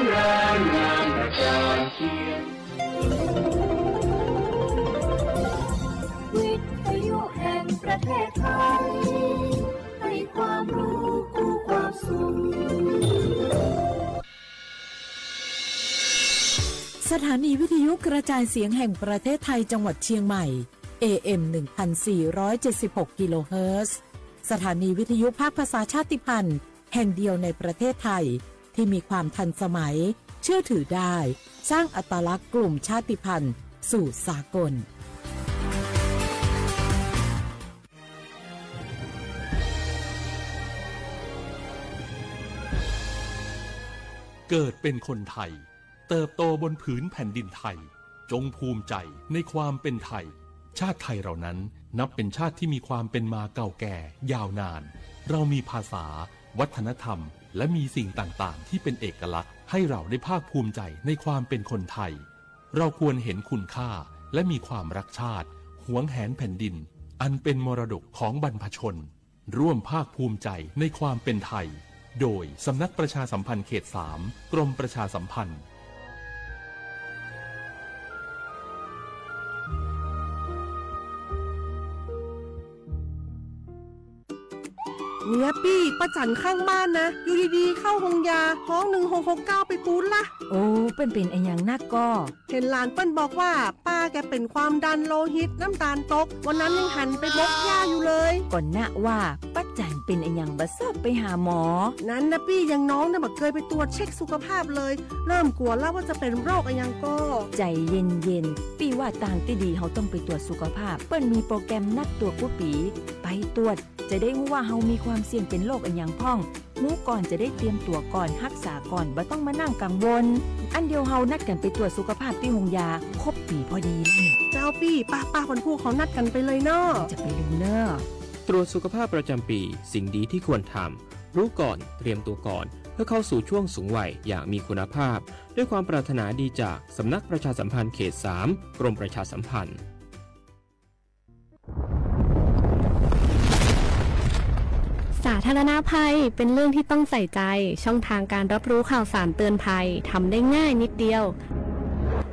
แรงงานกระจายเสียงวิทยุแห่งประเทศไทยให้ความรู้คู่ความสุขสถานีวิทยุกระจายเสียงแห่งประเทศไทยจังหวัดเชียงใหม่ AM 1476 กิโลเฮิรตซ์สถานีวิทยุภาคภาษาชาติพันธุ์แห่งเดียวในประเทศไทยที่มีความทันสมัยเชื่อถือได้สร้างอัตลักษณ์กลุ่มชาติพันธุ์สู่สากลเกิดเป็นคนไทยเติบโตบนผืนแผ่นดินไทยจงภูมิใจในความเป็นไทยชาติไทยเรานั้นนับเป็นชาติที่มีความเป็นมาเก่าแก่ยาวนานเรามีภาษาวัฒนธรรมและมีสิ่งต่างๆที่เป็นเอกลักษณ์ให้เราได้ภาคภูมิใจในความเป็นคนไทยเราควรเห็นคุณค่าและมีความรักชาติหวงแหนแผ่นดินอันเป็นมรดกของบรรพชนร่วมภาคภูมิใจในความเป็นไทยโดยสำนักประชาสัมพันธ์เขต 3 กรมประชาสัมพันธ์เนี่ยปี้ป้าจันข้างบ้านนะอยู่ดีๆเข้าห้องยาท้อง1669ไปปูนละโอ้เป็นไอ้อย่างนักก็เห็นหลานเปิ้นบอกว่าป้าแกเป็นความดันโลหิตน้ำตาลตกวันนั้นยังหันไปบกยาอยู่เลยก่อนนะว่าป้าจันเป็นไอ้อย่างบ่ทราบไปหาหมอนั้นนะปี้ยังน้องเนี่ยบ่เคยไปตรวจเช็คสุขภาพเลยเริ่มกลัวแล้วว่าจะเป็นโรคอะไรยังก็ใจเย็นๆปี้ว่าต่างที่ดีเฮาต้องไปตรวจสุขภาพเปิ้นมีโปรแกรมนัดตรวจกุปีไปตรวจจะได้รู้ว่าเฮามีความเสี่ยงเป็นโรคอันยังพ่องรู้ก่อนจะได้เตรียมตัวก่อนรักษาก่อนบ่ต้องมานั่งกังวลอันเดียวเฮานัดกันไปตรวจสุขภาพที่โรงยาครบปีพอดีแล้วเจ้าปี้ป้าวันพูเขานัดกันไปเลยเนาะจะไปดูเนาะตรวจสุขภาพประจำปีสิ่งดีที่ควรทำรู้ก่อนเตรียมตัวก่อนเพื่อเข้าสู่ช่วงสูงวัยอย่างมีคุณภาพด้วยความปรารถนาดีจากสำนักประชาสัมพันธ์เขต 3 กรมประชาสัมพันธ์สาธารณภัยเป็นเรื่องที่ต้องใส่ใจช่องทางการรับรู้ข่าวสารเตือนภัยทำได้ง่ายนิดเดียว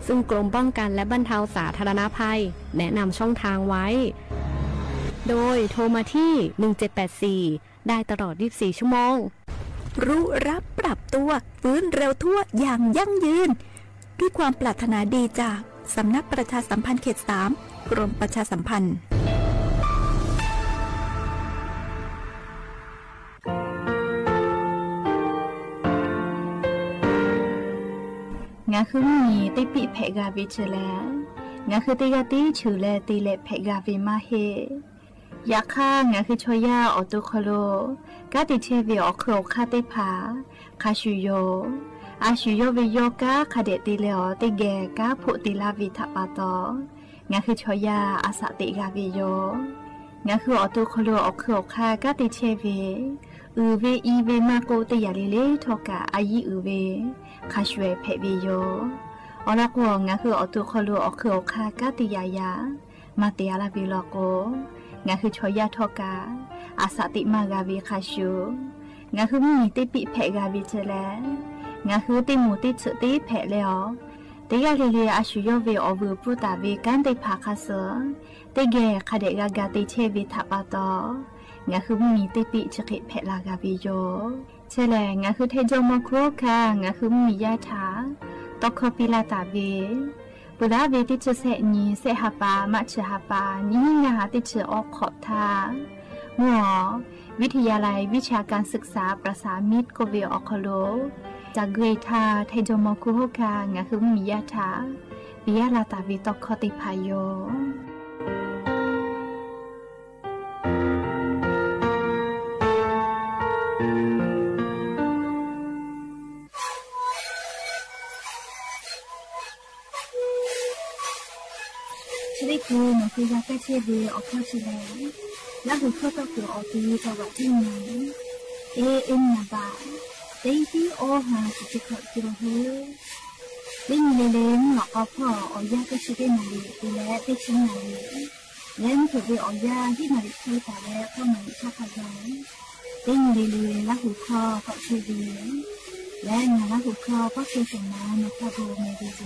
ซึ่งกรมป้องกันและบรรเทาสาธารณภัยแนะนำช่องทางไว้โดยโทรมาที่1784ได้ตลอด24ชั่วโมงรู้รับปรับตัวฟื้นเร็วทั่วอย่างยั่งยืนด้วยความปรารถนาดีจากสำนักประชาสัมพันธ์เขต 3 กรมประชาสัมพันธ์งาคือมีติปิเพกาวิชแลงาคือติกาติชูแลติเลเพกาวิมาเฮยาค่างาคือชอยาออตุโคโลกาติเชวิออโครคาติผาคาชูโยอาชูโยวิโยกาคาเดติเลอติแกกาพุติลาวิทปาตองาคือชอยาอาสติกาวิโยงาคือออตุโคโลออโครคากาติเชวิอือเวอีเวมาโกติยาลิเลทอกาอายีอือเวคาช่วยเพวิโยอลักวงงาคืออตุคอลูอคืออคากาติยายามาเตียลาบิโลโกงาคือชอยาทอกาอาสติมากาวิคาชูงาคือมีติปิเพกาวิเจเลงาคือติมูติสุติเพเลอติยาลิเลอาชูโยเวอวูปุตาเวกันติภาคาเซติเกคาเดกากาติเชวิทัปาตองาคือมีติปิจกิเพลากาวิโยเชลงาคือเทจมโครคางาคือมียาถาตอคปิลาตาเวปุระเวติจเสนีเสหปามัชหปานิงาติจออกขอบทาหมอวิทยาลัยวิชาการศึกษาประสามิตรโกเวออคโลจากเกรทาเทจมโครคางาคือมียาถาปิยาลาตาเวตอคติพายโยคือมันคือยาแก้เชื้อเบื่อออกข้าวชิลล์แล้วคือข้าวตอกหัวออกทีตัวแบบที่ไหนเอ็มนาบาเต็งที่โอหาจิตขดกิโลเฮเล่นเล่นหลอกเอาพ่อเอายาแก้เชื้อได้มาดีดูแลได้ชิ้นไหนเล่นถือไปเอายาที่มาดีที่แต่แล้วก็มาชอบขยันเล่นเล่นแล้วหูคอก็ช่วยดีแ และงานหุบเขาก็คือสมานกระโบเมดิโจ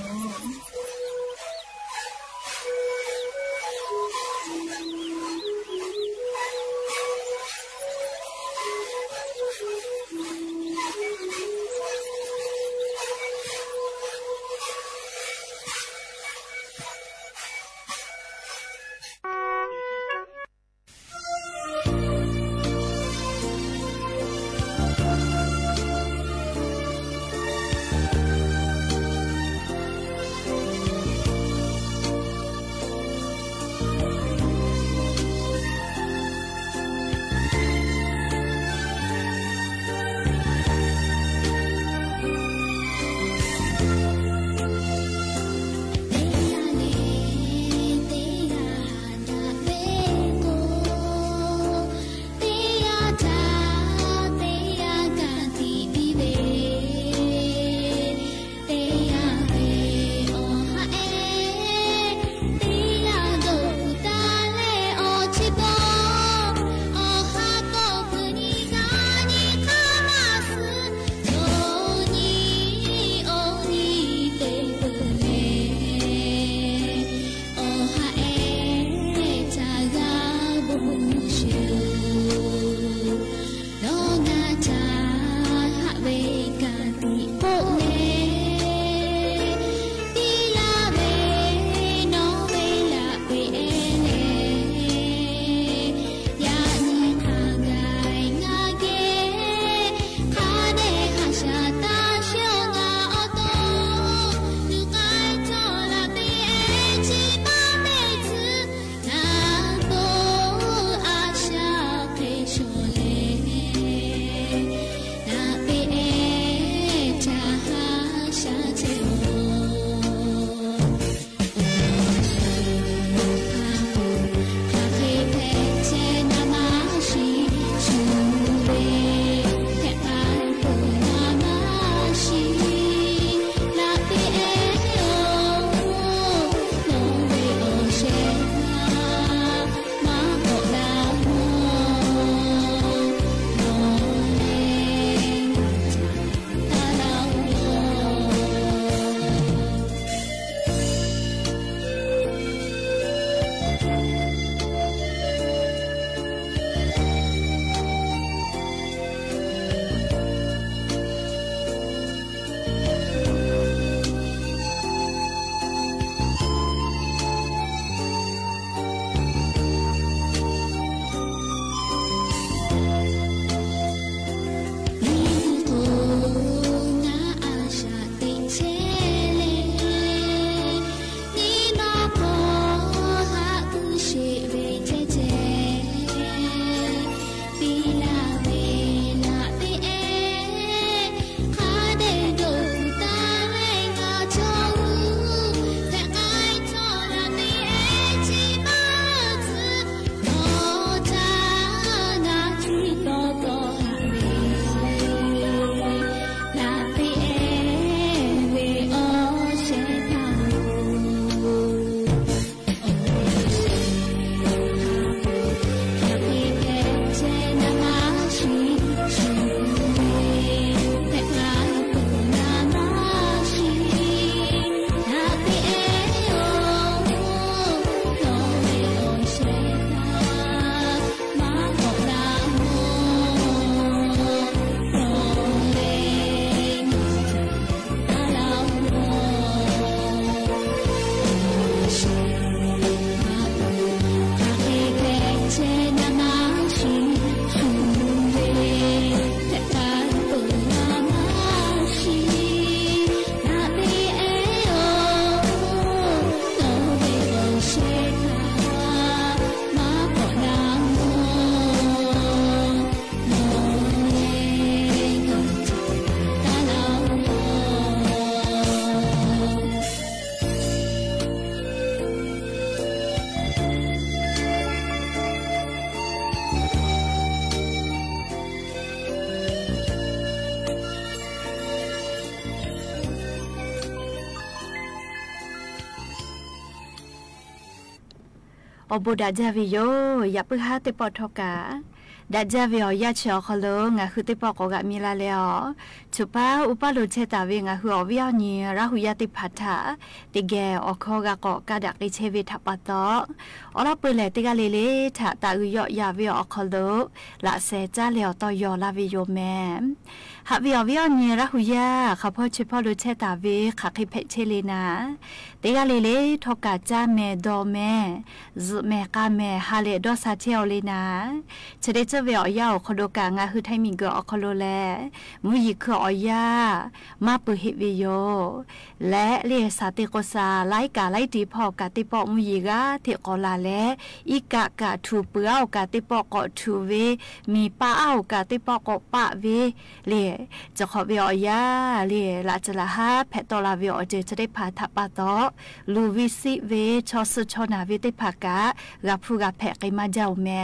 อโบดาจาวิโยอย่าปึกฮาเตปอทอกา ดัจจาวิอยาเชียวเขาเลยงาคือติปอกกะมีลาเลยชุป้าอุปาลุเชตาเวงาคือวิญญาณราหุยาติพัทธาติแกอคอกะกอกะดักดิเชวิทัปตออลาเปเลติกาเลเลทะตาอุยอยาวิอคอลละเซจาเลอตอยอลาวิโยแมหาวิญญาณราหุยาข้าพ่อชุป้าลุเชตาเวขาคิเพเชเลนาติกาเลเลทอกาจาเมดอเมซุเมกาเมฮาเลดอซาเทโอเลนาเชเดเจเวียคโดกางาคือไทมิงเกออคโลแลมุยิคืออยามาปุหิวิโยและเลียสาติโกซาไลกาไลตีพอกาติปอมุยิกาเทกอลาและอีกากาทูเปื้อกาติปอกอทูเวมีป้าเอากาติปอกอปะเวเลียจะขอเวียเลียลาจลาฮาแพตอลาเวียเจจะได้พาทับปาตอลูวิซิเวชอสุชนาเวติภากะกับผู้กับแพกมาเจ้าแม่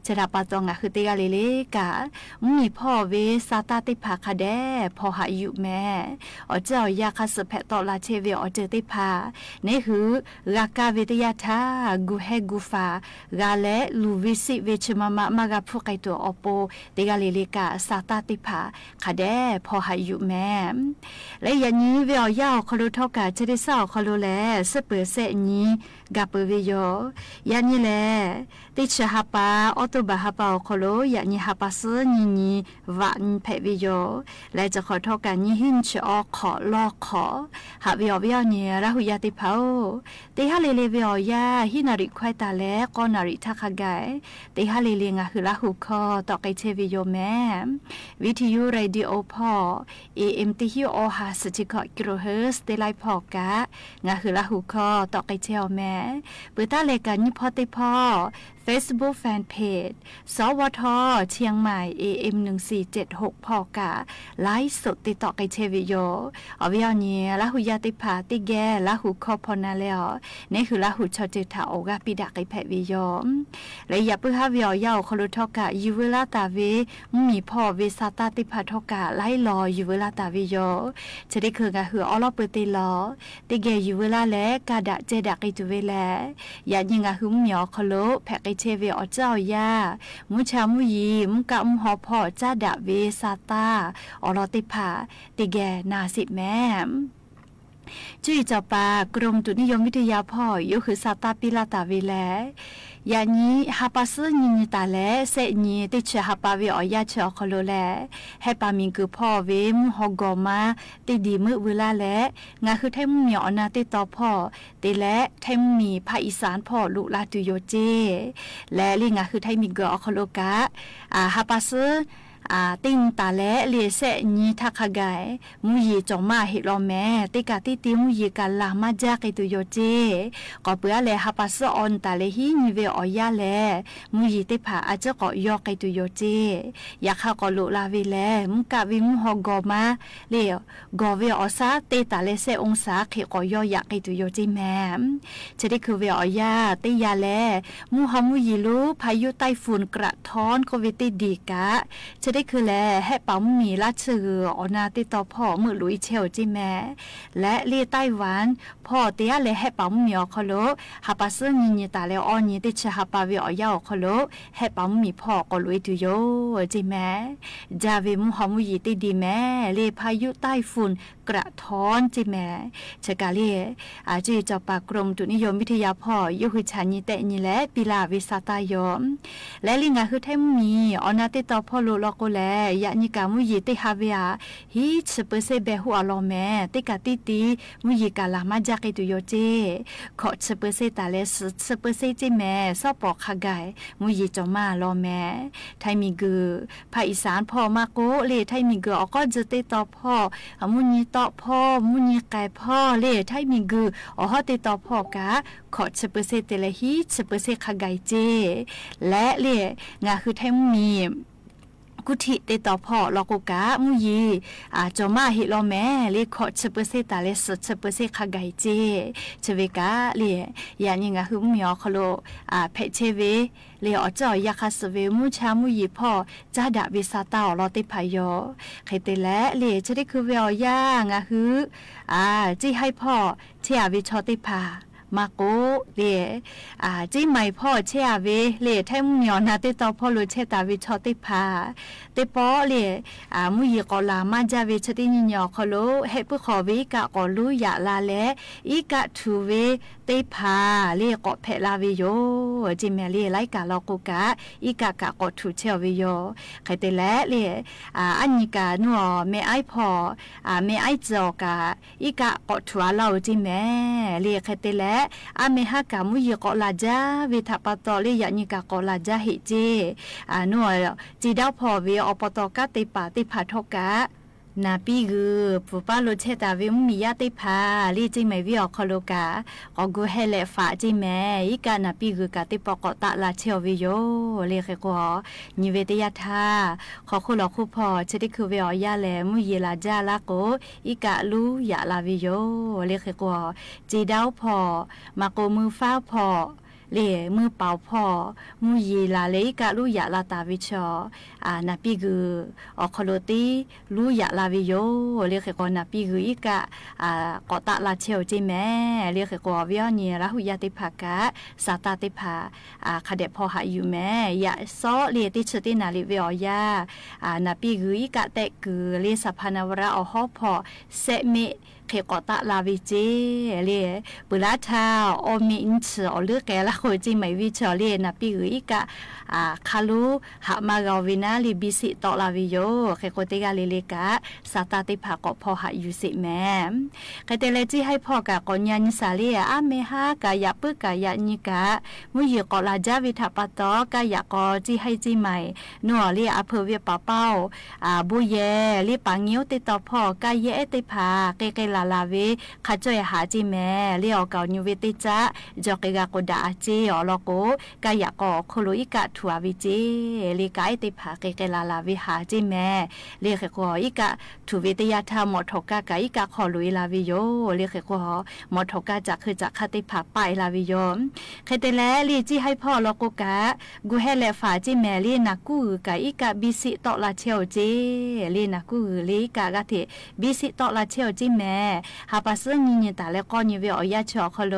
จะรับปาตองคือติกาเลกะมีพ่อเวซาตาติภาคาแดพอหาอยู่แม่อเจ้ายาคาสแพตอลาเชเวอเจติภานี่คือรากาเวทยาธากูเฮกูฟากาและลูวิซิเวชมากับผู้ไกตัวอโปติกาเลกะซาตาติภาคาแดพอหาอยู่แม่และอย่างนี้เวียยาวคลุทอกาจะได้สาวคลุแลสเปเสนี้กับเวียอย่างนี้แหละติชฮาปาออโตบาฮาปาคลุอย่างนี้ฮาปาซึนี้วันเพวิโยและจะขอโทษกันนี้หินชอขอลอกขอหาวิอวิอเนี่ยราหุยาติเผาติฮาเลเลวิอยาหินาริควายตาและก็นาริทักไกติฮาเลเลงะคือราหุคอต่อไกเชวิโยแม่วิทยุเรดิโอพอAM ติฮิโอฮาสติกอกิโลเฮิร์ตซ์เตไลพอกะงะคือราหุคอต่อไกเชลแม่เปิดตาเลกันนี่พอติพอFacebook Fanpage สวทเชียงใหม่ AM 1476พอกะไลฟ์สดติดต่อไกเชวิโยอวิอเนี่ยละหุยาติภาติแกละหุคอพอนาเลอนี่คือละหุชอจิตาโอกาปิดาไกแพวิโยและอย่าเพิ่งหาวิอยาวคลุทอกะยูเวลาตาเวมีพ่อเวซาตาติภาทอกะไลรอยูเวลาตาวิโยจะได้คือกะคืออลอเปติลอติแกยูเวลาและกาดะเจดะไกตุเวแลอย่ายิงกะคือมีอคลุแพเชเวอเจ้ายามุชามุยีมุกะมุหอพ่อจ้าดะเวซาตาอรติภาติแกนาสิแม่จุยเจ้าปากรมตุนิยมวิทยาพ่อยคือซาตาปิลาตาเวแลยานี้ฮาปาซึนีตาแลเสนีติเชฮาปาเวอยาเชอคโลแลให้ปามิงคือพ่อเวมฮอกอมาติดีมือเวลาและงาคือไทมมีอนาติต่อพ่อติและไทมมีภาคอีสานพ่อลุลาตุโยเจและลิงาคือไทมีเกอคโลกะฮาปาซึติงตาและเลียเสนีทักไกมุยีจงมาเฮลอแม่ติกาติติมุยีกันลามาจากตุโยเจก็เปื่อแลฮับปัสออนตาเลหินิเวอยาแลมุยีติผาอาจจะก็ยอกตุโยเจอยากเข้าก็ลุลาเวแลมุกะวิมุฮอกอมาเลียกอเวอซาเตตาเลเสองศาเขก็ยอยากตุโยเจแม่จะได้คือเวอยาติยาแลมุฮามุยีลูพายุไต้ฝุ่นกระท้อนโควิดดีกะจะได้คือแลให้ปั๊มมีลาชื่ออนาติต่อพ่อมือลุยเชลจิแม่และเลียไต้หวันพ่อเตียเลยให้ปั๊มมีอคโลฮับปัสนีตาเลออนีติชฮับปาวิอยาคโลให้ปั๊มมีพ่อก็ลุยตุโยจิแม่จาเวมุฮามุยีติดีแม่เลพายุใต้ฝุ่นกระท้อนจิแม่ชะกาเลีอาจีเจ้าปากกรมตุนิยมวิทยาพ่อยกคือชานีแต่นี่แหละปิลาวิสาตายอมและลิงาคือไทมมีอนาติต่อพ่อโลลโกแลยานิกามุยีติฮาเวียฮิชเปเซเบหัวลอแม่ติกาติติมุยีกาลามาจากตุโยเจขอชเปเซตาเลสชเปเซจิแม่ซอปอกขะไกมุยีจอมาลอแม่ไทมีกือภาคอีสานพ่อมาโกเลไทมีกืออก็จะติต่อพ่อมุนีต่อพ่อมุนีไก่พ่อเลไทมีกืออฮอติต่อพ่อกะขอชเปเซเตเลฮิชเปเซขะไกเจและเลงาคือไทมีกุฏิติต่อพ่อลอกุกะมุยีจอมาฮิโลแม่เลขอชเปเซตาเลสชเปเซขะไกเจชเวกะเลยานิงะคือมีอคโลเพเชเวเลอจอยาคาสเวมุชามุยีพ่อจาดะวิสาตาลอติพายอไคเตและเลจะได้คือเวอยางะคือจิให้พ่อเทียวิชอติพา มาโกเล่จีไม่พ่อเชียเวเล่ไทมุญยอนาติตอพ่อรู้เชตาวิชอติพาติปอเล่มุยกอลามาจาวิชติญญอคโลเฮปุขอวิกะกอลุยะลาเลอีกะทูเวติพาเล่กอเพลาวิโยจิเมเล่ไลกะลอกุกะอีกะกะกอทูเชวิโยใครเตแลเล่อันนี้กะนัวเมไอพ่อเมไอจอกะอีกะกอทัวเราจิเมเล่ใครเตแลเมฮากะมุยกอลาจาวิทัปตอเล่ยะนี่กะกอลาจาหิเจนัวจีดาวพ่อเวอปตกะติปาติพาทกะนาปีกือปูป้าโลเชตาวิมมียาติพาลีจิไม่วิอคโลกาอกูเฮเลฟ้าจิแม่อีกานาปีกือกะติปกตะลาเชวิโยเรียกกว่านิเวตยาธาขอคุลอคุพอเชติคือเวอยาแลมุยลาจาลาโกอีกะลูยาลาวิโยเรียกกว่าจีดาวพอมาโกมือฟ้าพอเล่มือเป่าพ่อมือยีลาเลกะลูยะลาตาวิชอนาปีกืออคโลตีลูยะลาวิโยเรียกกอนาปีกืออีกะกอตะลาเชลจิแม่เรียกกอวิญญาณหุยาติภากะสาตาติภาคเดพอหาอยู่แม่ยะซอเลียติชตินาลิเวียยานาปีกืออีกะเตกือเลียสพานาวระอฮอพอเซเมเคกอตะลาวิเจเลียปุระทาโอมิอินชอเลือกแกละโคจิไม่วิชอเลียนาปีหืออีกะคาลูหามากาวินาลิบิสิตอลาวิโยเคโกติกาลิเลกะสาตาติภากอพอหาอยู่สิแม่เคเตเลจิให้พ่อกะกอญานิสาเลียเมฮากะยะปึกะยะนิกะมุยกอลาจาวิทัปตอกะยะกอจิให้จิใหม่นัวเลียอเพเวปาเป้าบุเยลิปังงิวติตอพ่อกะเยติภาเกลาลาเวขจอยหาจิแม่เลี้ยวเกานิเวติจะจอกกะกดาจีอลโกกะยะกอโคโลอิกะทัววิจิลิกะอิติภาเกลาลาเวหาจิแม่เรียกกออิกะทุวิทยาธรรมทกะกะอิกะขอลุยลาวิโยเรียกกอมทกะจะคือจะคติภาไปลาวิโยเคเตแลลีจิให้พ่อลโกกะกูเฮเลฝาจิแม่ลีนักกูกะอิกะบิสิตอลาเชลจิลีนักกูลีกะกะเทบิสิตอลาเชลจิแม่หาปัสนิญตาและก้อนเวอยาชอคโล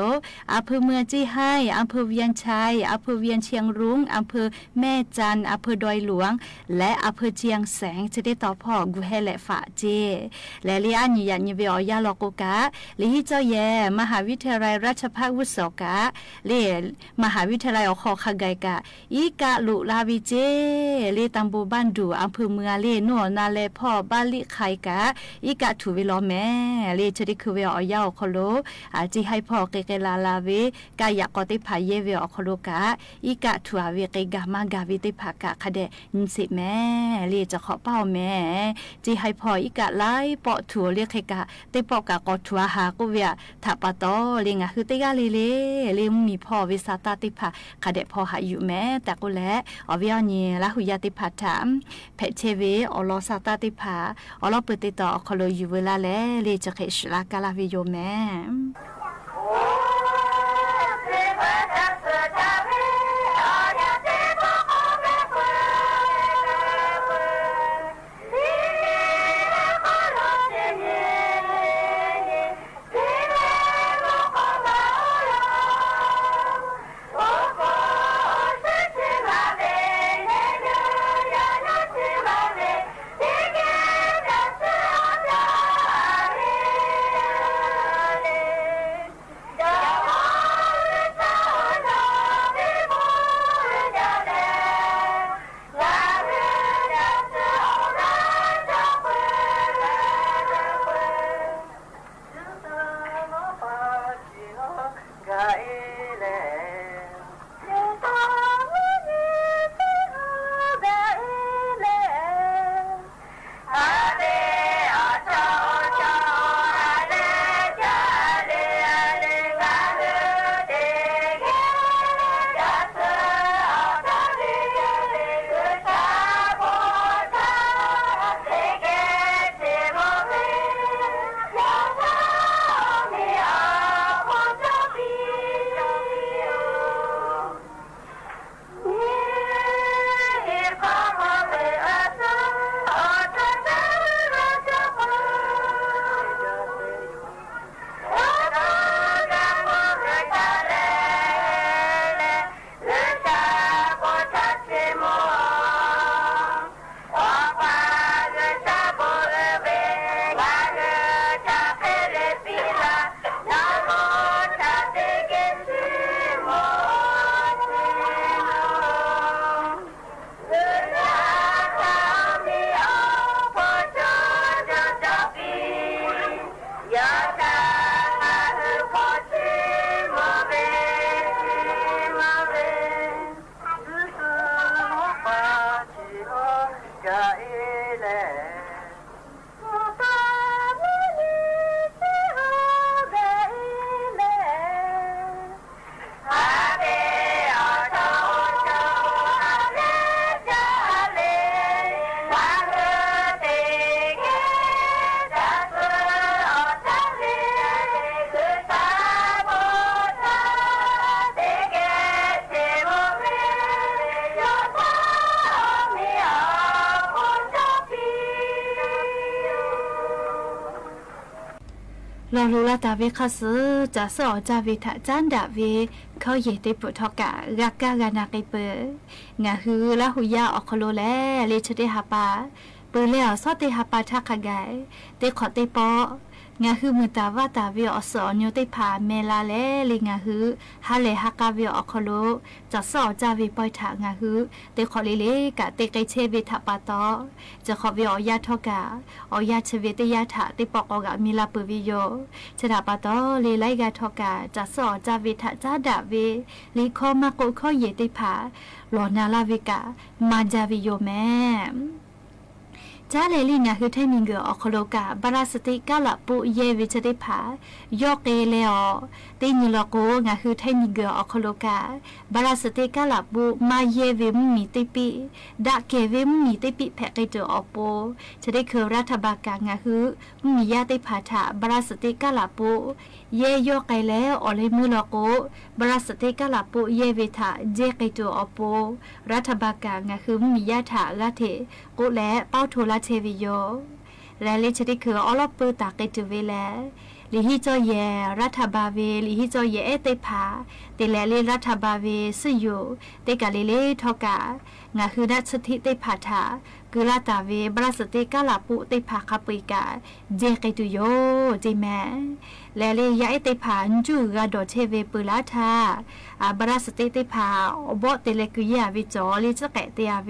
อำเภอเมืองจี้ให้อำเภอเวียงชัยอำเภอเวียงเชียงรุ้งอำเภอแม่จันอำเภอดอยหลวงและอำเภอเชียงแสงจะได้ต่อพ่อกูให้และฝาเจและเลียนยันเวอยาลโกกะลิฮิเจ้าแย่มหาวิทยาลัยราชภัฏวุโสกะเลียมหาวิทยาลัยอคอคาไกกะอีกะลุลาวิเจเลียตัมบูบ้านดูอำเภอเมืองเลียนัวนาเลพ่อบ้านลิไคกะอีกะถูวิลอแม่เลียจะได้คือเวอยาคโลจีให้พ่อเกลาลาเวกายกอติภาเยเวอคโลกะอีกะทัวเวเกกามากาวิติภากะคเดนิสิแม่เลียจะขอเป้าแม่จีให้พ่ออีกะไล่ปอทัวเรียกกะติปอกะกอทัวหากุเวทัปตอเลียงคือติกาเลเลียมีพ่อวิสาตาติภาคเดพ่อหาอยู่แม่แต่กุแลอวิญญาละหุยาติภาถามเพเชเวอลอสาตาติภาอลอปติตอคโลอยู่เวลาแลเลียจะเขชลากาลาวิโยแม่ เรารู้ละตาเวข้าซื้อจะสอจาเวทะจันดาเวเขาเยติปุทกะรักกะกานาเกเปงาฮือละหุยาออกโลแลเลชเดหาปาเปแล้วซอเตหาปาทักขะไกเตขอเตปองาฮือมือตาว่าตาเวอสอนโยเตพาเมลาเลลิงาฮือฮาเลฮักกาเวออกโลจะสอจาเวปอยถางาฮือเตขอเลเลกะเตไกเชเวทะปาตอจะขอเวอยาทกะอยาเชเวเตยาถะเตปอกอกะมีลาปวิโยชดาปาตอเลไลกาทกะจะสอจาเวทะจาดาเวลิคอมาโกขอเยเตพาลอนาลาเวกะมาจาวิโยแม่จ้าเลลี่งาคือไทมิงเกออคโลกาบาราสติกาลาปุเยวิชเดผายอกเกเลอตินิลโกงาคือไทมิงเกออคโลกาบาราสติกาลาปุมาเยวิมมีติปิดะเกวิมมีติปิแพกเจออโปจะได้คือรัฐบาลกางาคือมียาติผาถาบาราสติกาลาปุเยยอกไกแล้วอเลมุลโกบาราสติกาลาปุเยวิทาเจเกตัวอโปรัฐบาลกางาคือมียาถากะเทกุและเป้าโทลเทวิโยและเลชดิคืออลอปืตาเกตุเวแลลิฮิจอเยรัฐบาลเวลิฮิจอเยเอเตพาเตแลเลรัฐบาลเวสยูเตกาเลเลทอกางาคือนัสถิเตพาถากุลาตาเวบราสเตกาลาปุเตพาคาปิกาเจเกตุโยเจแมและเลยยาเอเตพาจูกาโดเทเวปุลาทาบราสเตเตพาอบอเตเลกุยาวิจอลิจะแกเตยาเว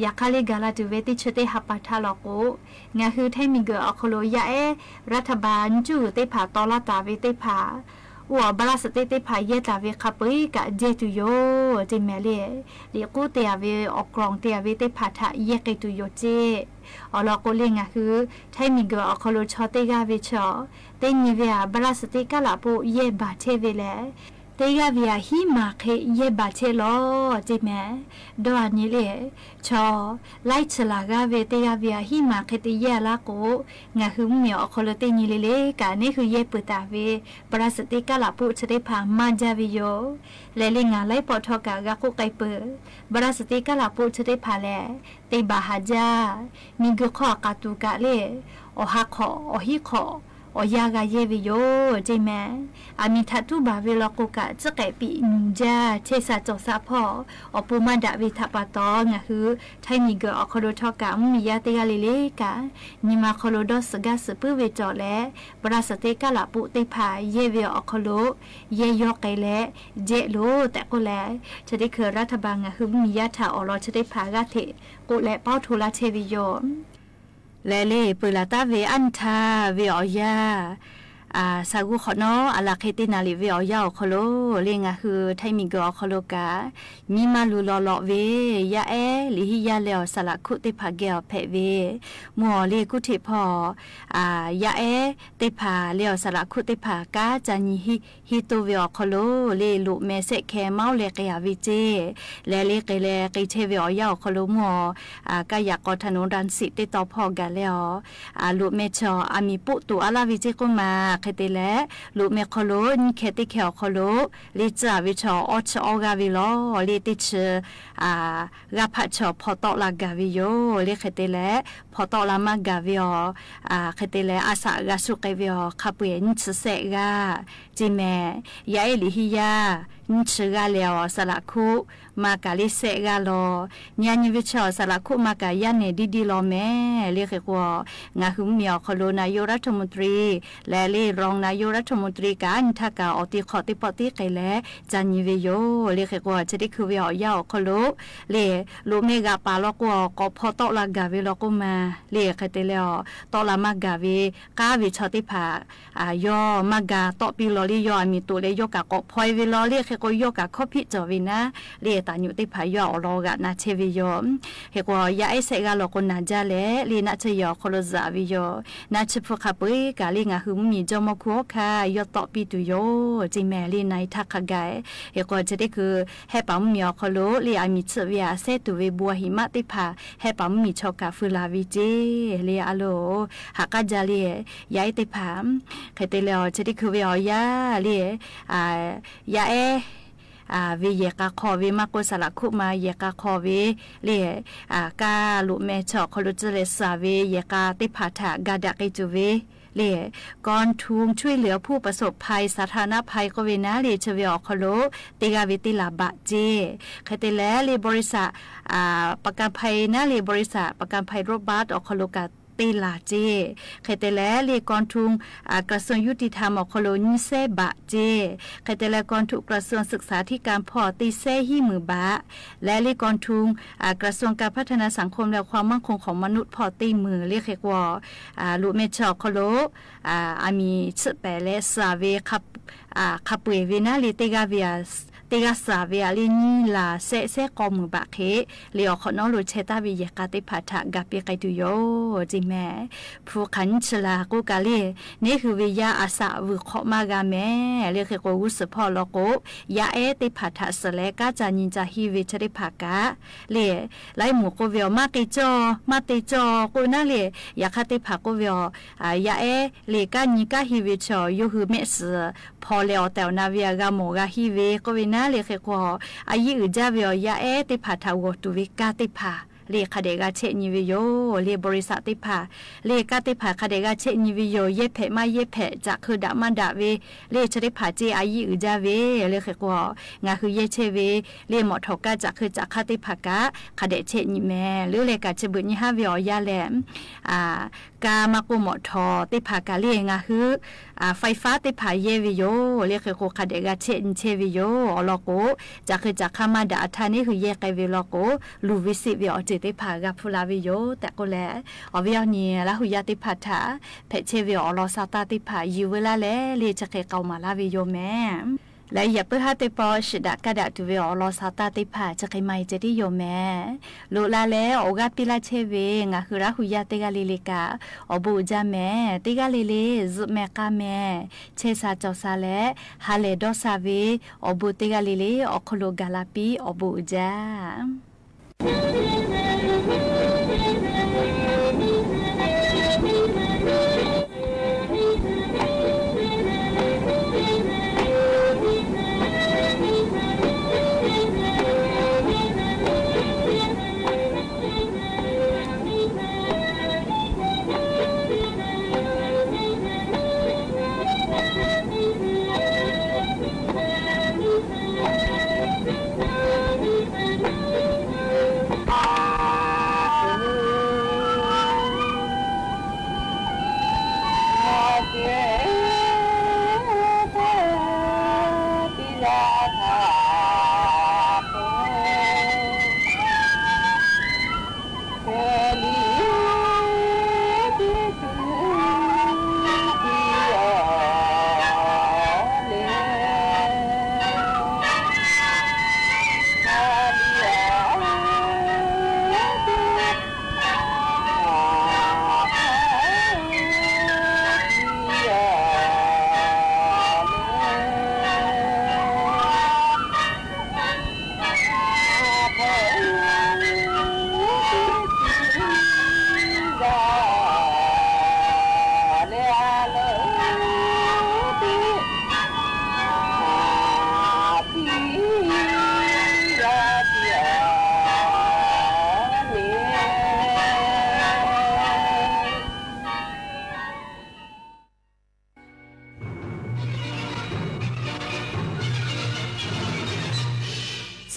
ยาคาเลกาลาตุเวติชเตฮัปปาทาลโกงาคือไทมิเกออคโลยาเอรัฐบาลจูเตพาตอลาตาเวเตพาว่าบราสเตเตพาเยตาเวคาปิกะเจตุโยเจแมเลเดียกูเตยาเวออกกรองเตยาเวเตพาทะเยเกตุโยเจอลอโกเลงะคือไทมิเกออคโลชอเตกาเวชอเตนิเวบราสเตกาลาปุเยบาเทเวเลเตยาเวียฮิมาเคเยบาเชโลจิแมดอนิเลชอไลชลากาเวเตยาเวียฮิมาเคเตเยลาโกงะคือเมียอคโลเตนิเลกานี่คือเยปตาเวปราสติกาลาปุชเดพามาจาวิโยเลลิงาไลปอทอกากะกุไกเปปราสติกาลาปุชเดพาเลเตบาฮาจามิกขอกาตุกะเลอฮักขออฮิขออยากาเยวิโยเจแมอามิทัตุบาเวลโกกะจะแกปีนุจาเชซาจอซาพอปูมาดาวิทัปตองะคือไทมิเกออคโดทอกะมียาเตกาเลเลกะนิมาคโลดสกาสปุเวจอและปราสเตกาลาปุเตพาเยเวอคโลเยยอกไกและเจโลแต่ก็แลจะได้คือรัฐบาลงะคือมียาถาอรอจะได้พากะเทกุและเป้าโทลาเทวิโยและเล่ปุลาตาเวอันทาเวอยาซากุขโนอาลาเคตินาลิเวอยาอคโลเลงะคือไทมิเกออคโลกามีมาลูลอลอเวยาเอลิฮิยาเลอสละคุติภาเกอเพเวมัวเลกุติพอยาเอติภาเลอสละคุติภากาจันฮิโตเวอคโลเลลุเมเซเคเมาเลกยาวิเจและเลเกเลเกเทเวอยาอคโลมัวกายากอถนนรันสิติตอพอกาเลอลุเมชออามีปุตุอาลาวิเจกุมาเคติเลลูเมคโลนี่เคติเคอคโลลิจาวิชออชอกาวิโลลิติชกาพัชอพอตอลากาวิโยลิเคติเลพอตอลามากาวิโอเคติเลอาสากาสุเกวิโอคาเปนชเซกาจิเมยาเอลิฮิยานิชกาเลอสละคุมากาลิเซกาโลญาณิวิชอสละคุมากายาเนดิดิโลเมเลเกกัวงาคุมเมียคโลนายรัฐมนตรีและเลรองนายรัฐมนตรีการทักกาอติขอติปติไกและจันยิเวโยเลเกกัวจะได้คือเวียอคโลเลลูเมกาปาลกัวก็พอตอลากาเวลกุมาเลเกเตเลอตอลามากาเวกาวิชอติภายอมากาตอปิโลลิยอมีตัวเลยยกะก็พอยเวลเลเกก็ยกะคอพิจวินะเลตาอยู่ติภายอรอกะนาเชวิโยเฮกัวยาไอเซกาลกนาจาเลลีนาเชยอคโลซาวิโยนาชิพุคาปุยกาลิงาหุมีจอมคัวคายอตอปิตุโยจิแมลีไนทักขกายเฮกัวจะได้คือให้ปั๊มมีอคโลลีอามิชเวียเซตุเวบัวหิมะติภาให้ปั๊มมีชอกาฟุลาวิเจลีอาโลหากาจาลียาไอติภาเคเตเลอจะได้คือเวียยาลียาเอวิเยกาคอวิมาโกสละคุมาเยกาคอวิเลกาลุเมชอคลุจเลสาวิเยกาติภาถากาดะกิจุวิ เล่ก่อนทุงช่วยเหลือผู้ประสบภัยสาธารณภัยก็เวนะเล่ชเวอคโลติกาวิติลาบะเจใครแต่แล้วเล่บริษัทประกันภัยนะเล่บริษัทประกันภัยรถบัสอคโลกาตีลาเจใครแต่แล้วเลกอนทุงกระทรวงยุติธรรมอคโลนิเซบะเจใครแต่แล้วกอนทุกระทรวงศึกษาธิการพอตีเซฮีมือบะและเลกอนทุงกระทรวงการพัฒนาสังคมและความมั่นคงของมนุษย์พอตีมือเรียกว่าลูเมชอคโลมีสเปเลสาเวคับเวเวนะเลติกาเวียติกาสาเวียลินีลาเซกอมือบะเคเลียวขอนอลูเชตาวิยกาติพัทะกับปีไกตุโยจิแม่ผู้ขันชลากูกาลีนี่คือวิยาอาสาวุขมากาแม่เรียกว่าวุสพอลโกยาติพัทะสเลกาจานินจาฮิวิชริภากาเลไลหมูกูเวียวมาติจอกูน่าเลยาคติภากูเวียยาเลกานิกาฮิวิชยูฮืเมสพอเลอแต่นาเวียกาโมกาฮิเวก็วินาเรียกว่าอายุอุจาเวียยาติภาทาวตุวิกาติภาเลคาเดกาเชนิวิโยเลบริษัทติภาเลกาติภาคาเดกาเชนิวิโยเยเพมาเยเพจะคือดามันดาเวเลชริภาเจอายุอุจาเวเลกว่างาคือเยเชเวเลหมอทอกาจะคือจะคาติภากาคาเดเชนิแมหรือเลกาเชบุญฮาเวียยาแหลมกามากุหมอทอติภากาเลงาคือไฟฟ้าติภาเยวิโยเรียกว่าคาเดกาเชวิโยอลโกจะคือจะคามาดาทานี่คือเยกเวลโกลูวิสิวิอจิติภากับพูลาวิโยแต่ก็แลอวิอนีละหุยติภาถาเพเชวิอลอซาตาติภายูเวลาแลเลจะเคเกามาลาวิโยแม่และอย่าเพื่อให้ปอชดากระดาษตัวเวอลอซาตาติผาจะใครไม่จะได้โยแม่โลลาแล้วโอกาปิลาเชเวงาคือราหุยาติกาลิลิกาอบูจาแม่ติกาลิลิซุแมกาแม่เชซาจอซาเลฮาเลดอซาเวอบูติกาลิลิอคโลกาลาปีอบูจา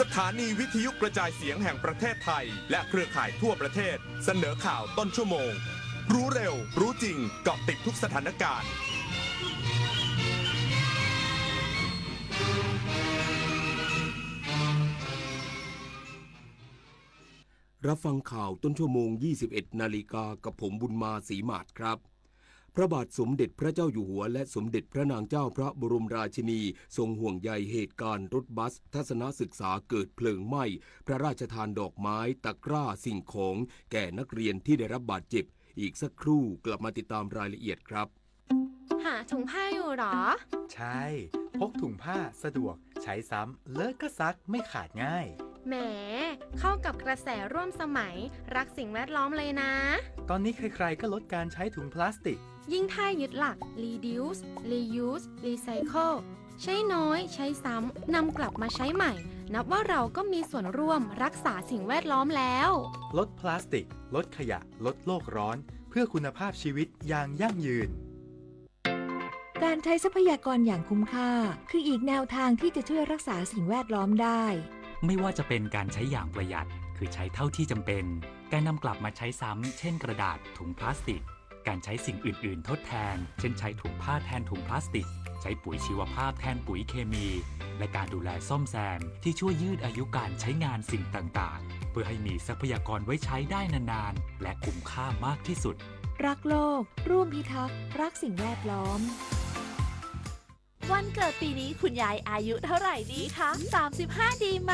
สถานีวิทยุกระจายเสียงแห่งประเทศไทยและเครือข่ายทั่วประเทศเสนอข่าวต้นชั่วโมงรู้เร็วรู้จริงเกาะติดทุกสถานการณ์รับฟังข่าวต้นชั่วโมง 21 นาฬิกากับผมบุญมาศรีหมาดครับพระบาทสมเด็จพระเจ้าอยู่หัวและสมเด็จพระนางเจ้าพระบรมราชินีทรงห่วงใยเหตุการณ์รถบัสทัศนศึกษาเกิดเพลิงไหม้พระราชทานดอกไม้ตะกร้าสิ่งของแก่นักเรียนที่ได้รับบาดเจ็บอีกสักครู่กลับมาติดตามรายละเอียดครับหาถุงผ้าอยู่หรอใช่พกถุงผ้าสะดวกใช้ซ้ำเลอะก็ซักไม่ขาดง่ายแหมเข้ากับกระแสร่วมสมัยรักสิ่งแวดล้อมเลยนะตอนนี้ใครๆก็ลดการใช้ถุงพลาสติกยิ่งถ้ายึดหลัก reduce reuse recycle ใช้น้อยใช้ซ้ำนำกลับมาใช้ใหม่นับว่าเราก็มีส่วนร่วมรักษาสิ่งแวดล้อมแล้วลดพลาสติกลดขยะลดโลกร้อนเพื่อคุณภาพชีวิตอย่างยั่งยืน การใช้ทรัพยากรอย่างคุ้มค่าคืออีกแนวทางที่จะช่วยรักษาสิ่งแวดล้อมได้ไม่ว่าจะเป็นการใช้อย่างประหยัดคือใช้เท่าที่จำเป็นการนำกลับมาใช้ซ้ำเช่นกระดาษถุงพลาสติกการใช้สิ่งอื่นๆทดแทนเช่นใช้ถุงผ้าแทนถุงพลาสติกใช้ปุ๋ยชีวภาพแทนปุ๋ยเคมีและการดูแลซ่อมแซมที่ช่วยยืดอายุการใช้งานสิ่งต่างๆเพื่อให้มีทรัพยากรไว้ใช้ได้นานๆและคุ้มค่ามากที่สุดรักโลกร่วมพิทักษ์รักสิ่งแวดล้อมวันเกิดปีนี้คุณยายอายุเท่าไหร่ดีคะ35ดีไหม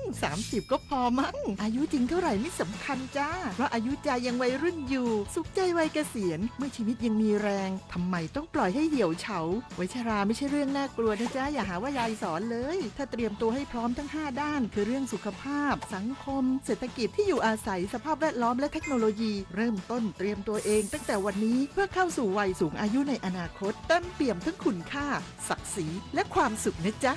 30ก็พอมั้งอายุจริงเท่าไหร่ไม่สำคัญจ้าเพราะอายุใจยังวัยรุ่นอยู่สุขใจวัยเกษียณเมื่อชีวิตยังมีแรงทำไมต้องปล่อยให้เหี่ยวเฉาวัยชราไม่ใช่เรื่องน่ากลัวนะจ๊ะอย่าหาว่ายายสอนเลยถ้าเตรียมตัวให้พร้อมทั้ง5ด้านคือเรื่องสุขภาพสังคมเศรษฐกิจที่อยู่อาศัยสภาพแวดล้อมและเทคโนโลยีเริ่มต้นเตรียมตัวเองตั้งแต่วันนี้เพื่อเข้าสู่วัยสูงอายุในอนาคตเต็มเปี่ยมทั้งคุณค่าศักดิ์ศรีและความสุขนะจ๊ะ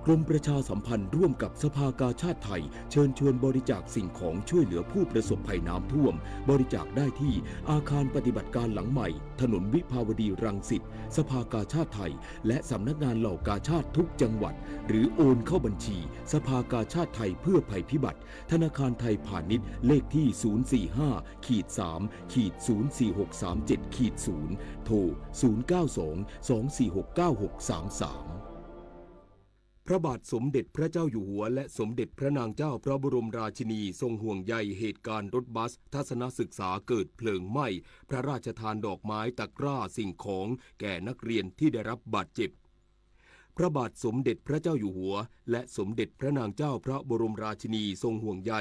กรมประชาสัมพันธ์ร่วมกับสภากาชาดไทยเชิญชวนบริจาคสิ่งของช่วยเหลือผู้ประสบภัยน้ำท่วมบริจาคได้ที่อาคารปฏิบัติการหลังใหม่ถนนวิภาวดีรังสิตสภากาชาดไทยและสำนักงานเหล่ากาชาดทุกจังหวัดหรือโอนเข้าบัญชีสภากาชาดไทยเพื่อภัยพิบัติธนาคารไทยพาณิชย์เลขที่045-3-04637-0โทร092-246-9633พระบาทสมเด็จพระเจ้าอยู่หัวและสมเด็จพระนางเจ้าพระบรมราชินีทรงห่วงใยเหตุการณ์รถบัสทัศนศึกษาเกิดเพลิงไหม้พระราชทานดอกไม้ตะกร้าสิ่งของแก่นักเรียนที่ได้รับบาดเจ็บพระบาทสมเด็จพระเจ้าอยู่หัวและสมเด็จพระนางเจ้าพระบรมราชินีทรงห่วงใย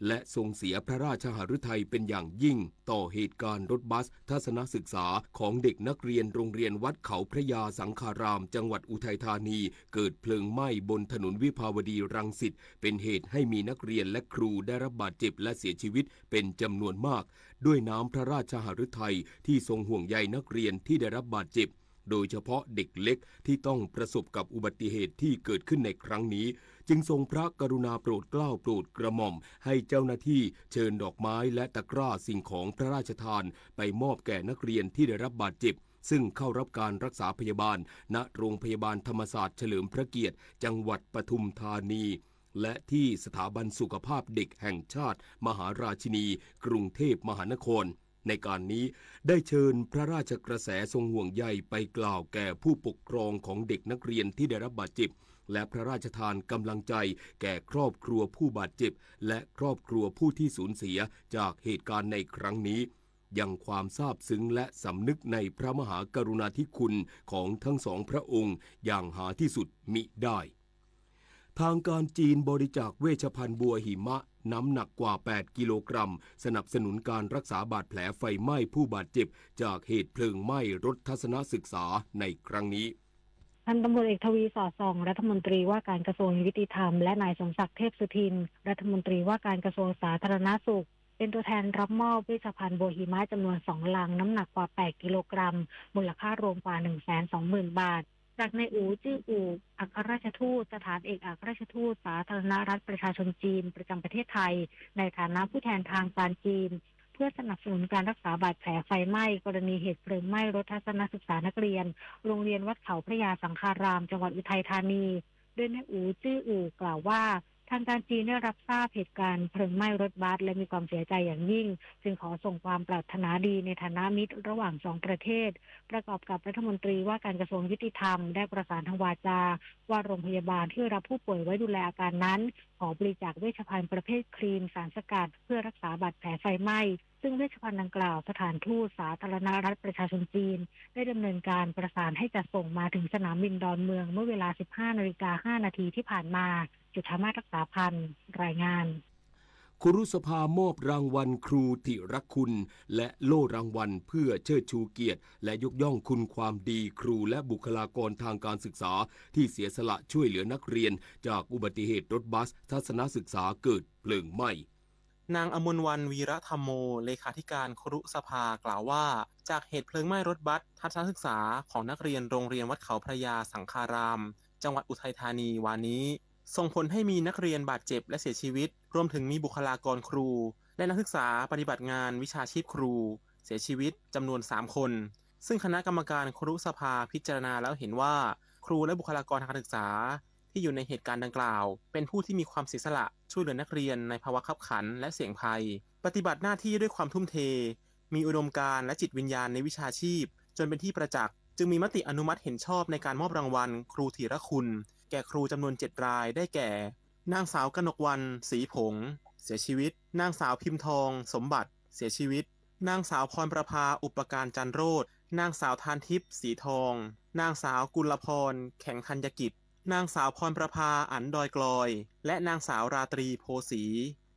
และทรงเสียพระราชหฤทัยเป็นอย่างยิ่งต่อเหตุการณ์รถบัสทัศนศึกษาของเด็กนักเรียนโรงเรียนวัดเขาพระยาสังฆารามจังหวัดอุทัยธานีเกิดเพลิงไหม้บนถนนวิภาวดีรังสิตเป็นเหตุให้มีนักเรียนและครูได้รับบาดเจ็บและเสียชีวิตเป็นจำนวนมากด้วยน้ำพระราชหฤทัยที่ทรงห่วงใยนักเรียนที่ได้รับบาดเจ็บโดยเฉพาะเด็กเล็กที่ต้องประสบกับอุบัติเหตุที่เกิดขึ้นในครั้งนี้จึงทรงพระกรุณาโปรดเกล้าโปรดกระหม่อมให้เจ้าหน้าที่เชิญดอกไม้และตะกร้าสิ่งของพระราชทานไปมอบแก่นักเรียนที่ได้รับบาดเจ็บซึ่งเข้ารับการรักษาพยาบาลณโรงพยาบาลธรรมศาสตร์เฉลิมพระเกียรติจังหวัดปทุมธานีและที่สถาบันสุขภาพเด็กแห่งชาติมหาราชินีกรุงเทพมหานครในการนี้ได้เชิญพระราชกระแสทรงห่วงใยไปกล่าวแก่ผู้ปกครองของเด็กนักเรียนที่ได้รับบาดเจ็บและพระราชทานกำลังใจแก่ครอบครัวผู้บาดเจ็บและครอบครัวผู้ที่สูญเสียจากเหตุการณ์ในครั้งนี้ยังความซาบซึ้งและสำนึกในพระมหากรุณาธิคุณของทั้งสองพระองค์อย่างหาที่สุดมิได้ทางการจีนบริจาคเวชภัณฑ์บัวหิมะน้ำหนักกว่า8กิโลกรัมสนับสนุนการรักษาบาดแผลไฟไหม้ผู้บาดเจ็บจากเหตุเพลิงไหม้รถทัศนศึกษาในครั้งนี้พันตำรวจเอกทวีสอดส่องรัฐมนตรีว่าการกระทรวงยุติธรรมและนายสมศักดิ์เทพสุทินรัฐมนตรีว่าการกระทรวงสาธารณสุขเป็นตัวแทนรับมอบเวชภัณฑ์บัวหิมะจำนวน2ลังน้ำหนักกว่า8กิโลกรัมมูลค่ารวมกว่า 120,000 บาทจากนายอู๋จื้ออู่อัครราชทูตสถานเอกอัครราชทูตสาธารณรัฐประชาชนจีนประจำประเทศไทยในฐานะผู้แทนทางการจีนเพื่อสนับสนุนการรักษาบาดแผลไฟไหม้กรณีเหตุเพลิงไหม้รถทัศนศึกษานักเรียนโรงเรียนวัดเขาพระยาสังฆารามจังหวัดอุทัยธานีโดยนายอู๋จื้ออู่กล่าวว่าทางการจีนได้รับทราบเหตุการณ์เพลิงไหม้รถบัสและมีความเสียใจอย่างยิ่งจึงขอส่งความปรารถนาดีในฐานะมิตรระหว่าง2ประเทศประกอบกับรัฐมนตรีว่าการกระทรวงยุติธรรมได้ประสานทางวาจาว่าโรงพยาบาลที่รับผู้ป่วยไว้ดูแลอาการนั้นขอบริจาคเวชภัณฑ์ประเภทครีมสารสกัดเพื่อรักษาบาดแผลไฟไหม้ซึ่งเวชภัณฑ์ดังกล่าวสถานทูตสาธารณรัฐประชาชนจีนได้ดำเนินการประสานให้จัดส่งมาถึงสนามบินดอนเมืองเมื่อเวลา 15:05 น.ที่ผ่านมาจุฑามาศรักษาพันธ์รายงานครุสภามอบรางวัลครูธิรคุณและโล่รางวัลเพื่อเชิดชูเกียรติและยกย่องคุณความดีครูและบุคลากรทางการศึกษาที่เสียสละช่วยเหลือนักเรียนจากอุบัติเหตุรถบัสทัศนศึกษาเกิดเพลิงไหม้นางอมรวรรณวีระธรรมโมเลขาธิการครุสภากล่าวว่าจากเหตุเพลิงไหม้รถบัสทัศนศึกษาของนักเรียนโรงเรียนวัดเขาพระยาสังฆารามจังหวัดอุทัยธานีวันนี้ส่งผลให้มีนักเรียนบาดเจ็บและเสียชีวิตรวมถึงมีบุคลากรครูและนักศึกษาปฏิบัติงานวิชาชีพครูเสียชีวิตจำนวน3คน ซึ่งคณะกรรมการครุสภาพิจารณาแล้วเห็นว่าครูและบุคลากรทางการศึกษาที่อยู่ในเหตุการณ์ดังกล่าวเป็นผู้ที่มีความเสียสละช่วยเหลือนักเรียนในภาวะคับขันและเสี่ยงภัยปฏิบัติหน้าที่ด้วยความทุ่มเทมีอุดมการณ์และจิตวิญญาณในวิชาชีพจนเป็นที่ประจักษ์จึงมีมติอนุมัติเห็นชอบในการมอบรางวัลครูธีรคุณแก่ครูจำนวน7รายได้แก่นางสาวกนกวรรณศรีผงเสียชีวิตนางสาวพิมพ์ทองสมบัติเสียชีวิตนางสาวพรประภาอุปการจันโรจน์นางสาวทานทิพย์สีทองนางสาวกุลพรแข็งธัญกิจนางสาวพรประภาอั๋นดอยกลอยและนางสาวราตรีโพสี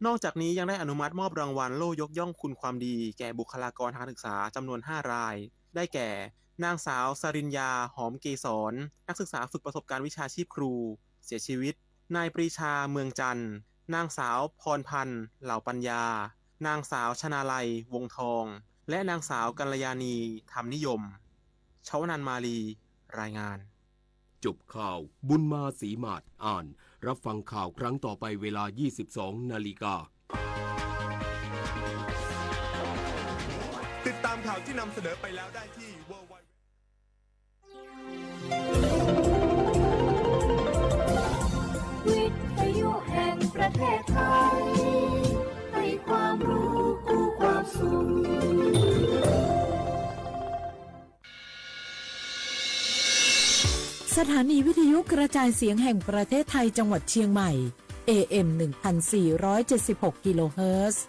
นอกจากนี้ยังได้อนุมัติมอบรางวัลโล่ยกย่องคุณความดีแก่บุคลากรทางการศึกษาจำนวน5รายได้แก่นางสาวสริญญาหอมเกษรนักศึกษาฝึกประสบการณ์วิชาชีพครูเสียชีวิตนายปรีชาเมืองจันทร์นางสาวพรพันธ์เหล่าปัญญานางสาวชนาลัยวงทองและนางสาวกัลยาณีธรรมนิยมชวนันท์มาลีรายงานจบข่าวบุญมาศรีมาศอ่านรับฟังข่าวครั้งต่อไปเวลา 22 นาฬิกาติดตามข่าวที่นำเสนอไปแล้วได้ที่ www.วิทยุแห่งประเทศไทยให้ความรู้กู้ความสุขสถานีวิทยุกระจายเสียงแห่งประเทศไทยจังหวัดเชียงใหม่ AM 1476 กิโลเฮิรตซ์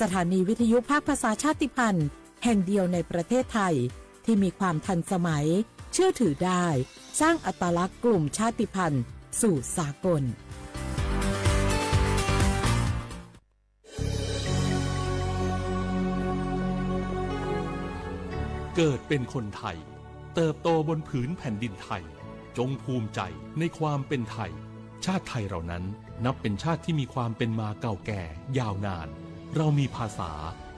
สถานีวิทยุภาคภาษาชาติพันธุ์แห่งเดียวในประเทศไทยที่มีความทันสมัยเชื่อถือได้สร้างอัตลักษณ์กลุ่มชาติพันธุ์สู่สากลเกิดเป็นคนไทยเติบโตบนผืนแผ่นดินไทยจงภูมิใจในความเป็นไทยชาติไทยเรานั้นนับเป็นชาติที่มีความเป็นมาเก่าแก่ยาวนานเรามีภาษา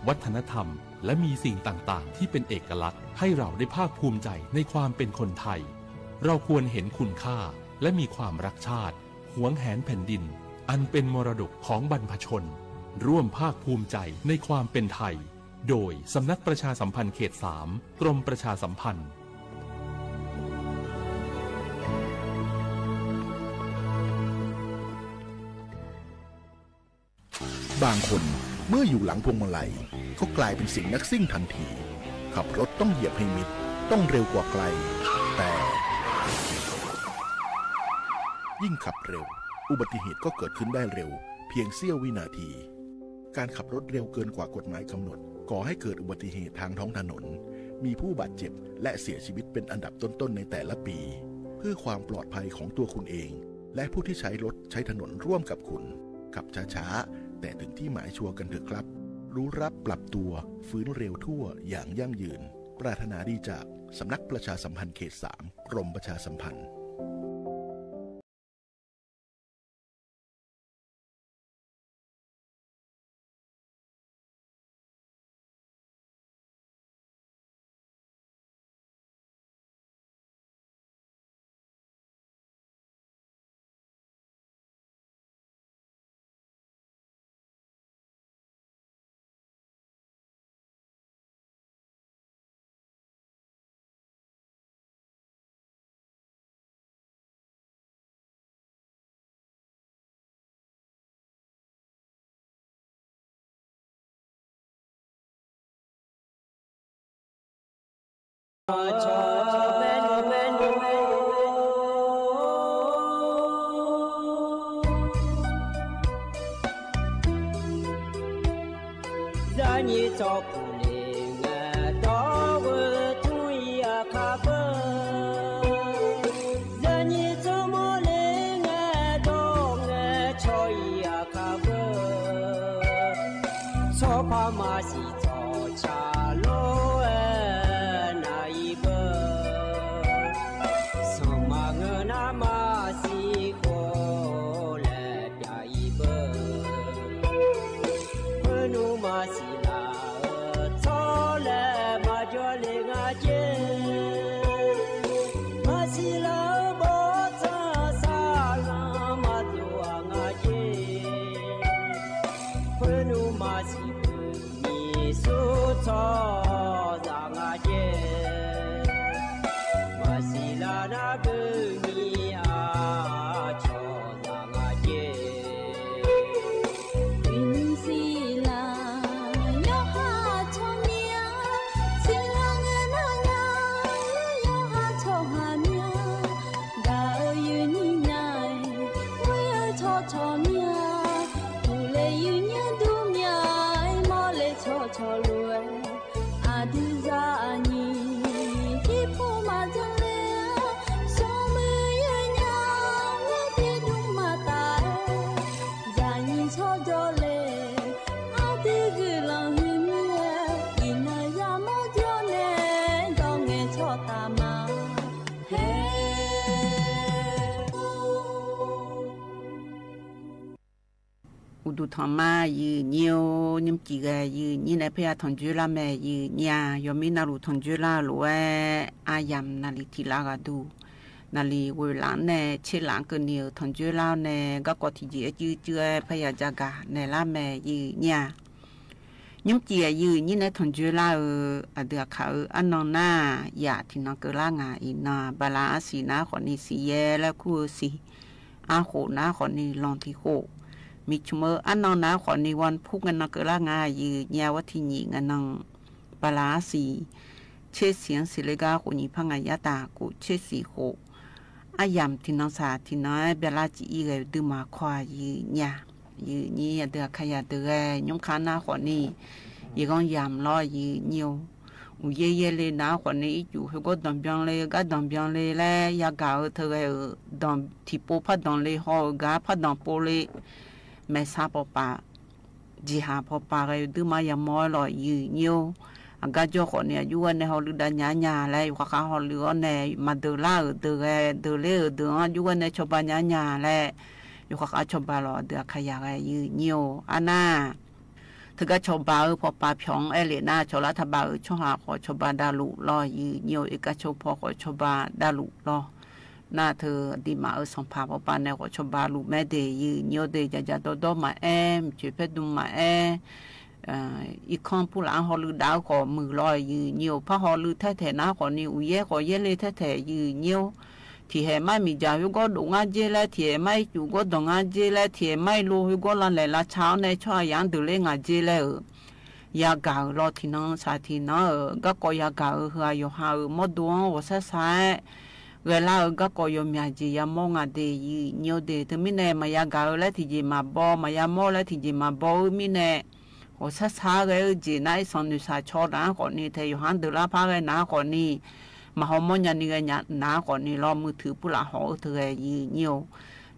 วัฒนธรรมและมีสิ่งต่างๆที่เป็นเอกลักษณ์ให้เราได้ภาคภูมิใจในความเป็นคนไทยเราควรเห็นคุณค่าและมีความรักชาติหวงแหนแผ่นดินอันเป็นมรดกของบรรพชนร่วมภาคภูมิใจในความเป็นไทยโดยสำนักประชาสัมพันธ์เขต 3 กรมประชาสัมพันธ์บางคนเมื่ออยู่หลังพวงมาลัยก็กลายเป็นสิ่งนักซิ่งทันทีขับรถต้องเหยียบให้มิดต้องเร็วกว่าไกลแต่ยิ่งขับเร็วอุบัติเหตุก็เกิดขึ้นได้เร็วเพียงเสี้ยววินาทีการขับรถเร็วเกินกว่ากฎหมายกำหนดก่อให้เกิดอุบัติเหตุทางท้องถนนมีผู้บาดเจ็บและเสียชีวิตเป็นอันดับต้นๆในแต่ละปีเพื่อความปลอดภัยของตัวคุณเองและผู้ที่ใช้รถใช้ถนนร่วมกับคุณขับช้าๆแต่ถึงที่หมายชัวร์กันเถอะครับรู้รับปรับตัวฟื้นเร็วทั่วอย่างยั่งยืนปรารถนาดีจากสำนักประชาสัมพันธ์เขต 3 กรมประชาสัมพันธ์ม ดูทอมายืนเนียวนิมจีกยืนนี่ในพยาทอนจุลาแม่ยืนยายอมินารุทอนจุลาหลวยอายามนาลิทิลากาดูนาลีเวลาเนเชลางกันเนียวทอนจุลาเนก็กอที่จีจื้อเจือพยาจากาในลาแม่ยืนยานิมจียืนนี่ในทอนจุลาอเดือเขาอันนองหน้าอยากที่นองเกล่างาอินาบาลาสีนาขอนี้สีแย่และคู่สีอาโขนาขอนี้ลองที่โคมีชมอันนอนนาขอในวันพุกกันนักละงายืญาวัติญิงนังปลาสีเชเสียงสิเลกากุญิพังายาตากุเชสีโคอายามที่นองสาที่น้อยเบลาจีอีเรดูมาควายืญายืนี่เดือขยะเดือยมขานาขอนี่ยีกองยามรอยืเนียวอุเยเลยนาขอนี่อยู่ให้ก็ดอมบองเลยก็ดอมบองเลยแล้วยากาเธอดอมที่ปูพัดดองเลยหอกาพัดดองปูเลยแม่ซาปปาจีหาปปาก็ดูมายามอลอยยืเนียวอากาศจอเนี่ยอยู่ในฮอลดันญาแล้วอยู่ข้างฮอลลือในมาเดล่าเดเล่เดอยู่ในชบานญาแล้วอยู่ข้างชบาลอเดขยะยืเนียวอันน่าถึงก็ชบาปปาพิองเอเลน่าชลาทบาชหาขอชบาดาลุลอยยืเนียวเอกชพอขอชบาดาลุลอน่าเธอดีมาสองพาปปาในขอชบาลุแม่เดยืเนียวเดจะโดมาจุเพดุมาอีกคำพูดหลังฮอลือดาวขอมือลอยยืเนียวพระฮอลือแท้ๆนะขอนี่อุเย่ขอเย่เลยแท้ๆยืเนียวที่เหไม่มีจ่าอยู่ก็ดงอาเจแล้วที่ไม่อยู่ก็ดงอาเจแล้วที่ไม่รู้อยู่ก็ลันเลยละเช้าในช่วยยังดูเล่งอาเจแล้วยาการอที่น้องสาธิน้องก็ยากาเหืออยู่หาหมดดวงว่าใช่เวลาก็ยมีอาจียามองอาเดียเนียวเดถึงมิเน่มายากาแล้วที่จีมาบอมายามอแล้วที่จีมาบอมิเน่ว่าใช่เลยจีน่าสอนดูสาชอนะคนนี้เธออยู่หันดูลาพาเลยนะคนนี้มาหอมยันนี่กันนะก่อนนี่รอมือถือผู้ละหอเธอยืนเนียว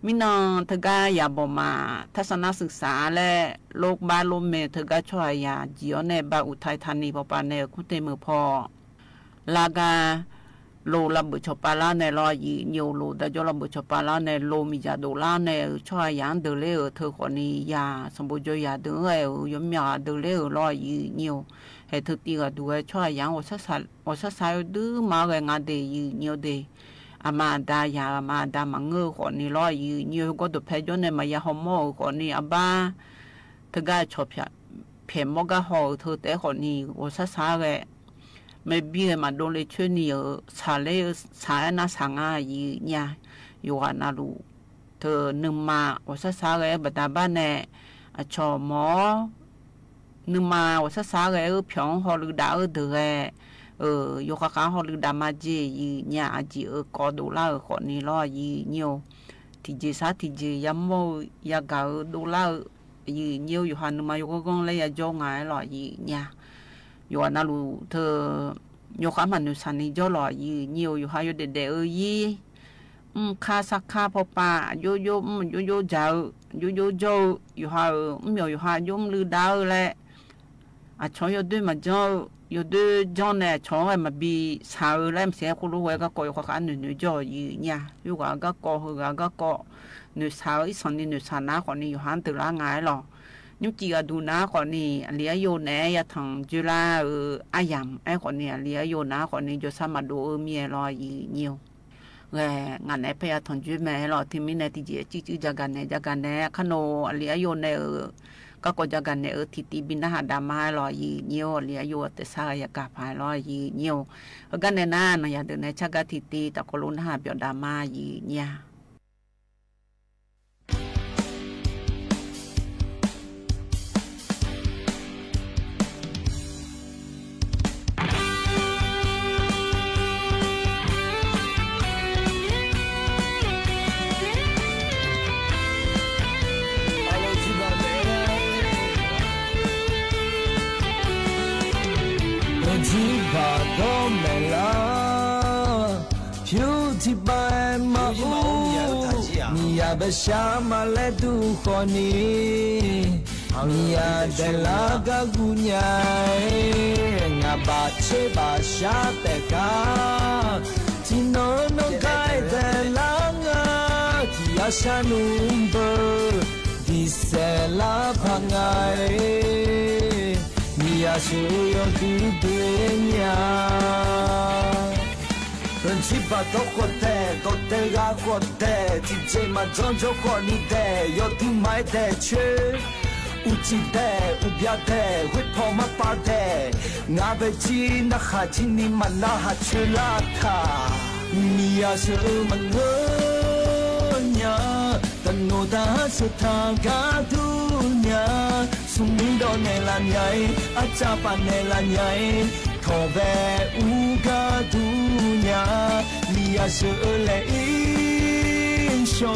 มินองเธอก็อย่าบอกมาทัศนศึกษาและโลกบ้านลมเมเธอก็ช่วยอย่าจีอ๋อในบ้านอุทัยธานีปปาในคุเตมือพอลากาโลลำบุชปาลาในรอยืนเนียวโลแต่จอลำบุชปาลาในโลมีจ่าโดลาในช่วยยันเดเลเธอคนนี้อย่าสมบูรณ์อย่าเดือดยมอย่าเดเลรอยืนเนียวให้ทุกทีก็ดูให้ช่วยยังว่าสักดื้อมาเลยงานเดียเนียวเดียอามาดายาอามาดามังเงอคนนี้รอยืนเนียวก็ดูเพจเนี่ยมายาหอมอคนนี้อาบ้าเธอก็ชอบเพียมมก็หอเธอแต่คนนี้ว่าสักเลยไม่เบี้ยมาโดนเลยช่วยนี่สาเลยสายน่าสังอายืนเนี่ยอยู่กันน่ารู้เธอหนึ่งมาว่าสักเลยบัดบ้านเนี่ยชอบหมอนึกมาว่าซาเลยพิองฮอลือดาเดือยกขาฮอลือดามาเจยีเนี่ยจีกอดูลาคนนี้รอยีเนียวที่เจสาที่เจยามโมยากาดูลายีเนียวอยู่หันมาอยู่ก็กงเลยจงไงรอยีเนี่ยอยู่นั่นลูเธอยกขามันอยู่สันนี่จ่อรอยีเนียวอยู่หาอยู่เด็ดยีข้าสักข้าพอป่าโยเจ้าโยอยู่หาอยู่หายุ่มลือดาวแหละชอยด้วยมาจ้อยด้วยจ้อเนี่ยชอยมาบีสาวแล้วเสียคุณรู้ไว้ก็กอยข้าหนึ่งจ่ออยู่เนี่ยอยู่ก็กอหัวก็หนึ่งสาวอีสันนี่หนึ่งสาวน้าคนนี้อยู่หันตื่นละไงหรอยุ่งจีก็ดูน้าคนนี้เลี้ยโยเนี่ยอย่าทางจุฬาอายามไอ้คนนี้เลี้ยโยน้าคนนี้จะสามารถดูเมียรออยู่เนี่ยงานไหนพยาทอนจุแม่หรอที่มีในที่เจี๊ยจากกันเนี่ยขนมเลี้ยโยเนี่ย ก็ก็จะกันในทิติบินหาดามาลอยยืเนียวเลียอยู่แต่สายกาพายลอยยืเนียวกันในน่านอย่าเดินในชักทิติตะกลุนหาเปียดามายืเนียที่บาก็ไม่ละผิวที่ใบมาอูมียาเบชามาเลดูคนนี้มียาเดลากากุญายงาบาเชบาชาเตกาที่โนโนกายเดลางาที่ยาชานุมเบอดิเซลาพังไงya suyo tu dueña Principa tote ga kote Tije ma zonjo koni de Yo tu mai de che Uchi de ubya de Wit po ma pa de Nga be chi na kha chi ni ma na ha che la tha Mi ya su ma ngonya Tano da su tha ga dunya Sumindo nella nyai, acciappa nella nyai, Tove uga dunya, Lia sole insho,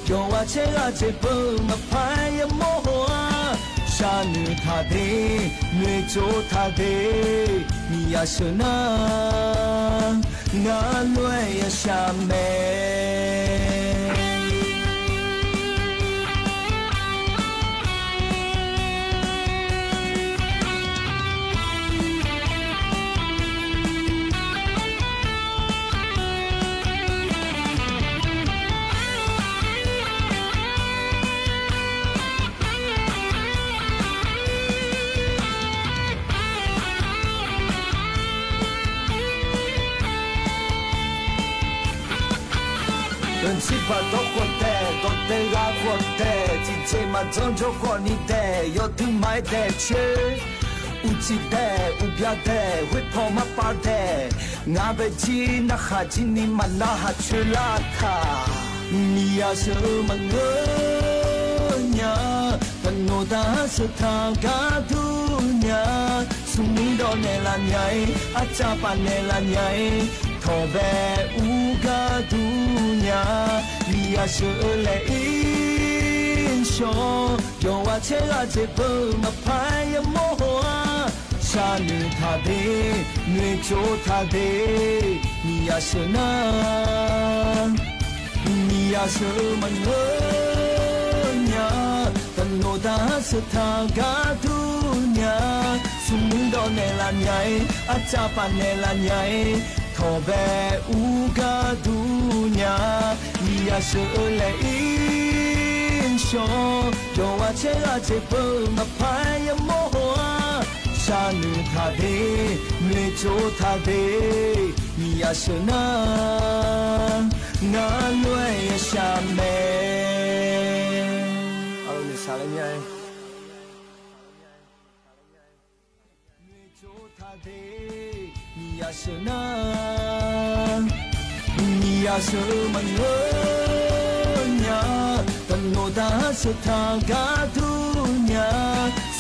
Yo ace ace puma paya moa, Shanu tade, Nuejo tade, Lia sona, Ngalue ya shame. สิบาตัวคนเตะตัวเตะรักคนเตะที่เจมาจงโจคนนี้เตะยอดถึงไม่เตะเชื่ออุจิเตะอุบยาเตะวิพอมาปาเตะงาเบจีนักหาจินิมันน่าหาเชื่อลาคามีอาเสือมังเงยตันโนดาสุทากาดุญาสุมิโดเนลันใหญ่อาจาปานเนลันใหญ่ทอเบอูกาดุญามีอาเสือเลอินโชโยอาเชอาเจเบมาพายโมหัวชานุทาเดเนโจทาเดมีอาเสือนามีอาเสือมันเงยตันโนดาสุทากาดุญาสุมิโดเนลันใหญ่อาจาปานเนลันใหญ่ทอเบอูกาดุญามีอาเสือเลอินโชโยอาเชอาเจเบมาพายโมหัวชานุทาเดเนโจทาเดมีอาเสือนา ngã lối xa mê alo này sao lên nhai Nia sơ na Nia sơ man ngơ nya Tan nô da sơ tha ga tu nya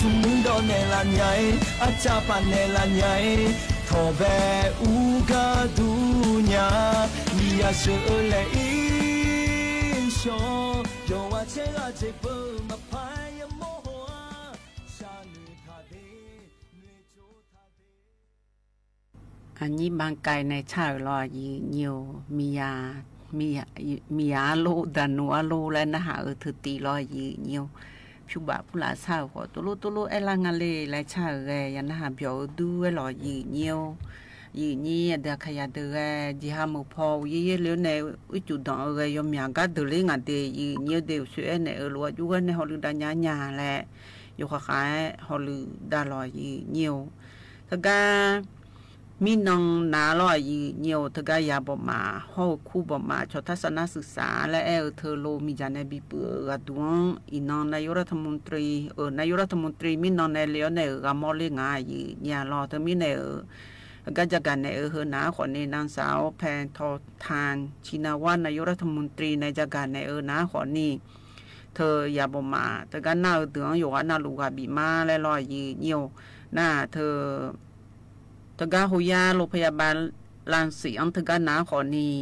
Sung do ne la nhai Acha pa ne la nhai Thọ bè u ga tu nya Nia sơ le in sho Yo a che a che bơ ma pa ya mo hoa Sa nu tha de อันนี้บางไกในชาวรอยีเนียวมียาโลดันัวโลและนะฮะถือตีรอยีเนียวผิวบาผู้หลาชาวขอตุลุไอลางาเลและชาวแกยันนะฮะเบียวดูไอรอยีเนียวยีนี่เด็กขยะเด็กจีฮามุพอยี่เลี้ยวในอุจุดองยมยากัดดูเลี้ยงเดียยีเนียวเดียวช่วยในรัวอยู่ในฮอลลูดาญาแหละอยู่ข้างฮอลลูดาลอยีเนียวถ้าก็ มีน้องนาลอยเหี่ยวทกายาบ่มาเฮาคู่บ่มาชทัศนศึกษาและเธอโลมีจานบิเปือกะดวงอีน้องนายกรัฐมนตรีนายกรัฐมนตรีมีน้องในเลียวในกะมอเลงายญาลอเธอมีในก็จะกันในเฮนาขอในนางสาวแพนทอทานชินาวานายกรัฐมนตรีในจักการในนาขอนี้เธออย่าบ่มาแต่ก็น่าเตือนอยู่ว่าน่าลูกบีมาและลอยเหี่ยวหน้าเธอตะกาโฮยาโรงพยาบาลลานสีอันตะกาหนาขอนี้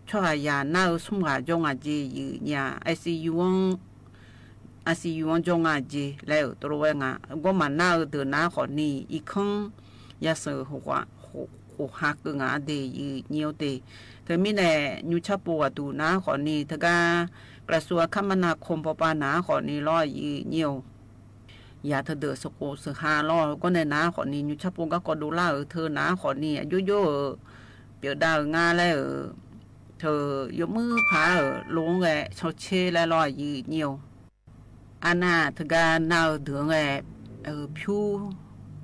ช่วยยาหน้าสมหาจงอาเจยืญาICUจงอาเจแล้วตัวเองก็มาหน้าเตือนหน้าขอนี้อีกครั้งยาเสือหัวหักงาเดยืเนียวเดเธอมีแน่ยูชาปัวดูหน้าขอนี้ตะกากระทรวงคมนาคมปปนาขอนี้ร้อยยืเนียวยาเธอเดือดสกูสหาล้อก็ในน้าขอนี้ยูชาปุงก็ดูล่าเธอน้าขอนี้ยุ่ยเปียดาวงาแล้วเธอยกมือพาลงแกชอเชแล้วลอยยืเนียวอันน่ะเธอการน่าเดือดแกผิว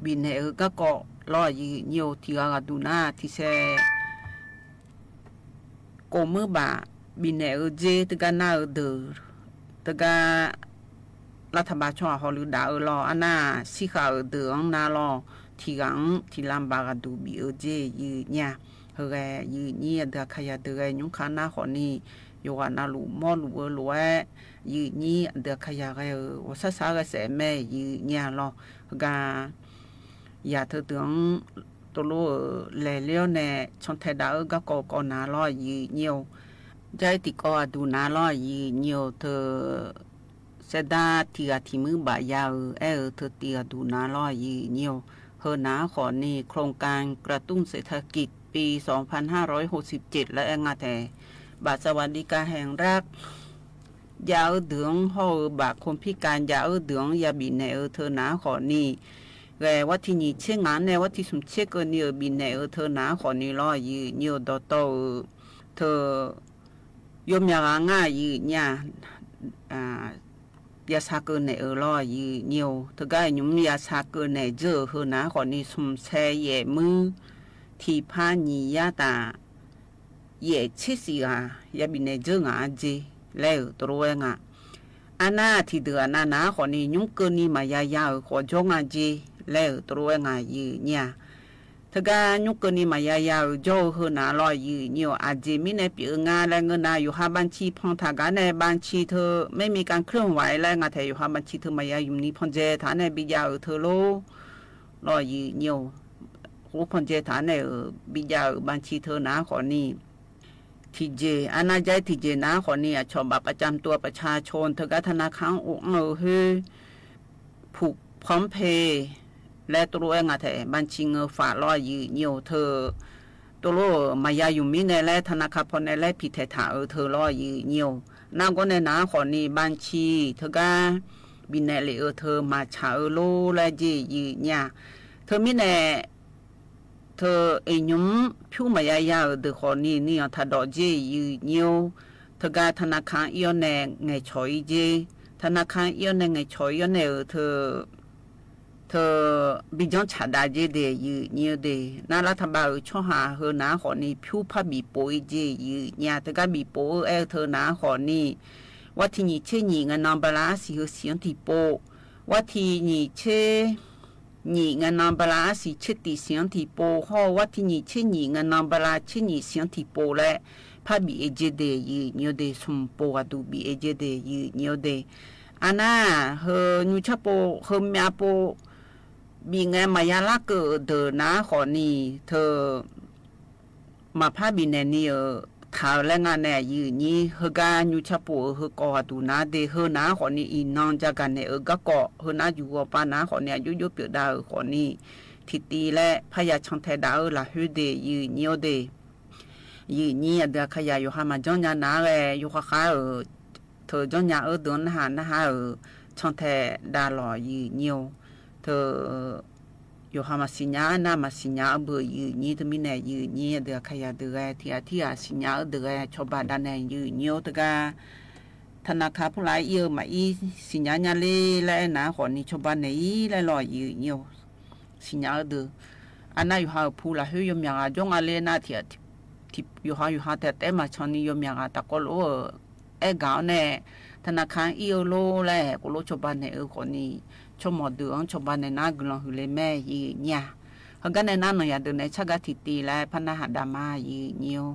บินก็เกาะลอยยืเนียวที่ก็ดูหน้าที่เสกมือบ่าบินเจเธอการน่าเดือดเธอการรัฐบาลช่วยฮอลลีดาวรออันน่ะสิขาเดืองน่ารอที่กังที่ลำบากดูบีเจยืเนี่ยเฮ้ยยืเนี่ยเดือขยะเดือยุงขาหน้าขอนี้อยู่ว่าน่าลูมอลูรวยยืนี่เดือขยะก็ว่าซาก็เสแม่ยืเนี่ยรอก็อย่าเธอเดืองตัวลูเลี้ยวเนี่ยชนไทยดาวก็ก่อน่ารอยืเนี่ยใจติก็ดูน่ารอยืเนี่ยเธอเสดาที่ที่มือบายาวเธอตีดูนาลอยเนียวเฮนาขอนี้โครงการกระตุ้นเศรษฐกิจปี 2567 และงาแต่บาทสวัสดิการแห่งรัฐยาวเดืองเฮาบาคนพิการยาวเดืองยาบินในเธอนาขอนี้แกว่าที่นี่เชื่องานในว่าที่สมเชื่อเกินเนี่ยบินในเธอนาขอนี้ลอยเนียวต่อเธอยมยาง่ายเนี่ยยาชาเกินในรอยืเนียวถ้าก็ยุ่มยาชาเกินในเจอเฮนะขอนี้สมเชยเย่มือที่พานียาตาเย่ชิสิกายาบินในเจองาเจแล้วตัวเองอันน่าที่เดือนน่ะขอนี้ยุ่งเกินนี่มายายาขอจงอาเจแล้วตัวเองยืเนี่ยถ้าก็ยุ่งเกินนี่มายายาโจเฮนะรอยืเนียวอาเจมีในปีงานและเงินอยู่หาบัญชีพองทากาในบัญชีเธอไม่มีการเคลื่อนไหวและงานเธออยู่หาบัญชีเธอมายาอยู่นี่พองเจฐานในบิยาเธอโลรอยืเนียวหูพองเจฐานในบิยาบัญชีเธอนะขอนี้ทีเจอันน่าใจทีเจนะขอนี้ชอบบัตรประจำตัวประชาชนเธอก็ธนาคารเฮผูกพร้อมเพย์และตัวเองอะแต่บัญชีเงินฝากรอยืเนียวเธอตัวโลมายาอยู่มิในและธนาคารพอในและผิดถาเธอรอยืเนียวน่าก็ในน้าขอนี้บัญชีเธอก็บินในเลยเธอมาชาโลและยืเนี่ยเธอมิในเธอยุ่มผิวมายาเธอขอนี้นี่ถ้าดอกยืเนียวเธอก็ธนาคารย้อนในไงชอยเจธนาคารย้อนในไงชอยย้อนในเธอบิจอนชาดาเจเดยืเนี่ยเดนารัฐบาลช่อหาเฮนาขอนี้ผิวผ้าบีโปยเจยืเนี่ยแต่ก็บีโปเธอนาขอนี้ว่าที่นี่เช่นี่เงินนำบลาสิเสียงที่โปว่าที่นี่เช่นี่เงินนำบลาสิเชติเสียงที่โปฮอว่าที่นี่เช่นี่เงินนำบลาเช่นี่เสียงที่โปและผ้าบีเจเดยืเนี่ยเดสมโปว่าดูบีเจเดยืเนี่ยเดอันน่ะเฮนูชาโปเฮมีอาโปบีไงมายาลาเกิดเดินนะขอนี้เธอมาพาบินแนนี่ข่าวและงานแน่ยืนนี้เฮกายูชาปูเฮกอดูนะเดเฮนะขอนี้อีนองจากกันเนี่ยก็เกาะเฮนะอยู่ว่าปานะขอเนี่ยยุเปียดาวขอนี้ทิตีและพยาชังไทยดาวละฮือเดยืนเนียวเดยืนนี้เดือขยายอยู่หามาจ้องยานาแลอยู่ข้าเธอจ้องยาเดินหานะฮะชังไทยดาหล่อยืนเนียวเธออยู่หามาสิญญาหน้ามาสิญญาเบอร์ยืนนี้จะมีแน่ยืนนี้เดือขยะเดือที่สิญญาเดือชาวบ้านด้านในยืนเนียวตะกาธนาคารผู้ร้ายเยอะมาอีสิญญาญาเล่และหนาขอนี้ชาวบ้านไหนและลอยยืนเนียวสิญญาเดือ อันนั้นอยู่หาผู้ละหื้อยมยังจงอะไรน่าที่อยู่หาแต่มาชนียมยังตะก็รู้กาวเนี่ยธนาคารอีโลแหละก็รู้ชาวบ้านเนี่ยคนนี้ชมอดืชาวบ้านเนี่ยน่ากลัวหือเลยแม่ยีเนี่ยเขาก็ในนั้นหน่อยเดินในชักกะทิตีแล้วพนักดามายีเนียว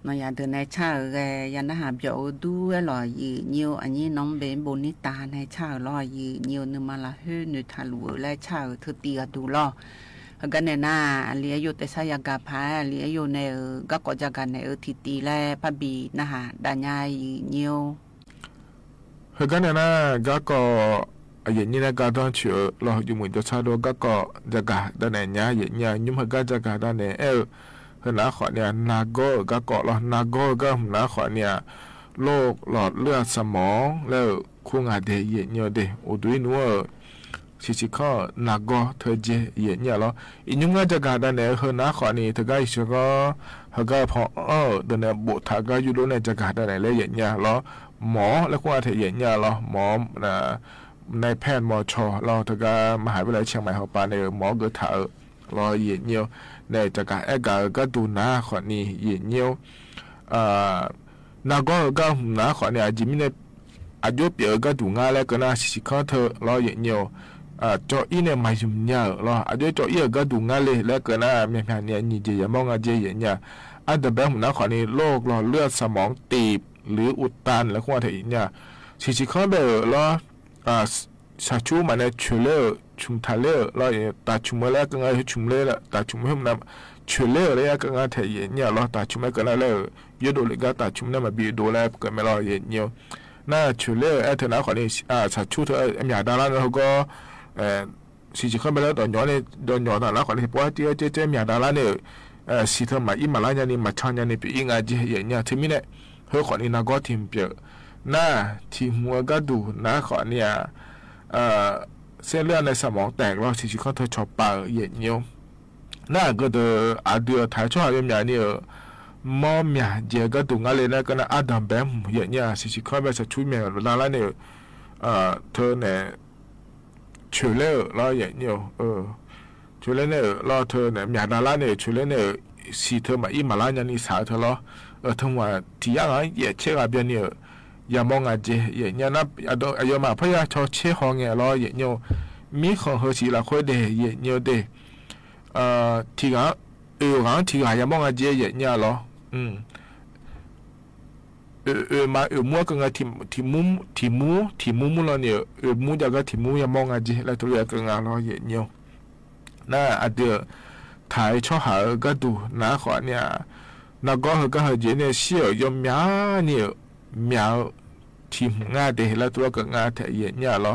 นายเดินในชายันหาเบียวดูลอยยืนเยียวอันนี้น้องเบนโบนิตาในชาลอยยืนเยียวนึมาละเฮนุทาลัวและชาเธอตีดูลอกันในหน้าเลี้ยอยู่แต่ชายกาพาเลี้ยอยู่ในก็กจะกันในทิตีและพบีนะฮะดานายยืนเยียวกันในหน้าก็อย่างนี้นะก็ต้องเชื่อเราอยู่เหมือนจะชาโดก็จะกะด้านไหนเนี่ยอย่างยุ่งก็จะกะด้านไหนนาขอเนี่ยนาโกก็เกาะหลอดนาโกก็นาขอเนี่ยโรคหลอดเลือดสมองแล้วคุงอาเดเยเนียเดอุดุยนัวชิข้อนาโกเธอเจเยเนียแล้วอีนุ่งก็จะการดันเนี่ยเฮนาขอนี่เธอก็ชิก็เฮก็พอเดินเนี่ยบุตรก็อยู่ด้วยเนี่ยจะการดันเนี่ยเลยเยเนียแล้วหมอแล้วคุงอาเดเยเนียแล้วหมอในแพทย์หมอชอเราเธอก็มหาวิทยาลัยเชียงใหม่เขาปาเนี่ยหมอเกิดถ่ารอเยเนียวในจากการก็ดูนาขอนี่เยี่ยเนียวนาก็นาขอเนี่ยจิมิเนี่ยอายุเปียก็ดูงาแล้วก็น่าสิข้อเธอรอเยี่ยเนียวจออีเนี่ยไม่ยุ่งยากรออายุจออีก็ดูงาเลยแล้วก็น่าเมียนเนี่ยนี่เจียมองอาเจียเนี่ยอันเดอร์แบบนาขอนี่โรคหลอดเลือดสมองตีบหรืออุดตันแล้วก็ว่าเธอเนี่ย สิจิข้อแบบล้อชาชูมันเนี่ยชุเล่ชุมทะเลล้อตาชุมแล้วก็งาชุมเล่ละตาชุมให้มันชุเล่เลยก็งาเทียนเนี่ยล้อตาชุมก็นั่นเลยยโดเลยก็ตาชุมเนี่ยมาบีโดแล้วก็ไม่ล้อเย็นเนี่ยน่าชุเล่เธอหน้าขอนี่ชาชูเธอมีดาราแล้วก็สิจิข้อแบบตอนย้อนเนี่ยตอนย้อนตอนนั้นขอนี่เพราะว่าเจ๊มีดาราเนี่ยสิเธอมาอีมาลายนี่มาชันนี่ไปอีกงาเจียเนี่ยทีนี้เนี่ยเฮ้ยขอนี่นักก็ทีมเปียน่าทีมัวก็ดูน่าขอเนี่ยเส้นเลือดในสมองแตกแล้วสิเขาเธอชอบปากเย็นเนียวน่าก็เดออาเดือถ่ายช่วยยังไงเนี่ยมอมเนี่ยเจก็ดูงานเลยนะก็น่าอาดัมแบมเย็นเนี่ยสิเขาแบบจะช่วยเมียแล้วเนี่ยเธอเนี่ยช่วยเล่แล้วเย็นเนี่ยช่วยเล่เนี่ยแล้วเธอเนี่ยเมียดาราเนี่ยช่วยเล่เนี่ยสิเธอมาอีมาลายนี่สาวเธอแล้วทั้งว่าที่ยังไงเย่เชื่อแบบเนี่ยอย่ามองอาเจเนี่ยนะอายุมาพยาชอเชื่อห้องเนี่ยรอเนี่ยมีของเขาสิละค่อยเดเนี่ยเดที่ก็กันที่ก็อย่ามองอาเจเนี่ยรอมามัวก็งาที่มุมแล้วเนี่ยมุมจากก็ที่มุมอย่ามองอาเจแล้วตัวเองก็งารอเนี่ยน่าอาเดือถ่ายช่อหาก็ดูนะขอเนี่ยนักก็เขาเจเนี่ยเชี่ยวยอมยาเนี่ย苗ทีมงาเดแล้วตัวก็งาเทียเนี่ยเหรอ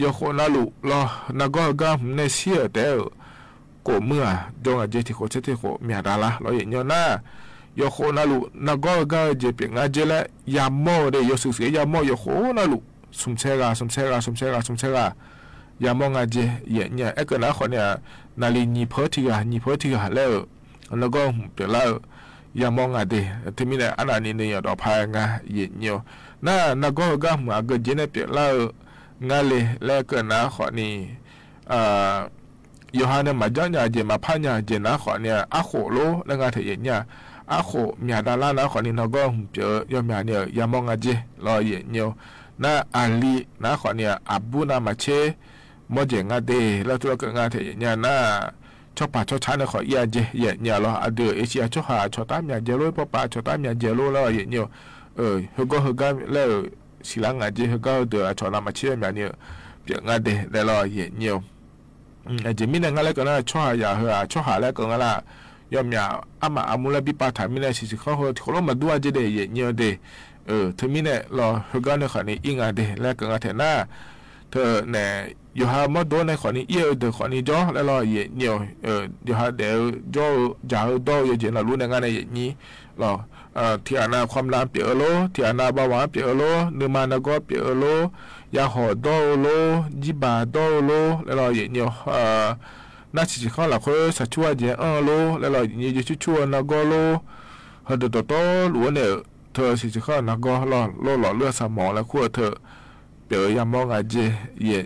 ยกคนละลุรอนักก็ในเสียแต่ก็เมื่อจงอาจจะที่เขาจะที่เขาเมียดาละเราอย่างนี้นะยกคนละลุนักก็จะเปลี่ยนงาเจละยามโม่เดยสุเสียยามโม่ยกคนละลุสมเชกายามโม่งาเจเนี่ยไอ้ก็นะคนเนี่ยนาลีนีเพอที่กันแล้วก็เปลี่ยนแล้วยามองอะไรที่มีเนี่ยอันนี้เนี่ยดอกพายงาเย็นเนียวน่านักก็มาก็เจเนเปียแล้วงาเลยแล้วก็นะขอนี่ยูฮันเนี่ยมาจังเนี่ยเจมาพันเนี่ยเจนะขอเนี่ยอาโคโลแล้วงาเทียนเนี่ยอาโคมีดารานะขอนี่นักก็เจอยามเนี่ยยามองอะไรรอเย็นเนียวน่าอาลีนะขอเนี่ยอับบุนามาเชมอเจงาเดแล้วตัวก็งาเทียนเนี่ยน่าชอบป่าชอบช้าเนี่ยขอเอียเจเนี่ยเราเดือเอเชียชอบหาชอบตามเนี่ยเจโร่พอป่าชอบตามเนี่ยเจโร่แล้วเนี่ยเฮก็แล้วสิลังอาเจเฮก็เดือชอบนำมาเชื่อเนี่ยเปียงาเดแล้วเนี่ยเจมิเนี่ยงั้นแล้วก็น่าชอบอย่าชอบหาแล้วก็งั้นละยอมเนี่ยอามาอามุลบิปาถามิเนี่ยสิเขาลงมาดูอาเจเดเนี่ยเดถึงมิเนี่ยเราเฮก็เนี่ยขอนี่อิงอาเดแล้วก็งั้นเถอะนะเธอเนี่ยอยู่หามาดูในขอนี้เยอะเดี๋ยวขอนี้จ่อแล้วเราเนี่ยอยู่หาเดี๋ยวจ่อจ่าโตอยู่เจนเรารู้ในงานในนี้เราที่อาณาความรักเปลี่ยนโลที่อาณาบาวาเปลี่ยนโลเนื้อมันก็เปลี่ยนโลยาหอโตโลจิบาโตโลแล้วเราเนี่ยน่าจะเข้าหลักคนสัจชัวเจโลแล้วเราเนี่ยจะชัวนักโลเฮดโตหรือเนี่ยเธอสิเข้านักโลหล่อเลือดสมองแล้วขั้วเธอเปียยามองอาเจ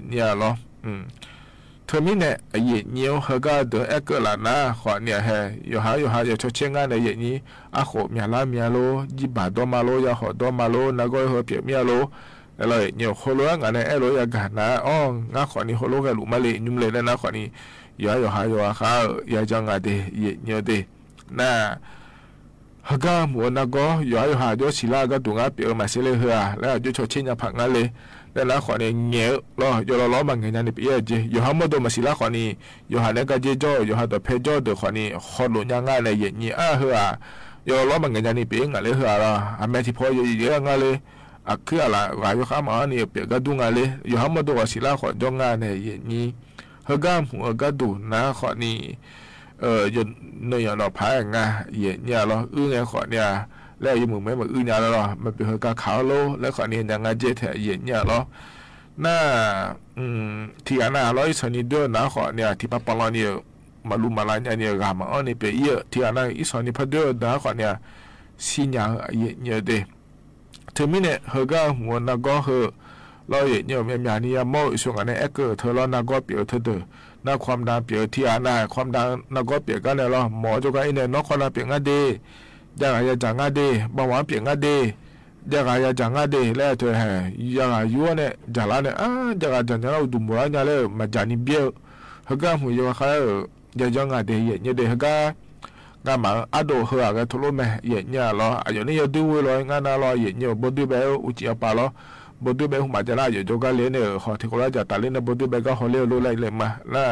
เนี่ยหรอเธอมีเนี่ยเย็นเนียวเขาก็เดินเอ็กซ์ละนะขอเนี่ยให้อยู่หาอย่าชดเชยงานในเย็นนี้อาโคมีอะไรมีอะไรจีบาดมาโลยาหอดมาโลนักก็เขาเปียมีอะไรแล้วเนี่ยเขาเลี้ยงอะไรเลี้ยงกันนะอ๋องาขอนี่เขาเลี้ยงลูกมาเลยยุ่มเลยนะขอนี่อยู่หาเขาอย่าจังอะไรเย็นเนียวเดน่ะเขาก็มัวนักก็อยู่หาดูศิลาก็ดูงาเปียมาเสียเลยเหรอแล้วดูชดเชยงผักงานเลยแต่ละคนเนี่ยเงี้ยอยู่ล้อบางอย่างนี่เปียเจอยู่หามาดูมาสิละคนนี้อยู่หาเนี่ยก็เจจ่ออยู่หาตัวเพจจ่อเด็กคนนี้ขอหลุดยังไงเลยอย่างนี้เหรออยู่ล้อบางอย่างนี่เปียงอะไรเหรอแม่ที่พ่ออยู่เยอะงานเลยคืออะไรว่าอยู่ข้ามอันนี้เปียก็ดูงานเลยอยู่หามาดูมาสิละคนจ้องงานเนี่ยอย่างนี้เขาก็ดูนะคนนี้อยู่เนี่ยเราพายงานอย่างนี้เราเงี้ยคนเนี่ยแล้วยังมึงไม่มาเนี่ยแล้วมันเป็นการขาวโลแล้วขอเนี่ยยังไงเจ๊แถเย็นเนี่ยหรอน่าที่อันน่ะร้อยสนิทด้วยนะขอเนี่ยที่ปั๊บปลาเนี่ยมาลุมาลายเนี่ยกามาอันนี้เป็นเยอะที่อันน่ะอีสนิทพัดด้วยนะขอเนี่ยสิญญาเย็นเนี่ยเด้ถึงมิเนี่ยเขาก็หัวนักก็เหรอเราเย็นเนี่ยมีอย่างนี้มอส่งอันนี้เอ็กเกอร์เธอแล้วนักก็เปลี่ยนเธอเด้อนักความดันเปลี่ยนที่อันน่ะความดันนักก็เปลี่ยนกันเลยหรอหมอจุกไอ้เนี่ยนักความดันเปลี่ยนกันดียังไงจังงาดีบางวันเปลี่ยนงาดียังไงจังงาดีแล้วเธอให้ยังไงยัวเนี่ยจังละเนี่ยยังไงจังเราดูมัวเนี่ยเลยมาจานี่เบี้ยเขาก็หัวยังไงยังจังงาดีเนี่ยเด็กเขาก็ งานมาอโดเฮาก็ทุลุแม่เย็นเนี่ยรออยู่นี่ดูเลยงานรอเย็นเนี่ยบ่ดูแบบอุจิปาลบ่ดูแบบมาจะละอยู่จก็เลยเนี่ยขอที่คนละจะตาเล่นบ่ดูแบบก็ขอเลี้ยวรู้เลยมาน่ะ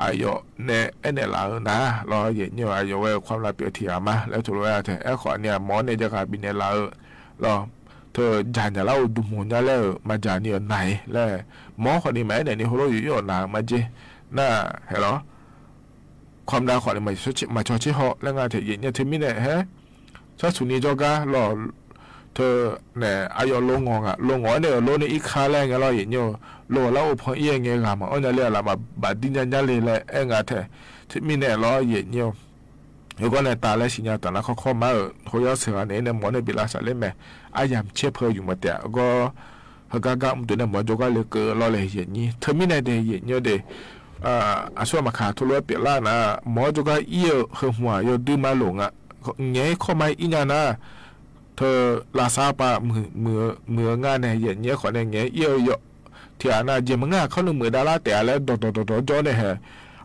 อายุเนี่ยเนี่ยล่ะนะรอเย็นเนี่ยอายุไว้ความละเปียเทียมาแล้วทุลุอ่ะแต่ขอเนี่ยหมอเนี่ยจะกลายเป็นเนี่ยล่ะรอเธอจานจะเล่าดูหมุนจะแล้วมาจานเนี่ยไหนแล้วหมอคนนี้แม่เนี่ยนี่เขาอยู่อยู่หนามาเจน่ะเห็นหรอความดาวขอเนี่ยมาชอชิฮอแล้วงานเถียเนี่ยเธอมีเนี่ยฮะชอบสุนีจอกะรอเธอเนี่ยอายุลงงอ่ะลงงอเนี่ยลงในอีกคาแรงกันรออย่างเงี้ยลงแล้วพอเอียงเงี้ยมาอันนั้นเรียกอะไรมาบัดดินยันยันเลยแหละเอ็งอ่ะเธอที่มีเนี่ยรออย่างเงี้ย如果呢打来新疆打那靠嘛，好要是啊，你呢冇呢比拉萨里面，哎呀，切破用么的，个和刚刚对呢冇做个那个老来人呢，特别呢的人呢的，啊，说嘛看头来别啦呢，冇做个要和话要对马龙啊，你靠嘛一年呢，他拉萨吧มืองาน呢人呢可能你要，ที่อันนั้นยังมึงอ่ะเขาหนึ่งมือดาราแต่แล้วโดจอเนี่ยฮะ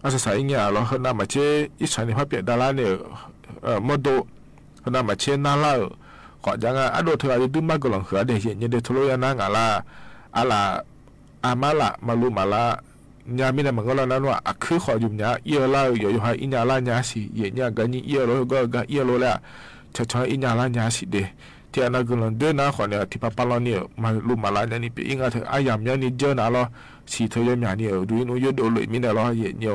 อาศัยเนี่ยเราเขานำมาเชื่ออิสราเอลพับเปียดาราเนี่ยโมโดเขานำมาเชื่อนาลาก่อนยังอ่ะดูเธออาจจะดูมากกว่าหลังเหรอเดี๋ยวเห็นยังเดี๋ยวทะเลาะนั่งอะไรอามาละมาลูมาละเนี่ยมีอะไรมันก็แล้วนั่นว่าคือขออยู่เนี่ยเยอะแล้วอยู่ให้อินยาลาเนี่ยสิเยอะเนี่ยกันนี่เยอะแล้วก็เยอะแล้วแหละชอบอินยาลาเนี่ยสิเดที่อันนั้นก็ลองเดินนะขอเนี่ยที่ป้าป้าเราเนี่ยมาลูมาละเนี่ยนี่เป็นยังไงเธออายามเนี่ยนี่เจอนะเราสีเธอยังเนี่ยดูนู่นยูดูเลยมีเนี่ยเราเห็นเนี่ย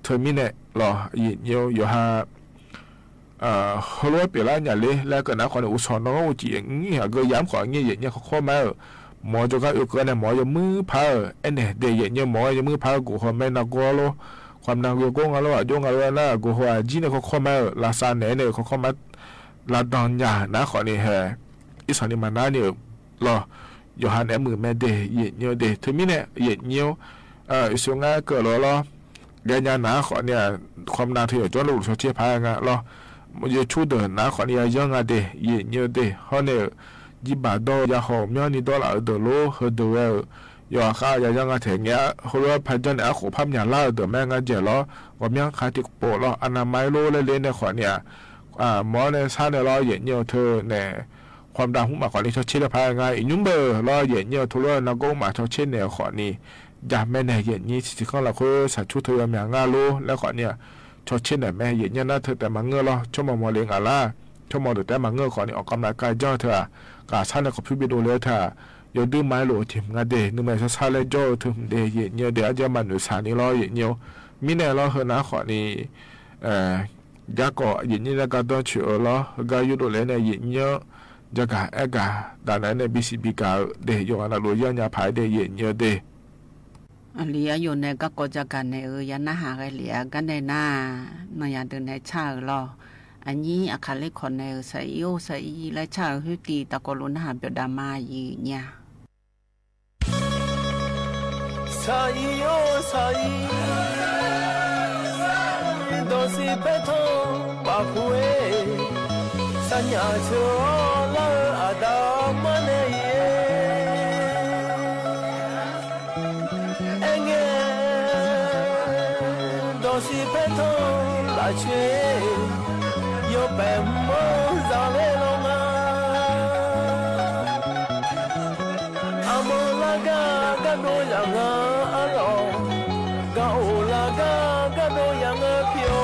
เธอมีเนี่ยเราเห็นเนี่ยอยู่ฮะเขาเรียกเปล่าเนี่ยเลยแล้วก็นะขอเนี่ยอุศนน้องอุจิอย่างนี้ฮะก็ย้ำขอเนี่ยเห็นเนี่ยเขาเข้ามาหมอจะก็อยู่กันเนี่ยหมอจะมือพาเนี่ยเดี๋ยวเห็นเนี่ยหมอจะมือพากูเขาไม่นักกลัวโลความนักกลัวก็งั้นว่าจงอะไรนะกูว่าจีเนี่ยเขาเข้ามาลาซานเนี่ยเขาเข้ามาลาดอนยานะขอเนี่ยฮะอิสราเอลมานะเนี่ยรออยู่หันแอมือแม่เดย์เย็นเยอะเดย์ถึงมีเนี่ยเย็นเยอะส่วนงานเกิดรอเดียร์นะขอเนี่ยความนาเถื่อนจนลูกชดเชยพายงานรอมันจะชูเดินนะขอเนี่ยยังงานเดย์เย็นเยอะเดย์เขาเนี่ยจีบาดอยาหอมย้อนนี่ดอลเดอโลเฮเดออยาข้ายังงานเถียงเงี้ยเขาเรียกพันจนเนี่ยขอพับยาล่าเดอแม่งานเจรอว่ายังขาติกโปรออนามัยโลเล่นเนี่ยขอเนี่ยหมอเนี่ยซาเนี่ยรอเย็นเยอะเธอเนี่ยความดังหุ่นมาขอนี้ชดเชยพายงานอีนุ่มเบอร์รอเย็นเยอะทุเรศนักโกงมาชดเชยเนี่ยขอนี้ยาแม่เนี่ยเย็นนี้สิ่งของเราคือสัตว์ชุดเธออย่างงาโลแล้วขอเนี่ยชดเชยเนี่ยแม่เย็นเนี่ยนะเธอแต่มาเงือรอชั่วโมงเลี้ยงอะไรชั่วโมงแต่มาเงือขอนี้ออกกำลังกายเจ้าเธอกาชาเนี่ยเขาพิบิโดเลยเธอยอดื่มไม้โหลทิมงาเดนึกไม่ซาเลยเจ้าถึงเดเย็นเนี่ยเดี๋ยวจะมันหรือสานี่รอเย็นเนี่ยมิเนี่ยรอเฮนะขอนี้ยาก็เย็นนี่แล้วก็ต้องเชื่อรอก็อยู่ดูแลเนี่ยเย็นเนี่ยจะกะเอกะดังนั้นในบีซีบีกาเดยอนรู้ยังยาภายเดเย็นเยอะเดเลียอยู่ในก็จะกันในยันนาหาเลียกันในหน้าในยันเดินในชาลออันนี้อาคาเล็กคนในใส่โยใส่และชาฮิตีตะโกลุนหาเปียดามายีเนี่ยใส่โยใส่โดสิเปโตบาคุเอสัญญาเชื่อละอาดามเนยเอ็งเอโดสิเปโตลาเชโยเปมโมซาเลโลมาอโมลากากะโดยังอาโลกะโอลากากะโดยังเพียว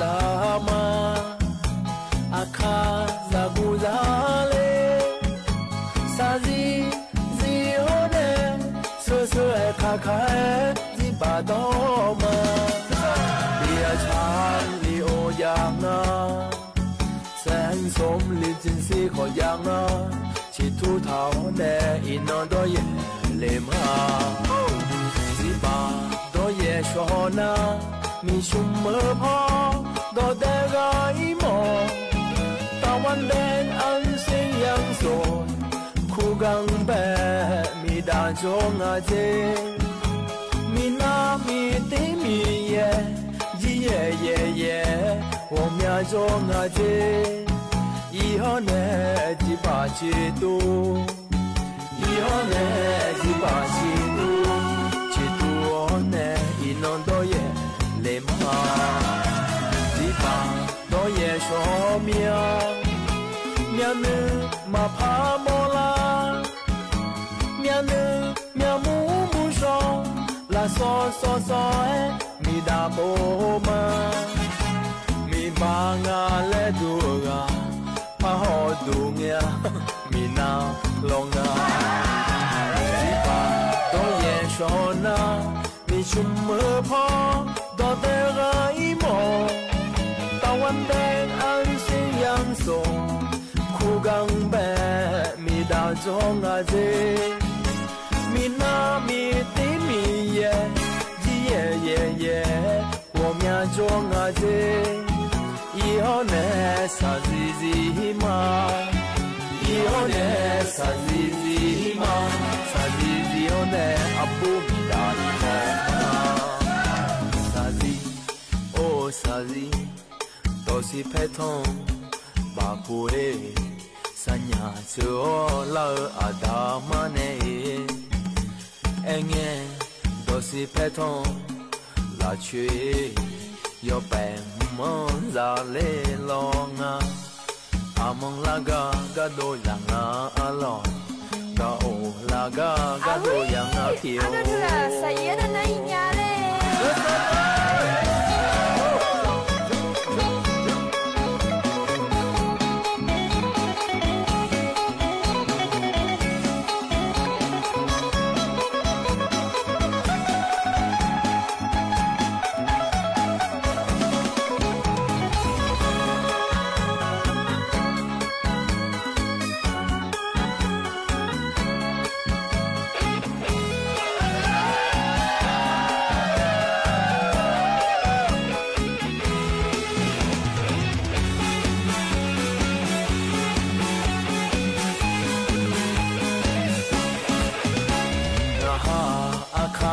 Zama akaza guzale sazi zione soso ekakae zibadoma dia chan li oyana sen som li jinsi khoyana chitu thao ne inodo ye lema ziba do ye shona mi shum mo pho 多得个一梦，到晚点安心养索，苦干白米大中啊姐，米那米的米耶，耶耶耶，我苗中啊姐，以后呢几把几度，以后呢几把几度，几度呢一弄多耶来嘛。多也说明，苗呢嘛怕莫啦，苗呢苗木木说，啦嗦嗦嗦哎，米大波嘛，米巴啊来度啊，怕好度呀，米那龙啊，几把多也说那，米什么怕，多得个一毛。วันแดงอันเสียงส่งคู่กังแบมีดาวจงอาเจมีนามีตีมีเย่จีเย่เย่เย่我们中阿เจ以后呢啥子子嘛以后呢啥子子嘛啥子子后呢阿布米达伊嘛啥子哦啥子都是陪同，把苦的三亚做老阿达玛呢，哎耶，都是陪同，拉去要白梦拉来浪啊，阿梦拉个个都让啊阿浪，个哦拉个个都让啊跳。Ada tu lah, saya dah naiknya le.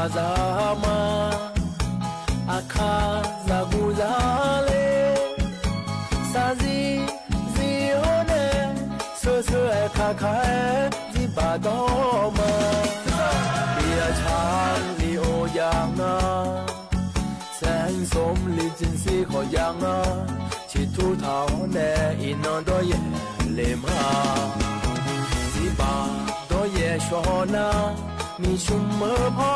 Zama akaza guzale sazi zione soso kaka zibadoma bia chan li oyanga sang som li jinsi khoyanga chitu thao ne inon do ye lema ziba do ye shonaมีชุมเมื่อพอ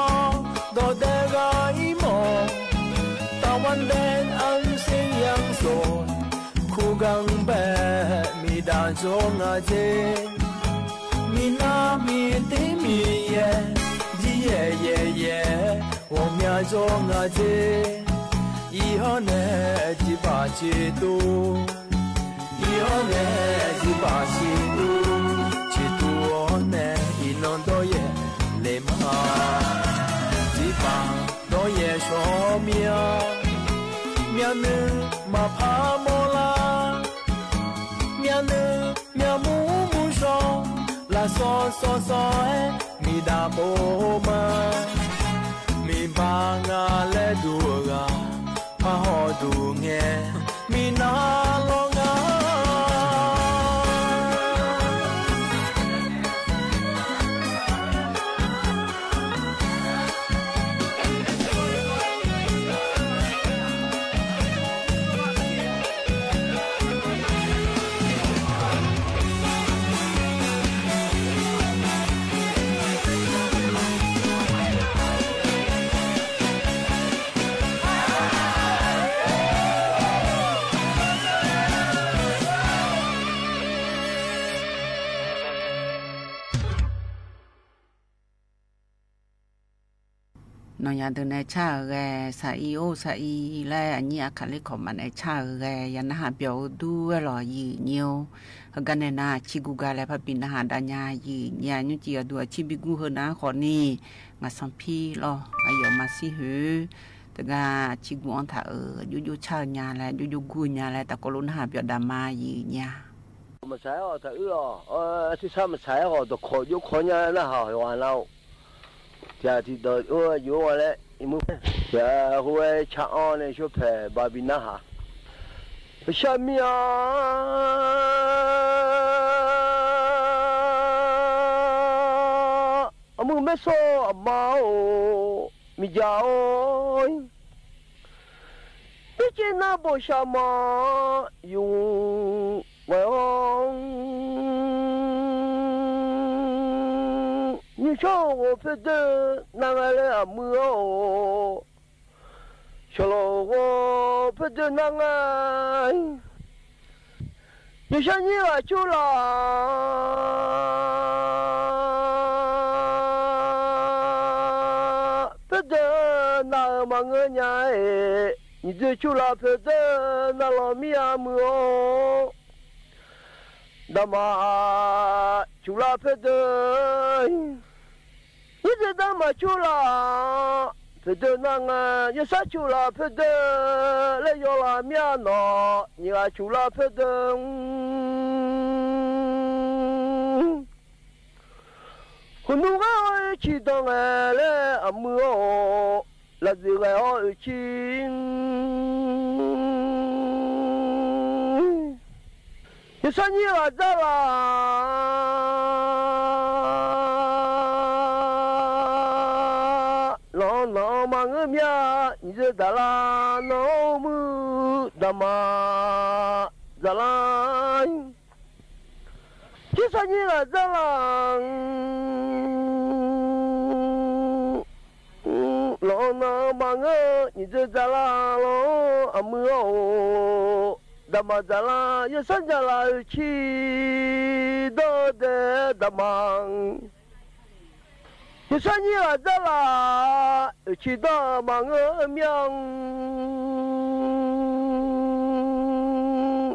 ดอเดกายมอตะวันแดงอันเสียงยังโสดคู่กังแบมีดาจงอาเจมีนามีตีมีเย่จีเย่เย่เย่我苗中阿เจ以后呢几把几度以后呢几把几度几度呢一弄多也来嘛，几把多也说苗，苗呢嘛怕莫啦，苗呢苗木木说，啦嗦嗦嗦哎，米大波嘛，米巴啊来度啊，怕好度耶，米那龙啊。น้อยเดินในชาแกสายโอสายแลอันนี้อาคาลิของมันในชาแกยันหาเปียวดูรอยีเนียวกันในนาชิกุกาและพบินหาดานยายีญาญุจีดูชิบิกูเฮนะขอนี่มาสัมพีรออายุมาสิหือ แต่ก็ชิกวอนถ้าอยู่เช้าญาแล้วอยู่กูญาแล้วแต่ก็ลุ้นหาเปียดามายีญา嘛菜哦，它这啥么菜哦，都有可能那好完了，这提到有完了，你们这后来吃安呢就拍把比那哈，下面啊，我们没说嘛哦，没讲哦。毕竟那不什么用外行，你说我觉得那个来没有，小老我觉得那个，你想你了就了。你这就拉皮的那老米阿姆哦，那么就拉皮的，你这他妈就拉皮的那个，有啥就拉皮的，来要拉米阿喏，你啊就拉皮的，很多个去当个来阿姆哦。là gì vậy ơi chi như sao như là ra là nó mà ngơ mía như thế đã là nó mưa đã mà ra là chứ sao như là ra là lo na manga ni je jala lo amu dama jala ye san jala chi do de damang ye san ya jala chi do manga myang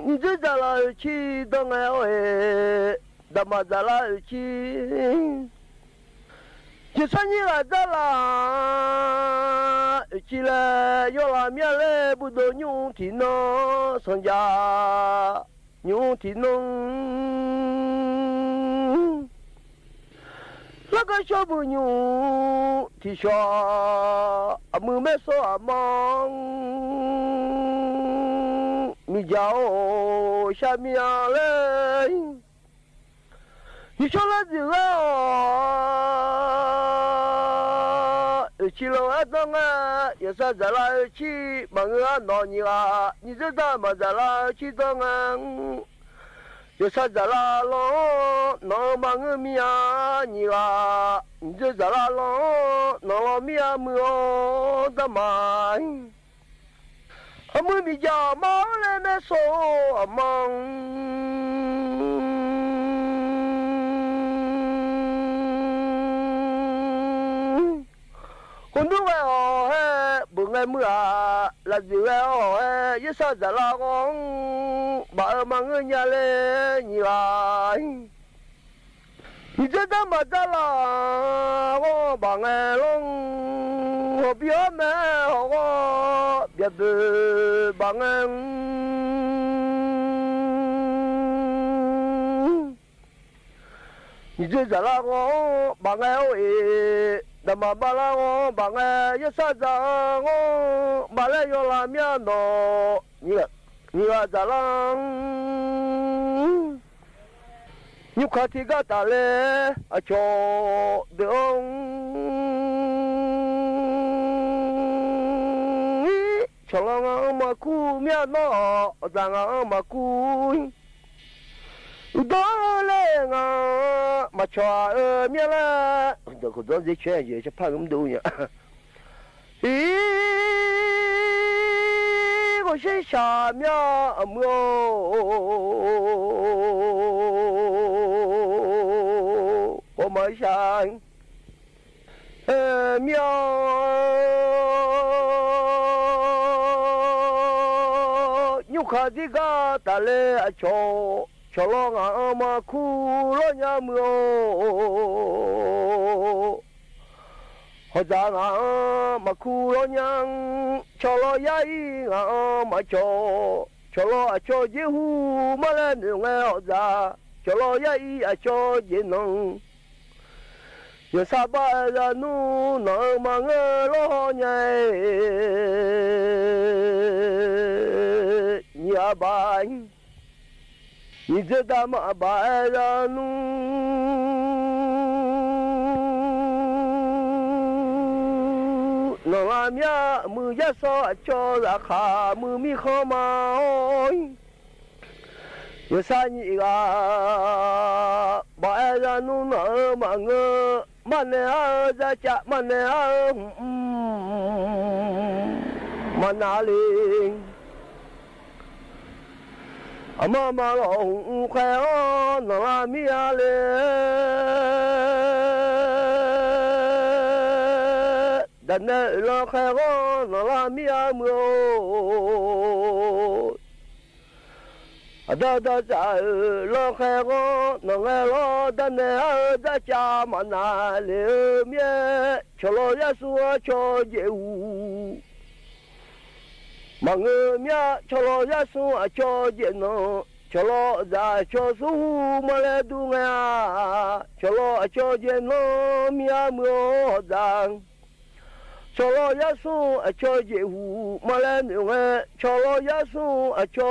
ni je jala chi do ngai dama jala chi chỉ sang như là đó là chỉ là do làm nhà lẽ bù đồ nhung thì nó sang già nhung thì nó lá cái số bù nhung thì cho mưa mẹ số mong mi giàu xa mi lẽ thì cho là gì chỉ lo ăn đông à, giờ sao giờ lại chỉ bằng người ăn no nhiều à, như thế đó mà giờ lại chỉ đông à, giờ sao giờ lại lo nó bằng người mía nhiều à, như thế giờ lại lo nó mía mưa đó mà, ông bây giờ máu lên mẹ số mong. Con đứa vậy họ bữa ngày mưa là gì vậy họ với sao giờ là con bà mà người nhà lên nhiều ai như thế đó mà ra là con bà nghe luôn họ biết mẹ họ có biết được bà nghe như thế giờ là con bà nghe ơi đama bala ngo banga yasa za ngo bala yo la mia no ni za lang nyu khati ga ta le a cho deong cholanga ma ku mia no za nga ma ku đó lên mà cho miếng là tôi có nói gì chuyện gì cho phải không đủ nhỉ ý có sẽ xả miếng mưa có mấy sáng miếng nhục khá đi cả ta lệ cho lo ngã mà khu lo nhà mưa họ ra ngã mà khu lo nhang cho lo yai ngã mà cho lo cho dễ hu mà lên đường nghe họ ra cho lo yai cho dễ nông giờ sa ba ra nu nợ mà nghe lo nhai nhà bài ni giờ ta mà bài ra nu nó làm ya mưa ya so cho ra khá mưa mi khó mà ôi giờ sa nhị ga bài ra nu nợ mà nghe mà nè ra chả mà nè mà nà liền mà lòng khỏe nó làm mi lê đàn nè lo khỏe nó làm mi mưa da cha lo khỏe nó nghe lo đàn nè ra chả mà nà lê mía cho lo ya xua cho dễ mà người mía cho lo ya xua cho dễ nó cho lo ra cho su mà lê du nghe cho lo cho dễ nó mía mưa giang cho lo ya xua cho dễ mà lê du nghe cho lo ya xua cho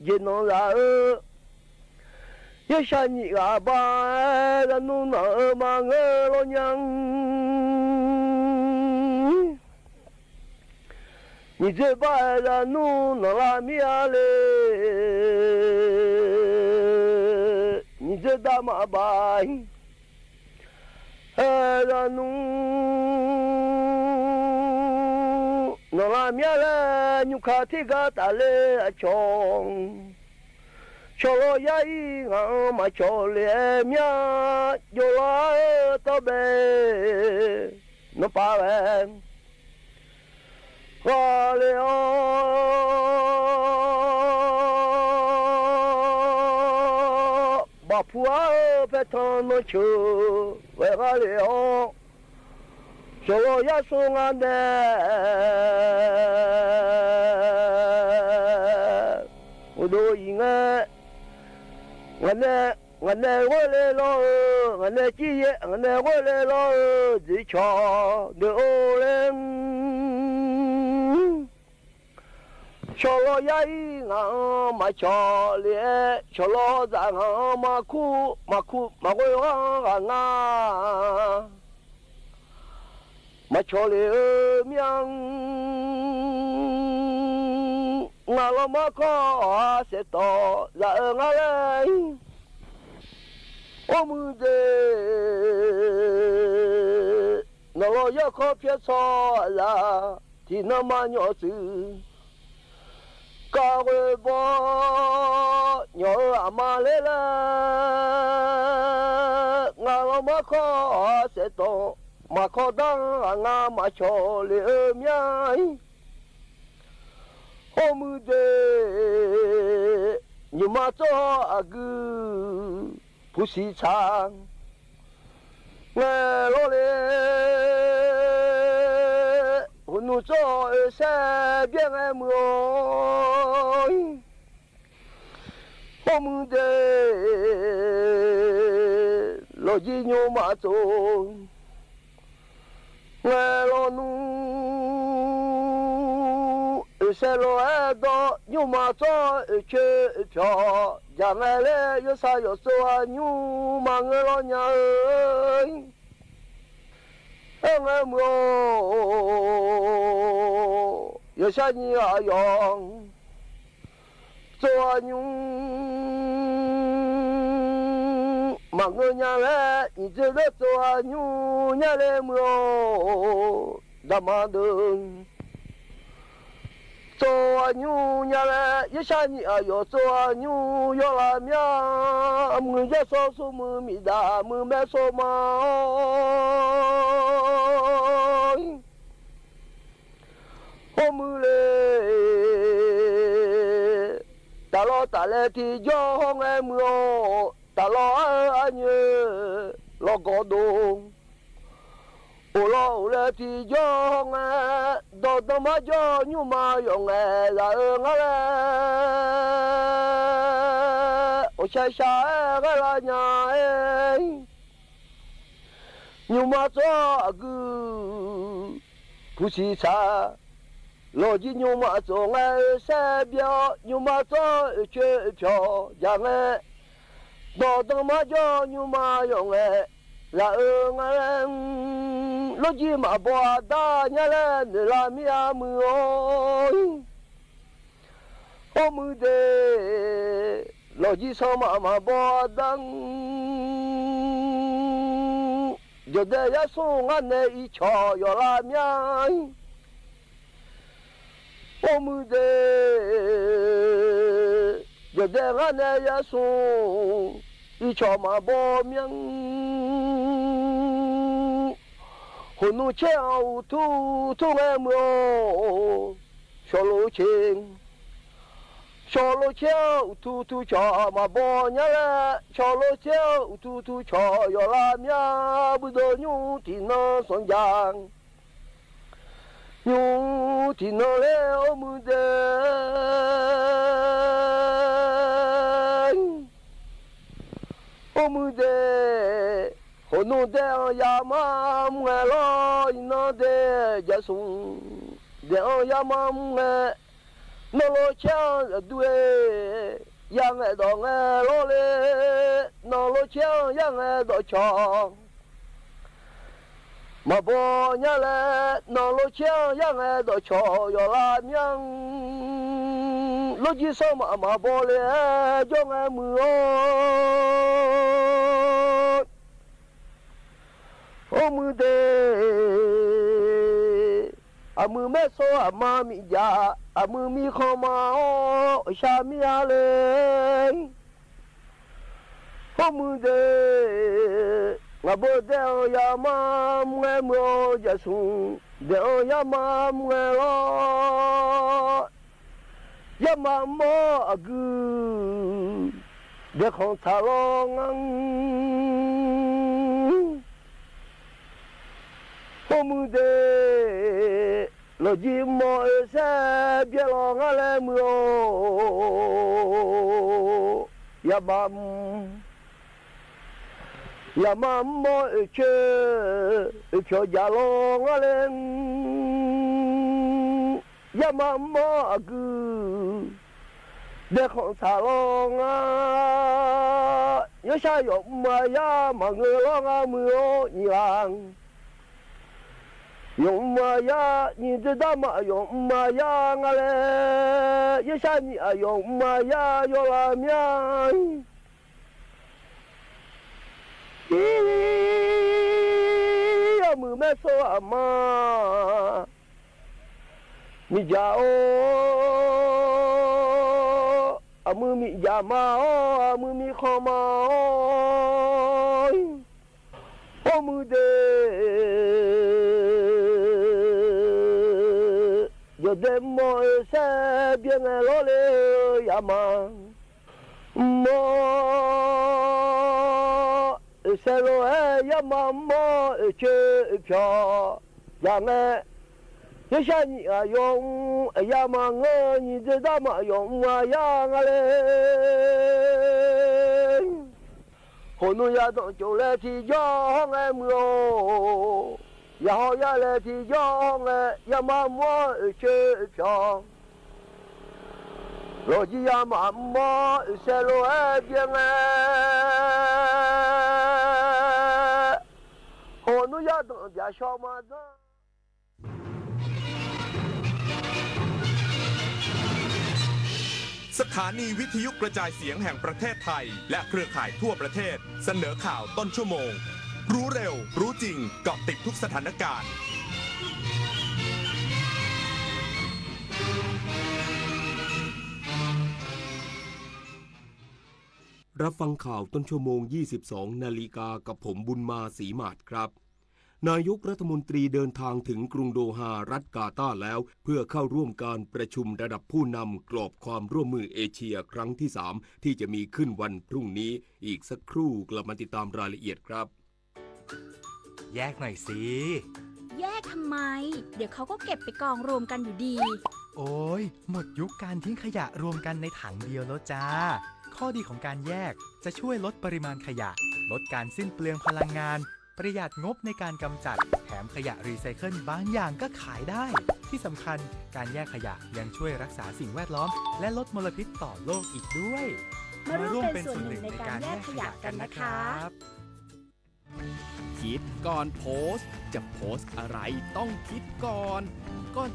dễ nó ra ye sa nhị ga ba ra nu nợ mà nghe lo nhang nhị dê ba ra nu nợ la mi lê nhị dê da mà ba ra nu nợ la mi lê nhu khá thi ga ta lê chong cho lo yai ngã mà cho lệ mía yo la to bê nó pa ven qua lệ bà phua phải thon nó chưa về qua lệ cho lo yai sung anh đê đôi nghe ngân nè quay lên lo ngân nè chi vậy ngân nè quay lên lo chỉ cho được lên cho lo yai ngã mà cho lẽ cho lo ra ngã mà quay hoa ngã mà cho lẽ miang ngã lo mà có sẽ to ra ngã đây ôm dê nó lo ya khó phía so là thì nó mà nhỏ sự cả quê bò nhỏ mà lên là ngã lo mà có sẽ to mà có đang ngã mà cho liễm nhai ôm dê nhưng mà cho cứ不是长，我老嘞，我努做三遍爱慕，我们的老几牛马走，我老努。sẽ lo đó nhưng mà cho chơi trò chẳng lẽ yêu sao yêu sao nhưng mà người lo nhà ơi em mua yêu sao như ở yong cho nhưng mà người nhà lẽ你知道做nhưng nhà lẽ mua đam đường做牛伢嘞，一下你要做牛要拉面，我家少数没米大，没买少嘛。我们嘞，大老大来的叫红爱么，大老二女老高东。โอโลเลที่ยองดอดมาจอยูมายองลาเงาโอชาชาเกลาญายูมาจอกูผู้ชิชาโลจิยูมาจงเสบียยูมาจอเชื่อพอยังดอดมาจอยูมายองla ngang lo ji ma bo da nya le la mi a mu o mu de lo ji so ma bo dang yo de ya so nga ne i cho yo la mi o mu de yo de nga ne ya so i cho ma bo miang hồn nu treo thu thu nghe mưa cho lô treo thu thu cho mà bò nhá cho lô treo thu thu cho yo làm nhá bữa đó nhu thì nó son giang nhu thì nó leo mưa đen ô mưa đen hồn nu đeo ya ma nghe lo nó đe ya sung đeo ya ma nghe nó lo cha đuôi ya nghe đó nghe lo le nó lo cha ya nghe đó cho mà bỏ nhá le nó lo cha ya nghe đó cho yo la nhang lo ji sao mà bỏ le cho nghe mưa ô mưa đê à mưa mẹ so à ma mi già à mưa mi khó mà ô xa mi à lên ô mưa đê ngà bơ đeo ya ma nghe mưa ya sung đeo ya ma nghe lo ya ma mơ à gư để không thả lo ngang ô mưa đê lo ji mo se bia lo nga le mưa ya mam mo che cho ya lo nga le ya mam mo agu để không xả lo nga nhớ sao yo mà ya mà người lo nga mưa nhang用嘛呀，你知道吗？用嘛呀，我嘞，一下你啊，用嘛呀，有拉面。咦，要么没说啊嘛，你家哦，啊么咪家嘛哦，啊么咪好嘛哦，我么的。yo de mo se bien lo le llama mo se lo llama mo che pyo ya me ye sha ni a yong ya ma ngo ni de da ma yong ma ya nga le ho nu ya do jo le ti yo hong e mo ya ho ya le ti yong ya ma mo che chong lo ji ya ma mo se lo bien ho nu ya do ya sho ma daสถานีวิทยุกระจายเสียงแห่งประเทศไทยและเครือข่ายทั่วประเทศเสนอข่าวต้นชั่วโมงรู้เร็วรู้จริงเกาะติดทุกสถานการณ์รับฟังข่าวต้นชั่วโมง 22 นาฬิกากับผมบุญมาศรีมาศครับนายกรัฐมนตรีเดินทางถึงกรุงโดฮารัฐกาตาร์แล้วเพื่อเข้าร่วมการประชุมระดับผู้นำกรอบความร่วมมือเอเชียครั้งที่ 3ที่จะมีขึ้นวันพรุ่งนี้อีกสักครู่กลับมาติดตามรายละเอียดครับ แยกหน่อยสิแยกทำไมเดี๋ยวเขาก็เก็บไปกองรวมกันอยู่ดีโอ้ยหมดยุคการทิ้งขยะรวมกันในถังเดียวแล้วจ้าข้อดีของการแยกจะช่วยลดปริมาณขยะลดการสิ้นเปลืองพลังงานประหยัดงบในการกำจัดแถมขยะรีไซเคิลบางอย่างก็ขายได้ที่สำคัญการแยกขยะยังช่วยรักษาสิ่งแวดล้อมและลดมลพิษต่อโลกอีกด้วยมาร่วมเป็นส่วนหนึ่งในการแยกขยะกันนะครับคิดก่อนโพสต์จะโพสต์อะไรต้องคิดก่อน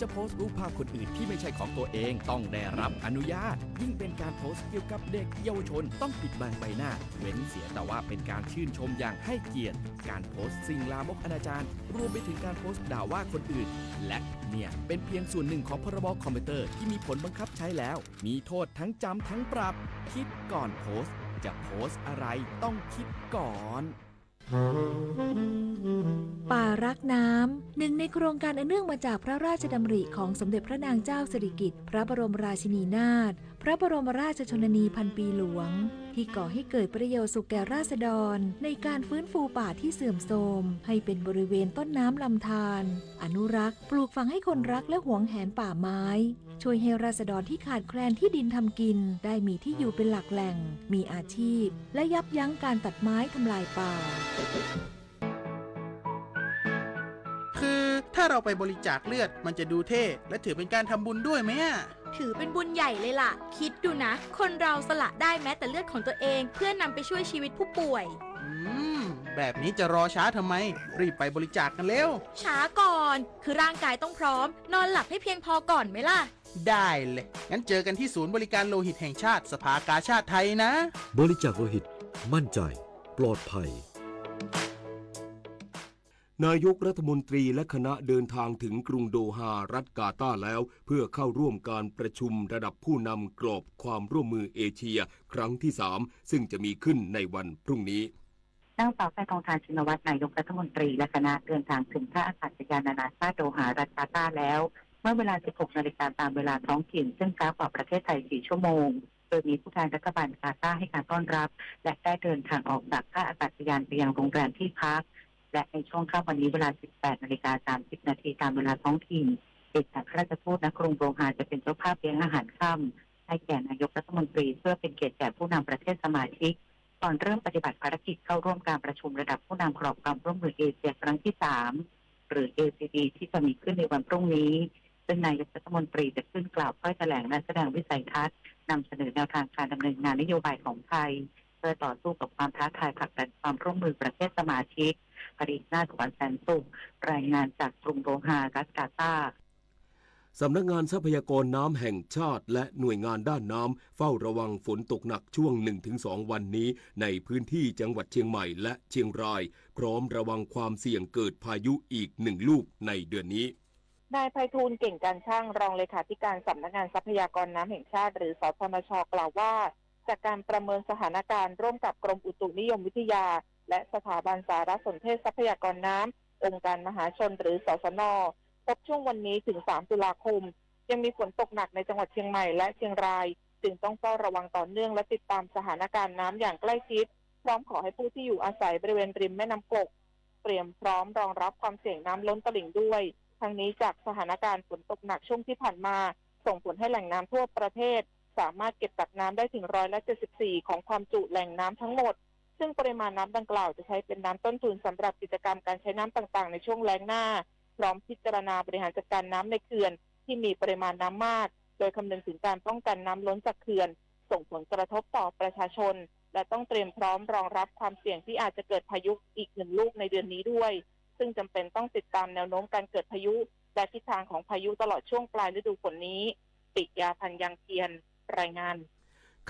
จะโพสต์รูปภาพคนอื่นที่ไม่ใช่ของตัวเองต้องได้รับอนุญาตยิ่งเป็นการโพสต์เกี่ยวกับเด็กเยาวชนต้องปิดบังใบหน้าเว้นเสียแต่ว่าเป็นการชื่นชมอย่างให้เกียรติการโพสต์สิ่งลามกอนาจารรวมไปถึงการโพสต์ด่าว่าคนอื่นและเนี่ยเป็นเพียงส่วนหนึ่งของพรบคอมพิวเตอร์ที่มีผลบังคับใช้แล้วมีโทษทั้งจำทั้งปรับคิดก่อนโพสต์จะโพสต์อะไรต้องคิดก่อนป่ารักน้ำหนึ่งในโครงการอันเนื่องมาจากพระราชดำริของสมเด็จพระนางเจ้าสิริกิติ์พระบรมราชินีนาถพระบรมราชชนนีพันปีหลวงที่ก่อให้เกิดประโยชน์สุขแก่ราษฎรในการฟื้นฟูป่าที่เสื่อมโทรมให้เป็นบริเวณต้นน้ำลำธารอนุรักษ์ปลูกฝังให้คนรักและหวงแหนป่าไม้ช่วยให้ราษฎรที่ขาดแคลนที่ดินทำกินได้มีที่อยู่เป็นหลักแหล่งมีอาชีพและยับยั้งการตัดไม้ทำลายป่าคือถ้าเราไปบริจาคเลือดมันจะดูเท่และถือเป็นการทำบุญด้วยไหมถือเป็นบุญใหญ่เลยล่ะคิดดูนะคนเราสละได้แม้แต่เลือดของตัวเองเพื่อนำไปช่วยชีวิตผู้ป่วยแบบนี้จะรอช้าทำไมรีบไปบริจาคกันเร็วช้าก่อนคือร่างกายต้องพร้อมนอนหลับให้เพียงพอก่อนไหมล่ะได้เลยงั้นเจอกันที่ศูนย์บริการโลหิตแห่งชาติสภากาชาดไทยนะบริจาคโลหิตมั่นใจปลอดภัยนายกรัฐมนตรีและคณะเดินทางถึงกรุงโดฮารัฐกาตาร์แล้วเพื่อเข้าร่วมการประชุมระดับผู้นำกรอบความร่วมมือเอเชียครั้งที่3ซึ่งจะมีขึ้นในวันพรุ่งนี้นางสาวแพทองธารชินวัตรนายกรัฐมนตรีและคณะเดินทางถึงท่าอากาศยานนานาชาติโดฮารัฐกาตาร์แล้วเมื่อเวลา 16 นาฬิกาตามเวลาท้องถิ่นซึ่งช้ากว่าประเทศไทย4 ชั่วโมงโดยมีผู้แทนรัฐบาลกาตาร์ให้การต้อนรับและได้เดินทางออกจากท่าอากาศยานไปยังโรงแรมที่พักและในช่วงค่ำวันนี้เวลา 18 นาฬิกา 30 นาทีตามเวลาท้องถิ่นเอกอัครราชทูตณกรุงโดฮาจะเป็นเจ้าภาพเลี้ยงอาหารค่ำให้แก่นายกรัฐมนตรีเพื่อเป็นเกียรติแก่ผู้นำประเทศสมาชิกก่อนเริ่มปฏิบัติภารกิจเข้าร่วมการประชุมระดับผู้นำกรอบความร่วมมือเอเชียครั้งที่3หรือ ACD ที่จะมีขึ้นในวันพรุ่งนี้ซึ่งนายกรัฐมนตรีจะขึ้นกล่าวถ้อยแถลงและแสดงวิสัยทัศน์นำเสนอแนวทางการดำเนินงานนโยบายของไทยเพื่อต่อสู้กับความท้าทายผลักดันความร่วมมือประเทศสมาชิกปรินาถวันแสนสุขรายงานจากกรุงโดฮารัฐกาตาร์สำนักงานทรัพยากรน้ำแห่งชาติและหน่วยงานด้านน้ำเฝ้าระวังฝนตกหนักช่วง 1-2 วันนี้ในพื้นที่จังหวัดเชียงใหม่และเชียงรายพร้อมระวังความเสี่ยงเกิดพายุอีก1 ลูกในเดือนนี้นายไพฑูรย์เก่งการช่างรองเลขาธิการสำนักงานทรัพยากรน้ำแห่งชาติหรือสทนช.กล่าวว่าจากการประเมินสถานการณ์ร่วมกับกรมอุตุนิยมวิทยาและสถาบันสารสนเทศทรัพยากรน้ำองค์การมหาชนหรือสสน.พบช่วงวันนี้ถึง3 ตุลาคมยังมีฝนตกหนักในจังหวัดเชียงใหม่และเชียงรายจึงต้องเฝ้าระวังต่อเนื่องและติดตามสถานการณ์น้ำอย่างใกล้ชิดพร้อมขอให้ผู้ที่อยู่อาศัยบริเวณริมแม่น้ำกกเตรียมพร้อมรองรับความเสี่ยงน้ำล้นตลิ่งด้วยทั้งนี้จากสถานการณ์ฝนตกหนักช่วงที่ผ่านมาส่งผลให้แหล่งน้ำทั่วประเทศสามารถเก็บกักน้ำได้ถึง174%ของความจุแหล่งน้ำทั้งหมดซึ่งปริมาณน้ำดังกล่าวจะใช้เป็นน้ำต้นทุนสำหรับกิจกรรมการใช้น้ำต่างๆในช่วงแล้งหน้าพร้อมพิจารณาบริหารจัดการน้ำในเขื่อนที่มีปริมาณน้ำมากโดยคำนึงถึงการป้องกันน้ำล้นจากเขื่อนส่งผลกระทบต่อประชาชนและต้องเตรียมพร้อมรองรับความเสี่ยงที่อาจจะเกิดพายุอีก1 ลูกในเดือนนี้ด้วยซึ่งจำเป็นต้องติดตามแนวโน้มการเกิดพายุและทิศทางของพายุตลอดช่วงปลายฤดูฝนนี้ปิยาพันธ์ยังเทียนรายงาน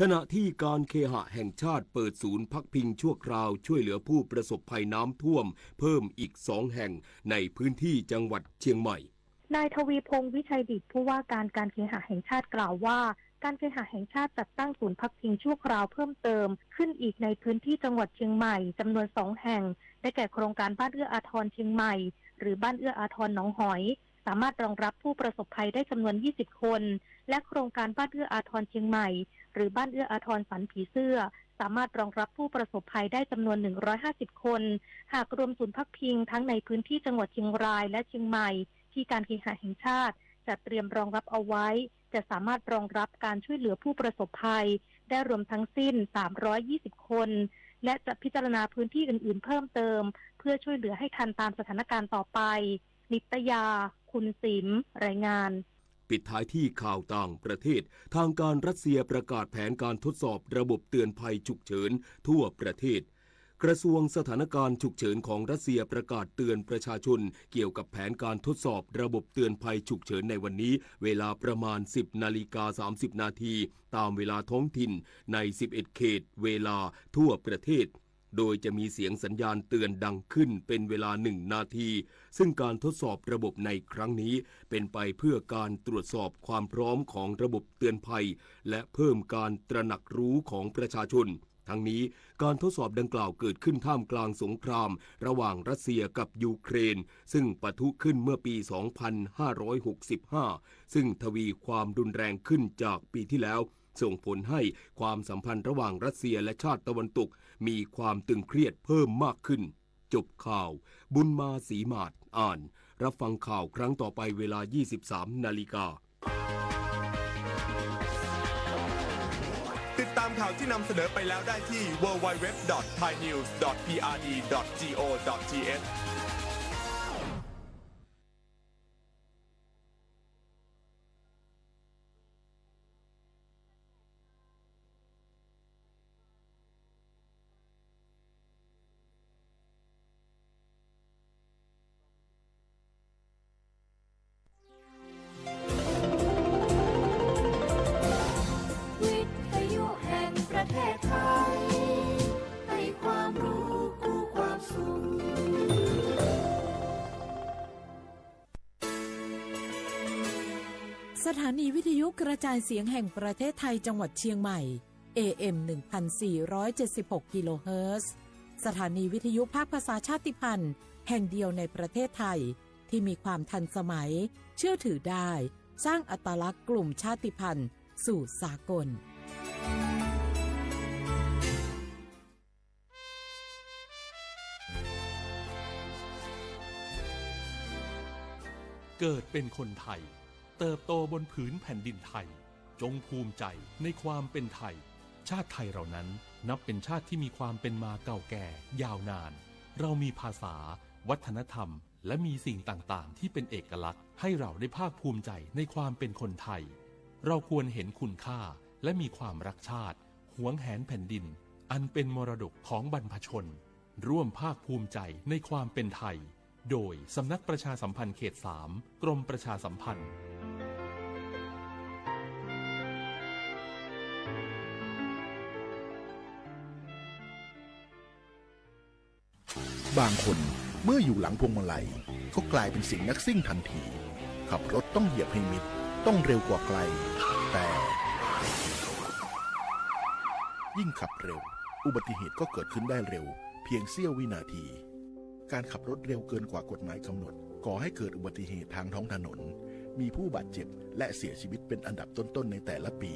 ขณะที่การเคหะแห่งชาติเปิดศูนย์พักพิงชั่วคราวช่วยเหลือผู้ประสบภัยน้ำท่วมเพิ่มอีก2 แห่งในพื้นที่จังหวัดเชียงใหม่นายทวีพงษ์วิชัยดิษฐ์ผู้ว่าการเคหะแห่งชาติกล่าวว่าการเคหะแห่งชาติจัดตั้งศูนย์พักพิงชั่วคราวเพิ่มเติมขึ้นอีกในพื้นที่จังหวัดเชียงใหม่จำนวน2 แห่งได้แก่โครงการบ้านเอื้ออาทรเชียงใหม่หรือบ้านเอื้ออาทรหนองหอยสามารถรองรับผู้ประสบภัยได้จำนวน20 คนและโครงการบ้านเอื้ออาทรเชียงใหม่หรือบ้านเอื้ออาทรสันผีเสื้อ สามารถรองรับผู้ประสบภัยได้จำนวน150คนหากรวมศูนย์พักพิงทั้งในพื้นที่จังหวัดเชียงรายและเชียงใหม่ที่การเคหะแห่งชาติจะเตรียมรองรับเอาไว้จะสามารถรองรับการช่วยเหลือผู้ประสบภัยได้รวมทั้งสิ้น320คนและจะพิจารณาพื้นที่อื่นๆเพิ่มเติมเพื่อช่วยเหลือให้ทันตามสถานการณ์ต่อไปนิตยาคุณศิมรายงานปิดท้ายที่ข่าวต่างประเทศทางการรัสเซียประกาศแผนการทดสอบระบบเตือนภัยฉุกเฉินทั่วประเทศกระทรวงสถานการณ์ฉุกเฉินของรัสเซียประกาศเตือนประชาชนเกี่ยวกับแผนการทดสอบระบบเตือนภัยฉุกเฉินในวันนี้เวลาประมาณ 10:30 นาทีตามเวลาท้องถิ่นใน11เขตเวลาทั่วประเทศโดยจะมีเสียงสัญญาณเตือนดังขึ้นเป็นเวลา1 นาทีซึ่งการทดสอบระบบในครั้งนี้เป็นไปเพื่อการตรวจสอบความพร้อมของระบบเตือนภัยและเพิ่มการตระหนักรู้ของประชาชนทั้งนี้การทดสอบดังกล่าวเกิดขึ้นท่ามกลางสงครามระหว่างรัสเซียกับยูเครนซึ่งปะทุขึ้นเมื่อปี 2565 ซึ่งทวีความรุนแรงขึ้นจากปีที่แล้วส่งผลให้ความสัมพันธ์ระหว่างรัสเซียและชาติตะวันตกมีความตึงเครียดเพิ่มมากขึ้นจบข่าวบุญมาศรีมาศอ่านรับฟังข่าวครั้งต่อไปเวลา 23:00 น.ติดตามข่าวที่นำเสนอไปแล้วได้ที่ www.thainews.prd.go.thสถานีวิทยุกระจายเสียงแห่งประเทศไทยจังหวัดเชียงใหม่ AM 1476 กิโลเฮิรตซ์สถานีวิทยุภาคภาษาชาติพันธุ์แห่งเดียวในประเทศไทยที่มีความทันสมัยเชื่อถือได้สร้างอัตลักษณ์กลุ่มชาติพันธุ์สู่สากลเกิดเป็นคนไทยเติบโตบนผืนแผ่นดินไทยจงภูมิใจในความเป็นไทยชาติไทยเรานั้นนับเป็นชาติที่มีความเป็นมาเก่าแก่ยาวนานเรามีภาษาวัฒนธรรมและมีสิ่งต่างๆที่เป็นเอกลักษณ์ให้เราได้ภาคภูมิใจในความเป็นคนไทยเราควรเห็นคุณค่าและมีความรักชาติหวงแหนแผ่นดินอันเป็นมรดกของบรรพชนร่วมภาคภูมิใจในความเป็นไทยโดยสำนักประชาสัมพันธ์เขต 3 กรมประชาสัมพันธ์บางคนเมื่ออยู่หลังพวงมาลัยก็กลายเป็นสิ่งนักซิ่งทันทีขับรถต้องเหยียบให้มิดต้องเร็วกว่าไกลแต่ยิ่งขับเร็วอุบัติเหตุก็เกิดขึ้นได้เร็วเพียงเสี้ยววินาทีการขับรถเร็วเกินกว่ากฎหมายกำหนดก่อให้เกิดอุบัติเหตุทางท้องถนนมีผู้บาดเจ็บและเสียชีวิตเป็นอันดับต้นๆในแต่ละปี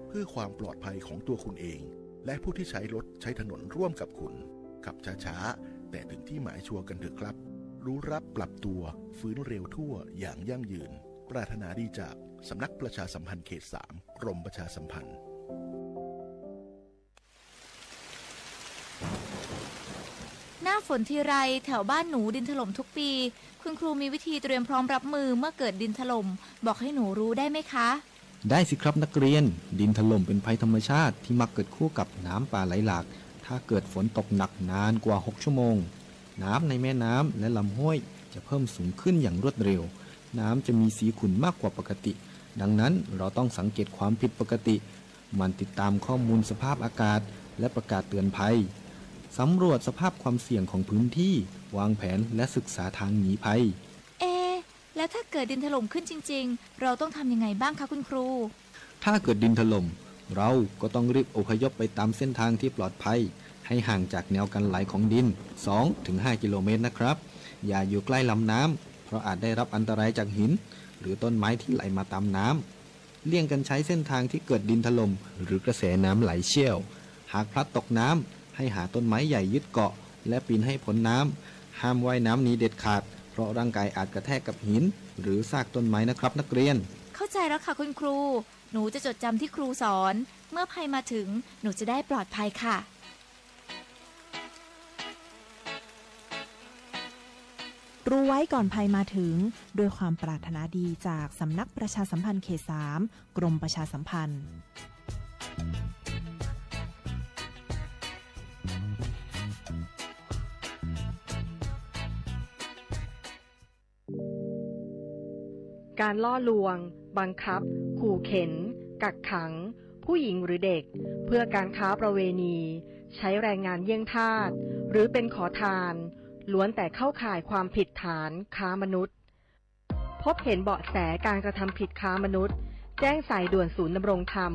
เพื่อความปลอดภัยของตัวคุณเองและผู้ที่ใช้รถใช้ถนนร่วมกับคุณขับช้าๆแต่ถึงที่หมายชัวร์กันเถอะครับรู้รับปรับตัวฟื้นเร็วทั่วอย่างยั่งยืนปรารถนาดีจากสำนักประชาสัมพันธ์เขต 3 กรมประชาสัมพันธ์หน้าฝนทีไรแถวบ้านหนูดินถล่มทุกปีคุณครูมีวิธีเตรียมพร้อมรับมือเมื่อเกิดดินถล่มบอกให้หนูรู้ได้ไหมคะได้สิครับนักเรียนดินถล่มเป็นภัยธรรมชาติที่มักเกิดคู่กับน้ำป่าไหลหลากถ้าเกิดฝนตกหนักนานกว่า6 ชั่วโมงน้ำในแม่น้ำและลำห้วยจะเพิ่มสูงขึ้นอย่างรวดเร็วน้ำจะมีสีขุ่นมากกว่าปกติดังนั้นเราต้องสังเกตความผิดปกติมันติดตามข้อมูลสภาพอากาศและประกาศเตือนภัยสำรวจสภาพความเสี่ยงของพื้นที่วางแผนและศึกษาทางหนีภัยแล้วถ้าเกิดดินถล่มขึ้นจริงๆเราต้องทำยังไงบ้างคะคุณครูถ้าเกิดดินถล่มเราก็ต้องรีบอพยพไปตามเส้นทางที่ปลอดภัยให้ห่างจากแนวกันไหลของดิน 2-5 กิโลเมตรนะครับอย่าอยู่ใกล้ลำน้ำเพราะอาจได้รับอันตรายจากหินหรือต้นไม้ที่ไหลมาตามน้ำเลี่ยงกันใช้เส้นทางที่เกิดดินถล่มหรือกระแสน้ำไหลเชี่ยว หากพลัดตกน้ำให้หาต้นไม้ใหญ่ยึดเกาะและปีนให้พ้นน้ำห้ามว่ายน้ำหนีเด็ดขาดเพราะร่างกายอาจกระแทกกับหินหรือซากต้นไม้นะครับนักเรียนเข้าใจแล้วค่ะคุณครูหนูจะจดจำที่ครูสอนเมื่อภัยมาถึงหนูจะได้ปลอดภัยค่ะรู้ไว้ก่อนภัยมาถึงด้วยความปรารถนาดีจากสำนักประชาสัมพันธ์เขต 3 กรมประชาสัมพันธ์การล่อลวงบังคับขู่เข็นกักขังผู้หญิงหรือเด็กเพื่อการค้าประเวณีใช้แรงงานเยี่ยงทาสหรือเป็นขอทานล้วนแต่เข้าข่ายความผิดฐานค้ามนุษย์พบเห็นเบาะแสการกระทำผิดค้ามนุษย์แจ้งสายด่วนศูนย์ดำรงธรรม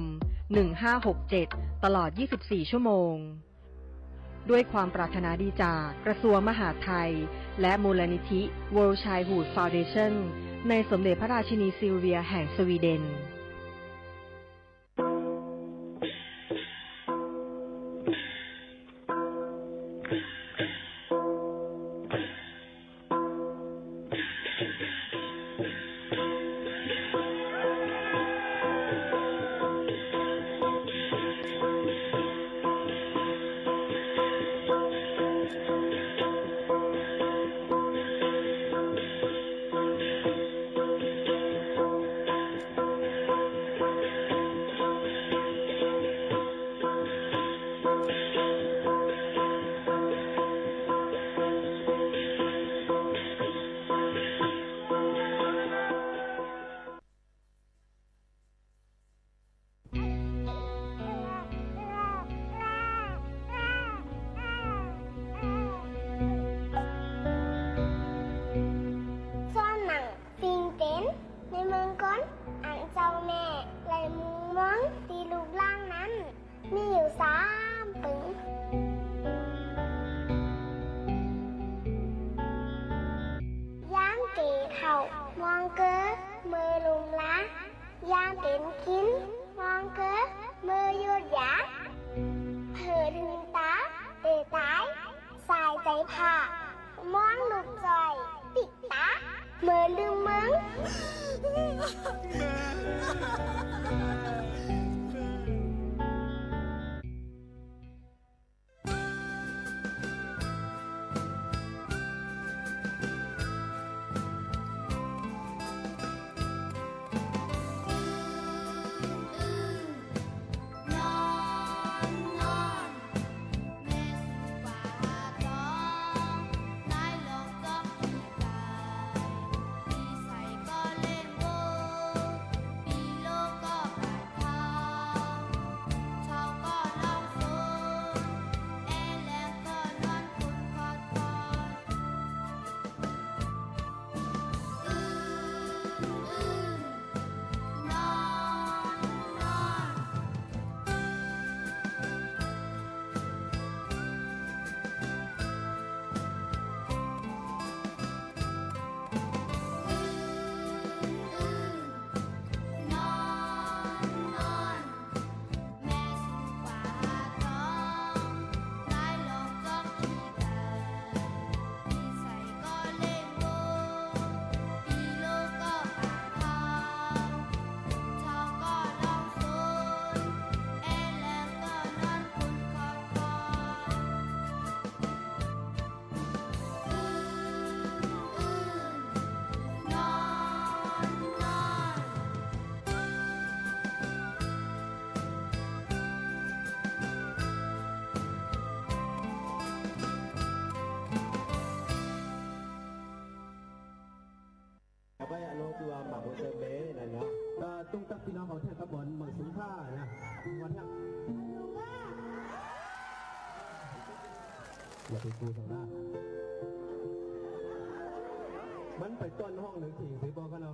1567ตลอด24ชั่วโมงด้วยความปรารถนาดีจากกระทรวงมหาดไทยและมูลนิธิ World Childhood Foundation ในสมเด็จพระราชินีซิลเวียแห่งสวีเดนตุ้งตักพี่น้องของแท่นตะบนเมืองสิงค่านะวันนี้อย่าไปกูทางด้านมันไปต้นห้องหนึ่งสิ่งสิบอกกันเอา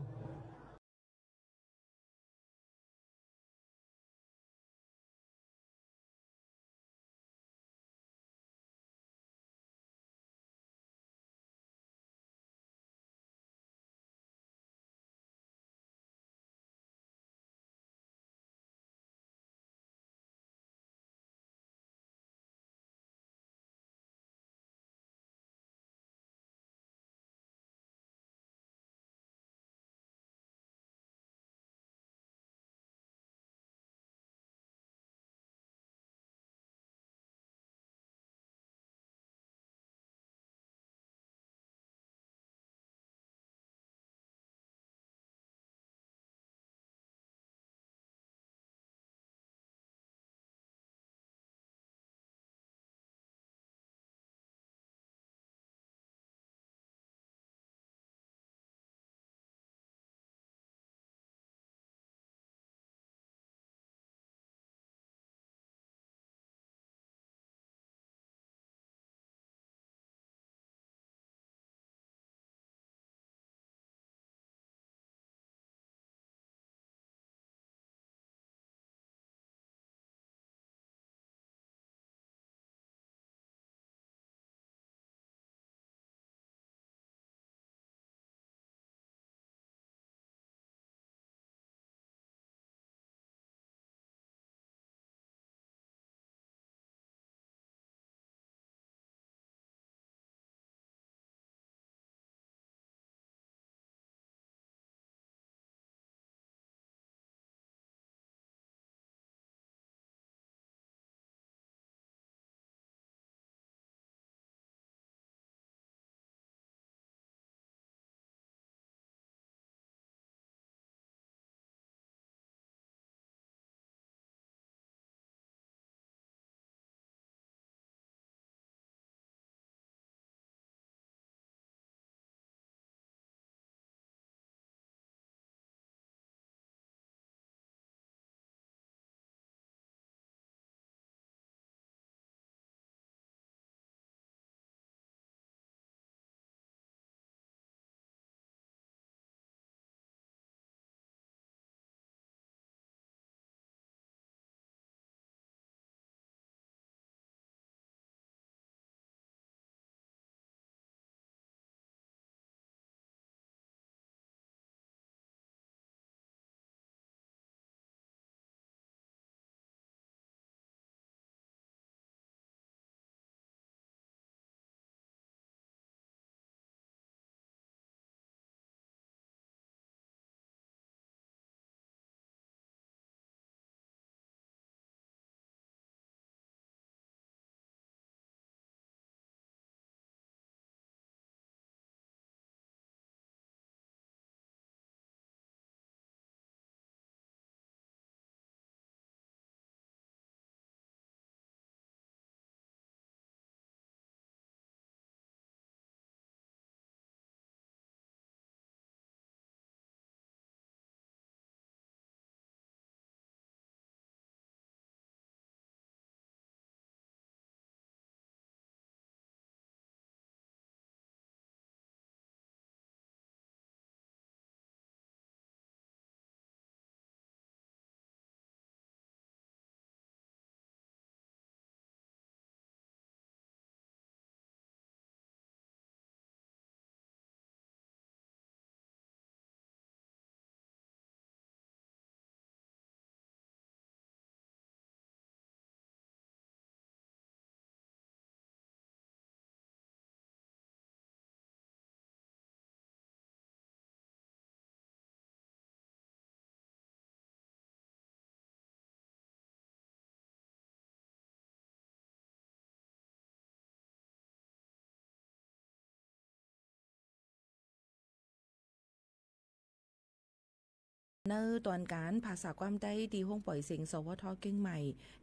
เนอตอนการภาษาความได้ดีห้องปล่อยเสียงสวทเก่งใหม่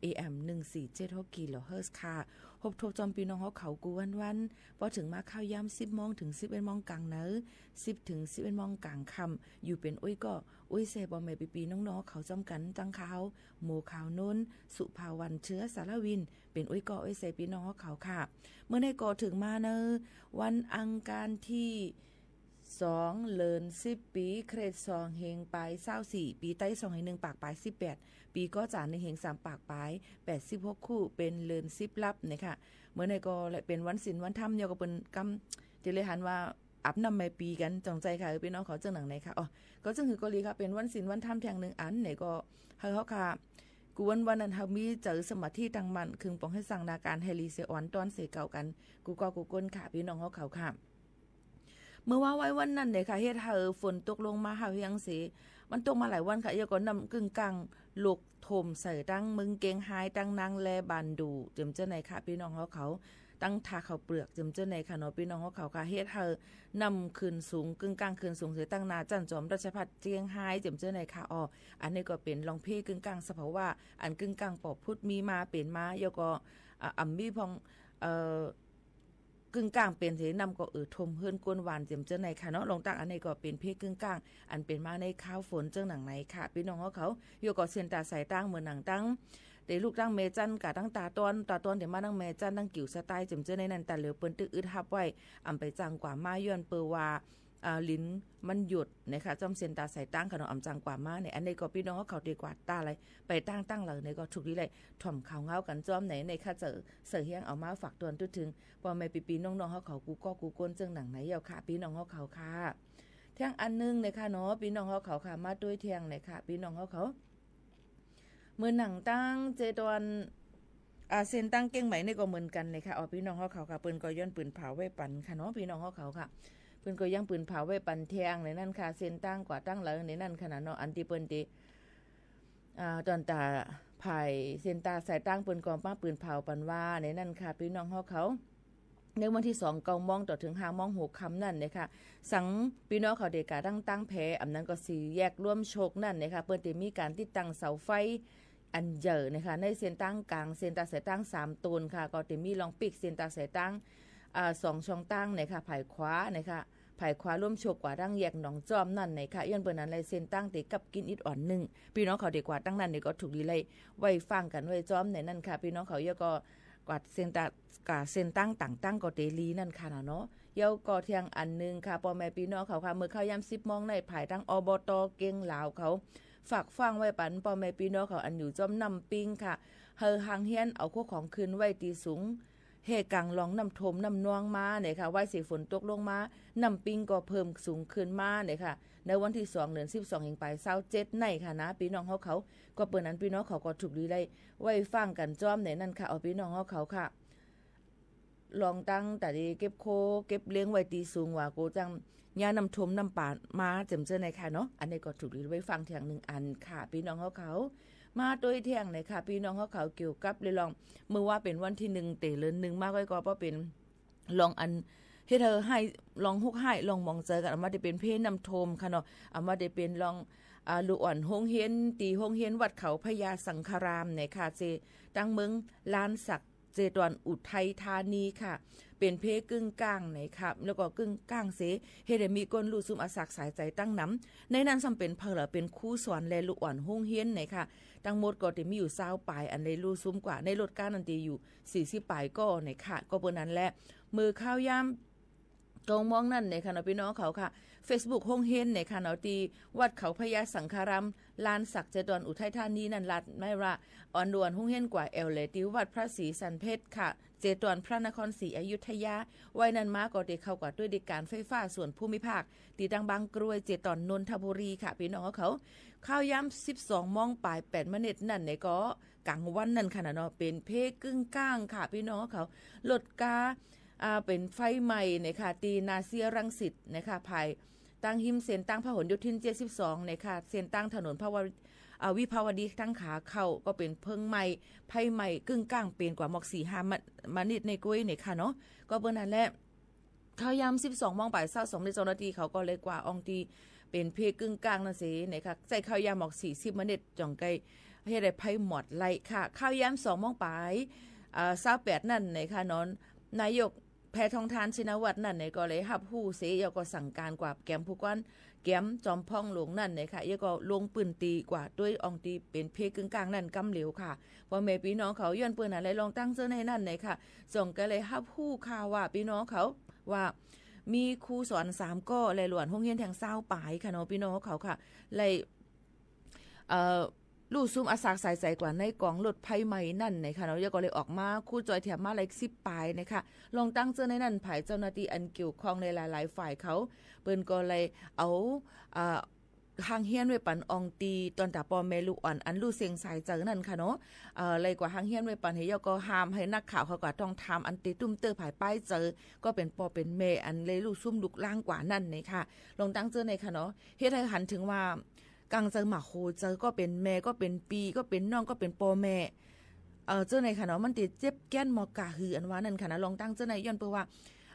AM 1476กิโลเฮิรตซ์ค่ะพบทบจอมพี่น้องเขากูวันพอถึงมาข้าวยาม 10 โมงถึง 11 โมงกลางเนอ10ถึง 11 โมงกลางค่ำอยู่เป็นอุ้ยก็อุ้ยเซบ่แม่ปีน้องๆเขาจำกันจังเขาโมข่าวนุ่นสุภาวันเชื้อสารวินเป็นอุ้ยก็อุ้ยเซพี่น้องเขาค่ะเมื่อในก่อถึงมาเนอวันอังคารที่2เลิน10ปีเครด2เฮงปลาย24ปีใต้2เฮง1ปากปลาย18ปีก็จาน1เฮง3ปากปลาย86คู่เป็นเลิน10ลับนะคะเมื่อในก็และเป็นวันศีลวันธรรมเดียวก็เป็นกำที่เลยหันว่าอับนำแม่ปีกันจงใจค่ะพี่น้องเขาจังหนังไหนค่ะอ๋อก็จังหือก็ลีค่ะเป็นวันศีลวันธรรมแทง1อันไหนก็เฮาค่ะกูวันนั้นเฮามีเจอสมาธิตั้งมั่นคึงปองให้สั่งนาการให้รีเซออนตอนเสเก่ากันกูก็กูก้นค่ะพี่น้องเขาค่ะเมื่อว่าไว้วันนั้นเนี่ยค่ะเฮ็ดให้ฝนตกลงมาหาเฮียงสิมันตกมาหลายวันค่ะยก็นำกึ่งกลางลูกถมใส่ตั้งมึงเกงหายตั้งนางแลบันดูเจิมเจ้าไหนค่ะพี่น้องเขาตั้งทาเขาเปลือกเจิมเจ้าไหนค่ะเนาะพี่น้องเขาค่ะเฮ็ดให้นำขึ้นสูงกึ่งกลางขึ้นสูงใส่ตั้งนาจันจอมราชพัฒน์เจียงไฮ้เจิมเจ้าไหนค่ะอ๋ออันนี้ก็เป็นรองพี่กึ่งกลางสภาวะอันกึ่งกลางปอบพุทธมีมาเป็นมายก็อัมมีพองกึ่งกลางเป็นที่นำก็ทมเฮือนกวนหวานเจียมเจ้าไหนค่ะเนาะลงตั้งอันนี้ก็เป็นเพศกึ่งกลางอันเป็นมาในข้าวฝนเจ้าหนังไหนค่ะพี่น้องเขาอยู่ก็เส้นตาสายตั้งเหมือนหนังตั้งเดี๋ยวลูกตั้งเมจันกับตั้งตาต้นเดี๋ยวมาตั้งเมจันตั้งกิ่วสไตล์เจียมเจ้าในนั้นแต่เหลือเปิ้นตึกอึดทับไว้อำไปจังกว่ามาย้อนเปอว่าลิ้นมันหยุดนะคะจอมเส้นตาสายตั้งขนมอำจังกว่ามาเนี่ยอันนี้ก็พี่น้องเขาดีกว่าตาอะไรไปตั้งเลยในก็ถูกดีเลยถ่อมข่าวเงากันจอมไหนในข้าเจอเสือเฮียงเอามาฝากตัวตุ้ถึงพอไม่ปีน้องเขากูก็กูก้นจังหนังไหนยาวค่ะพี่น้องเขาค่ะเที่ยงอันนึงนะคะเนาะพี่น้องเขาค่ะมาด้วยเที่ยงเลยค่ะพี่น้องเขาเมื่อหนังตั้งเจดอนเส้นตั้งเก่งไหมนี่ก็เหมือนกันเลยค่ะอ๋อพี่น้องเขาค่ะปืนก็ย้อนปืนเผาไว้ปั่นค่ะเนาะพี่น้องเขาค่ะเพิ่นก็ยังปืนเผาไว้ปันแทงในนั่นค่ะเส้นตั้งกว่าตั้งเลยในนั่นขนาดเนาะอันที่เปิ้นติตอนตาไผ่เส้นตาสายตั้งเปิ้นก็มาปืนเผาปันว่าในนั่นค่ะพี่น้องเขาในวันที่2 9 มต่อถึง5 ม 6 ค่ำนั่นเนี่ยค่ะสังพี่น้องเขาเด็กกะตั้งแผอำนั้นก็สิแยกร่วมโชคนั่นเนี่ยค่ะเปิ้นสิมีการติดตั้งเสาไฟอันเยอะนะคะในเส้นตั้งกลางเส้นตาสายตั้ง3ต้นค่ะก็สิมีรองปิกเส้นตาสายตั้ง2ช่องตั้งนะคะภายขวานะคะภายขวาร่วมโชคกว่าดังแยกหนองจอมนั่นนะคะย้อนเปิ้นนั้นเลยเส้นตั้งติกับกินอิดอ่อน1พี่น้องเขาดีกว่าตั้งนั้นนี่ก็ถูกดีเลยไว้ฟังกันไว้จอมในนั่นค่ะพี่น้องเขาเยอะก็กว่าเส้นตั้งต่างตั้งก็เตลีนั่นค่ะเนาะเยาก็เที่ยงอันนึงค่ะพ่อแม่พี่น้องเขาค่ะเมื่อเข้ายาม 10 โมงในภายทั้งอบต.เก่งลาวเขาฝากฟังไว้ปันพ่อแม่พี่น้องเขาอันอยู่จอมนำปิงค่ะเฮอหางเฮียนเอาข้อของคืนไว้ตีสูงเฮกังลองน้ำทมน้ำนวงมาเนี่ยค่ะไว้สีฝนตกลงมาน้ำปิงก็เพิ่มสูงขึ้นมาเนี่ยค่ะในวันที่2 เดือน 12 เองไป27ในค่ะนะพี่น้องเขาก็เปิ้นนั้นพี่น้องเขาก็ถูกดีเลยไว้ฟังกันจ้อมในนั่นค่ะเอาพี่น้องเขาค่ะลองตั้งแต่เก็บโคเก็บเลี้ยงไว้ตีสูงว่ากูจังยาน้ำทมน้ำป่ามาเจ็มเจอในค่ะเนาะอันนี้ก็ถูกดีไว้ฟังเทียง1อันค่ะพี่น้องเขามาโดยเที่ยงเลยค่ะพี่น้องเขาเกี่ยวกับเลยลองเมื่อว่าเป็นวันที่1เตเลิน1มากไว้ก็เพราะเป็นลองอันเฮ็ดเธอให้ลองฮกให้ลองมองเจอกันเอามาได้เป็นเพศน้ำทมค่ะเนาะเอามาได้เป็นลองลูกอ่อนโฮงเฮียนตีโฮงเฮียนวัดเขาพญาสังฆรามในค่ะเจตั้งเมืองลานศักเจตวันอุทัยธานีค่ะเป็นเพกึ่งกลางไหนครับแล้วก็กึ่งกลางเสเฮ็ดให้มีก้นลูกซุ่มอาศักสายใจตั้งน้ำในนั้นซ้ำเป็นเพลเป็นคู่สอนและลูกอ่อนโฮงเฮียนไหนค่ะทั้งหมดก็จะมีอยู่20ปลายอันในลูกซุ่มกว่าในรถก้านอันตีอยู่40ปลายก็ไหนค่ะก็เปิ้นนั้นแหละมือข้าวยามตรงมองนั่นในค่ะเนาะพี่น้องเขาค่ะ Facebook โฮงเฮียนในค่ะเนาะที่วัดเขาพญาสังฆรามลานศักเจดอนอุทัยธานีนั่นลัดไม่ว่าอ่อนดวนโฮงเฮียนกว่าเอลเลที่วัดพระศรีสันเพชรค่ะเจดอนพระนครศรีอยุธยาไว้นั้นมาก็ได้เข้ากว่าด้วยการไฟฟ้าส่วนภูมิภาคตีดังบางกรวยเจดอนนนทบุรีค่ะพี่น้องเขาข้าวยาม 12 โมงปลาย8 นาทีนั่นในก็กลางวันนั่นค่ะเนาะเป็นเพกึ่งกลางค่ะพี่น้องเขาลดกาเป็นไฟใหม่นะคะตีนาเซียรังสิตนะคะภายตั้งหิมเส้นตั้งพหลโยธิน72นะคะเส้นตั้งถนนวิภาวดีทั้งขาเข้าก็เป็นเพิงใหม่ไฟใหม่กึ่งกลางเป็นกว่าหมอก4-5มานิดในกุ้ยเนี่ยค่ะเนาะก็เบิ่นนั่นแหละข้าวยาม 12 โมงบ่าย22 นาทีเขาก็เลยกว่าอองตี เป็นเพกึ่งกลางนั่นสินะคะใส่ข้าวยำออก40นาทีจ่องไกให้ได้ไผหมดไหลค่ะข้าวยำ2 โมงปลาย28นั่นนะคะนอนนายกแพทองทานชินวัตรนั่นเนี่ยก็เลยรับผู้เสยก็สั่งการกว่าแกมผู้ก้อนแกมจอมพ่องหลวงนั่นเนี่ยค่ะยก็ลงปืนตีกว่าด้วยอองตีเป็นเพกึ่งกลางนั่นกำเหลวค่ะพอแม่พี่น้องเขาย้อนปืนอะไรลองตั้งเสื้อในนั่นเนี่ยค่ะส่งก็เลยรับผู้ข่าวว่าพี่น้องเขาว่ามีครูสอน3ก็เลยหลวนโรงเรียนแทงเศร้าปลายค่ะเนาะพี่น้องเขาค่ะเลยลู่ซุ่มอาสาใส่ใจกว่าในกองรถไฟใหม่นั่นนะคะเนาะก็เลยออกมาคู่จอยแถมมาเลย10 ปลายนะคะลองตั้งเจอในนั่นภายเจ้าหน้าที่อันเกี่ยวข้องในหลายๆฝ่ายเขาเปิ้นก็เลยเอาทางเฮียนไว้ปันอองตีตอนตาปอแม่ลูกอ่อนอันลู่เสียงสายเจอนั่นค่ะเนาะเลยกว่าทางเฮียนไว้ปันให้ยก็ห้ามให้นักข่าวเขาก็ต้องทำอันตีตุ้มเตอภายป้ายเจอก็เป็นปอเป็นเมอันเลยลู่ซุ่มลุกล่างกว่านั่นนะคะลองตั้งเจอในค่ะเนาะเฮ็ดให้หันถึงว่ากังเจอหมาโคเจอก็เป็นแม่ก็เป็นปีก็เป็นน้องก็เป็นปอแม่เจอในค่ะเนาะมันติดเจ็บแก้นหมอกะหืออันว่านั่นค่ะนะลองตั้งเจอในย้อนเพื่อว่า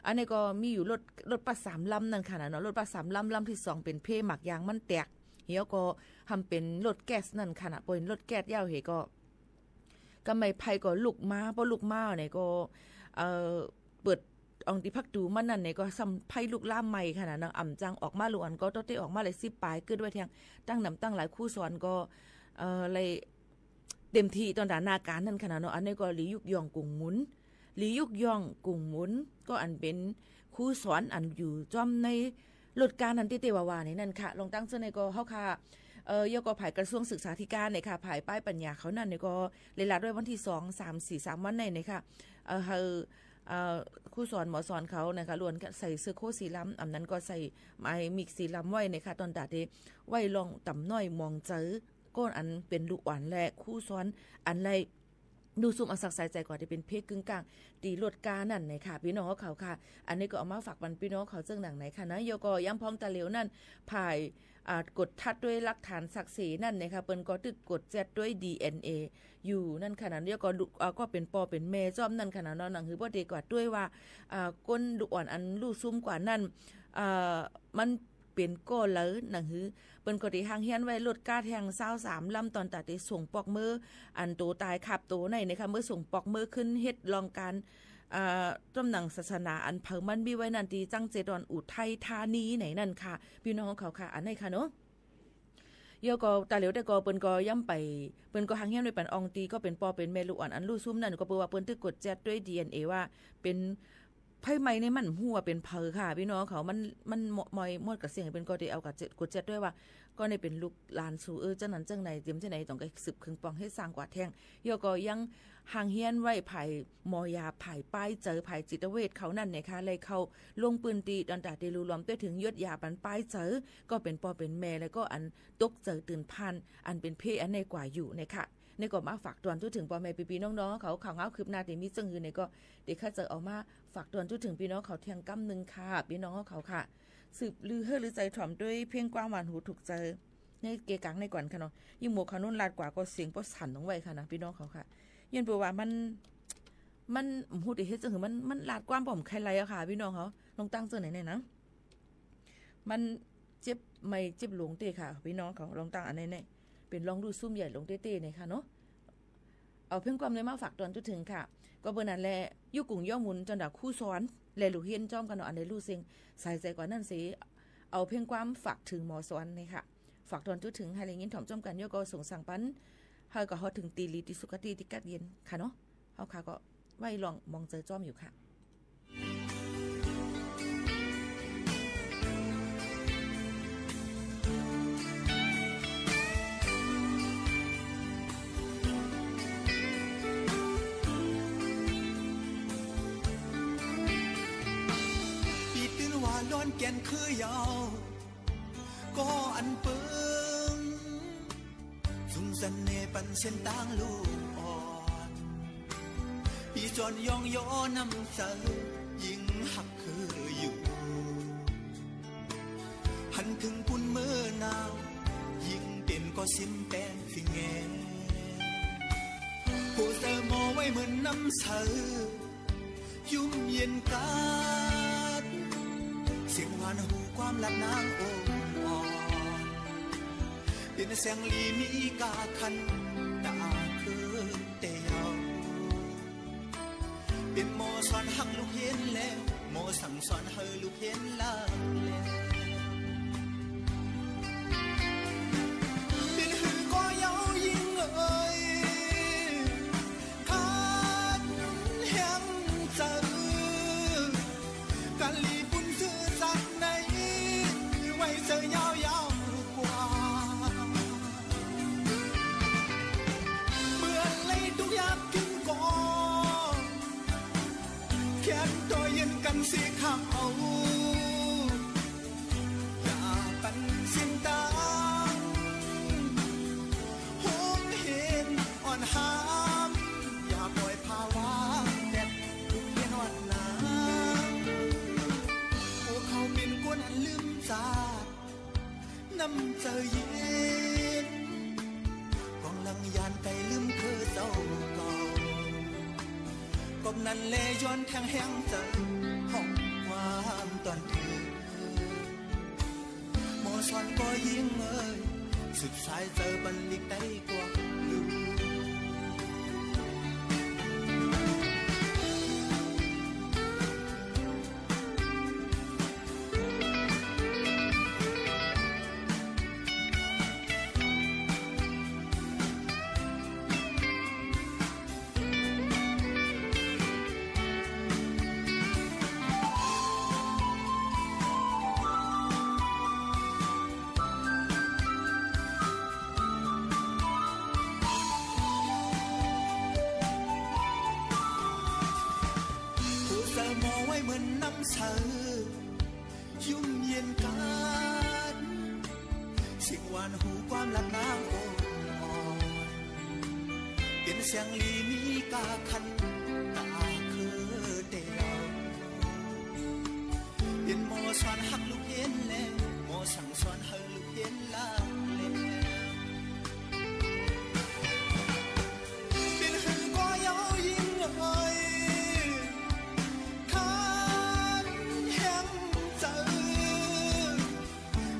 อันนี้ก็มีอยู่รถปัด3 ลำนั่นค่ะนะเนาะรถปัด3 ลำลำที่2เป็นเพหมักยางมันแตกเฮียก็ทำเป็นรถแก๊สนั่นค่ะนะเป็นรถแก๊สยาวเหก็ไม่ไผก็ลุกมาพอลุกมาเนี่ยก็เปิดอองติพักดูมันนั่นเนี่ยก็ซ้ำไผ่ลูกล่ามใหม่ค่ะนะนางอ่ำจังออกมาล้วนก็ต้องได้ออกมาเลย10 ปลายขึ้นด้วยเทียงตั้งนำตั้งหลายคู่สอนก็เลยเต็มที่ตอนด่านาการนั่นค่ะนะเนาะอันนี้ก็หลียุกยองกุ่งหมุนหลียุกยองกุ่งหมุนก็อันเป็นคู่สอนอันอยู่จอมในรถการนันติเตวาวานี่นั่นค่ะลงตั้งเสนก็เฮาค่ะยกภายกระทรวงศึกษาธิการเนี่ยค่ะภายป้ายปัญญาเขานั่นเนี่ยก็เลยลาด้วยวันที่2 3 4 3วันในเนี่ยค่ะครูสอนหมอสอนเขานะคะล้วนใส่เสื้อโค้ทสีล้ำอันนั้นก็ใส่ไม้มิกสีล้ำไว้นะคะตอนตัดเดไว้ลองต่ำน้อยมองเจอก้นอันเป็นลูกอ่อนแหละครูสอนอันไรดูซุ่มอาศักใส่ใจกว่าที่เป็นเพศกึ่งกลางตีรถกานั่นนะคะพี่น้องเขาค่ะอันนี้ก็เอามาฝากบันพี่น้องเขาเจ้าหนังไหนค่ะนะโยก็ย้ำพ้องตะเหลวนั่นภายกดทัดด้วยหลักฐานศักดิ์ศรีนั่นนะคะเปิ้นก็ตึกกดแจดด้วย DNA อยู่นั่นขนาดนี้ก็เป็นปอเป็นเมจอมนั่นขนาดนั้นหนังคือบ่ดีกว่าด้วยว่าก้นดุอ่อนอันลู่ซุ่มกว่านั่นมันเป็นก้อนเลยหนังหือเปิ้นก็ได้หางเฮียนไว้รถกาแทง23 ลำตอนตัดได้ส่งปอกมืออันโตตายขับโตในนะคะเมื่อส่งปอกมือขึ้นเฮ็ดลองการตำหนังศาสนาอันเผามันมีไว้นันตีจังเจดอนอุทัยธานีไหนนั่นค่ะพี่น้องเขาค่ะอันไหนค่ะเนาะเยก็ตาเหลียวแต่ก็เปิ้นก็ย่ำไปเปิ้นก็หางเฮียนไว้ปันอองตีก็เป็นปอเป็นแม่ลูกอ่อนอันลู่ซุ่มนั่นก็เปิ้นว่าเปิ้นตึกกดแจดด้วย DNA ว่าเป็นไผไหม้ในมันหัวเป็นเพอค่ะพี่น้องเขามันมอยมดกับเสียงเป็นก็ได้เอากับกดแจดด้วยว่าก็ได้เป็นลูกหลานสู่จังนั้นจังไหนเตรียมจังไหนต้องไปสืบคึงปองให้สร้างกว่าแท่งเยก็ยังห่างเฮียนไว้ไผ่มอยาไผ่ป้ายเจอไผ่จิตเวชเขานั่นเนี่ยค่ะเลยเขาลงปืนตีตอนตาเดลูรวมไปถึงยศยาปันป้ายเจอก็เป็นปอเป็นแม่แล้วก็อันตกเจอตื่นพันอันเป็นเพอันในกว่าอยู่นะคะในก็มาฝากตอนทุกถึงพ่อแม่พี่น้องๆเขาข่าวเงาคืบหน้าที่มีจังหือในก็เด็กข้าเจอเอามาฝากตอนทุกถึงพี่น้องเขาเที่ยงกำนึงค่ะพี่น้องเขาค่ะสืบลือเฮือหรือใจถ่อมด้วยเพียงกว้างหวานหูถูกเจอในเกกังในก่อนค่ะเนาะยิ่งหมวกเขานุ่นลาดกว่าก็เสียงปอสั่นลงไว้ค่ะนะพี่น้องเขาค่ะยันบอกว่ามันหูดิเฮ็ดจังหือมันลาดกว้างบ่มใครไรอะค่ะพี่น้องเขาลองตั้งเจอไหนๆนะมันเจ็บไม่เจ็บหลวงเตะค่ะพี่น้องเขาลองตั้งอันไหนๆเป็นลองดูซุ่มใหญ่ลงเต้ๆเนี่ยค่ะเนาะเอาเพิ่งความเลยมาฝากตอนจุดถึงค่ะก็เบอร์นั้นแหละยุกุ่งย่อมุนจนดักคู่ซ้อนแลลูกเฮียนจ้อมกันเนาะอันในลู่เซ็งใส่ใจกว่านั่นสิเอาเพิ่งความฝากถึงหมอซ้อนนี่ค่ะฝากตอนจุดถึงให้เลยยินถ่อมจ้อมกันย่อก็ส่งสั่งปันเฮาก็เฮาถึงตีลีติสุขติติกัดเย็นค่ะเนาะเฮาค่ะก็ไว้ลองมองเจอจ้อมอยู่ค่ะล้วนแก่นคือยาวก็อันเปิงสุนสันเนปันเส้นต่างลูกอ่อนพี่จอนยองย้อนำเสอยิ่งหักคืออยู่หันถึงปุ่นมือหนาวยิ่งเป็นก็ซิมแป้นฟิงแงผู้เสมอไว้เหมือนน้ำเสอยุ่มเย็นกาเสียงหวานหูความลับนางโอ้อ่อน เป็นเสียงลีมีกาคันตาคือเตียวเป็นโมสอนหักลูกเห็นแล้วโมสั่งสอนให้ลูกเห็นลาแล้วเป็นหือก็เย้ายิ่งเอ่ยคันแห่งเจอกันลีบุญซื้อจากไหนไว้เจอยาวๆกว่าเมื่อไรทุกอย่างกินก่อนแค่ตัวเย็นกันสิข้ามเอาอย่าปันสินตาหงเห็นอ่อนหามอย่าปล่อยภาวะแดดทุกเย็นอ่อนหนาวพวกเขาเป็นกวนอันลืมจาน้ำเจอเย็นกองลังยานไกลลืมคือเจ้าเก่ากบนั้นเลยย้อนแทงแห้งเจอห้องความตอนเธอโมสอนก็ยิ่งเอ่ยสุดสายเจอบันลิกได้กว่าลืมเหมือนน้ำเสือยุ่มเย็นกันสิ่งหวานหูความรักน้ำอ่อนเป็นเสียงลีมีกาคันตาคือเดียวเป็นโมสอนหักลูกเห็นแล้วโมสั่งสอนให้ลูกเห็นลาแล้วเป็นหือก็เย้ายิ่งเอ่ย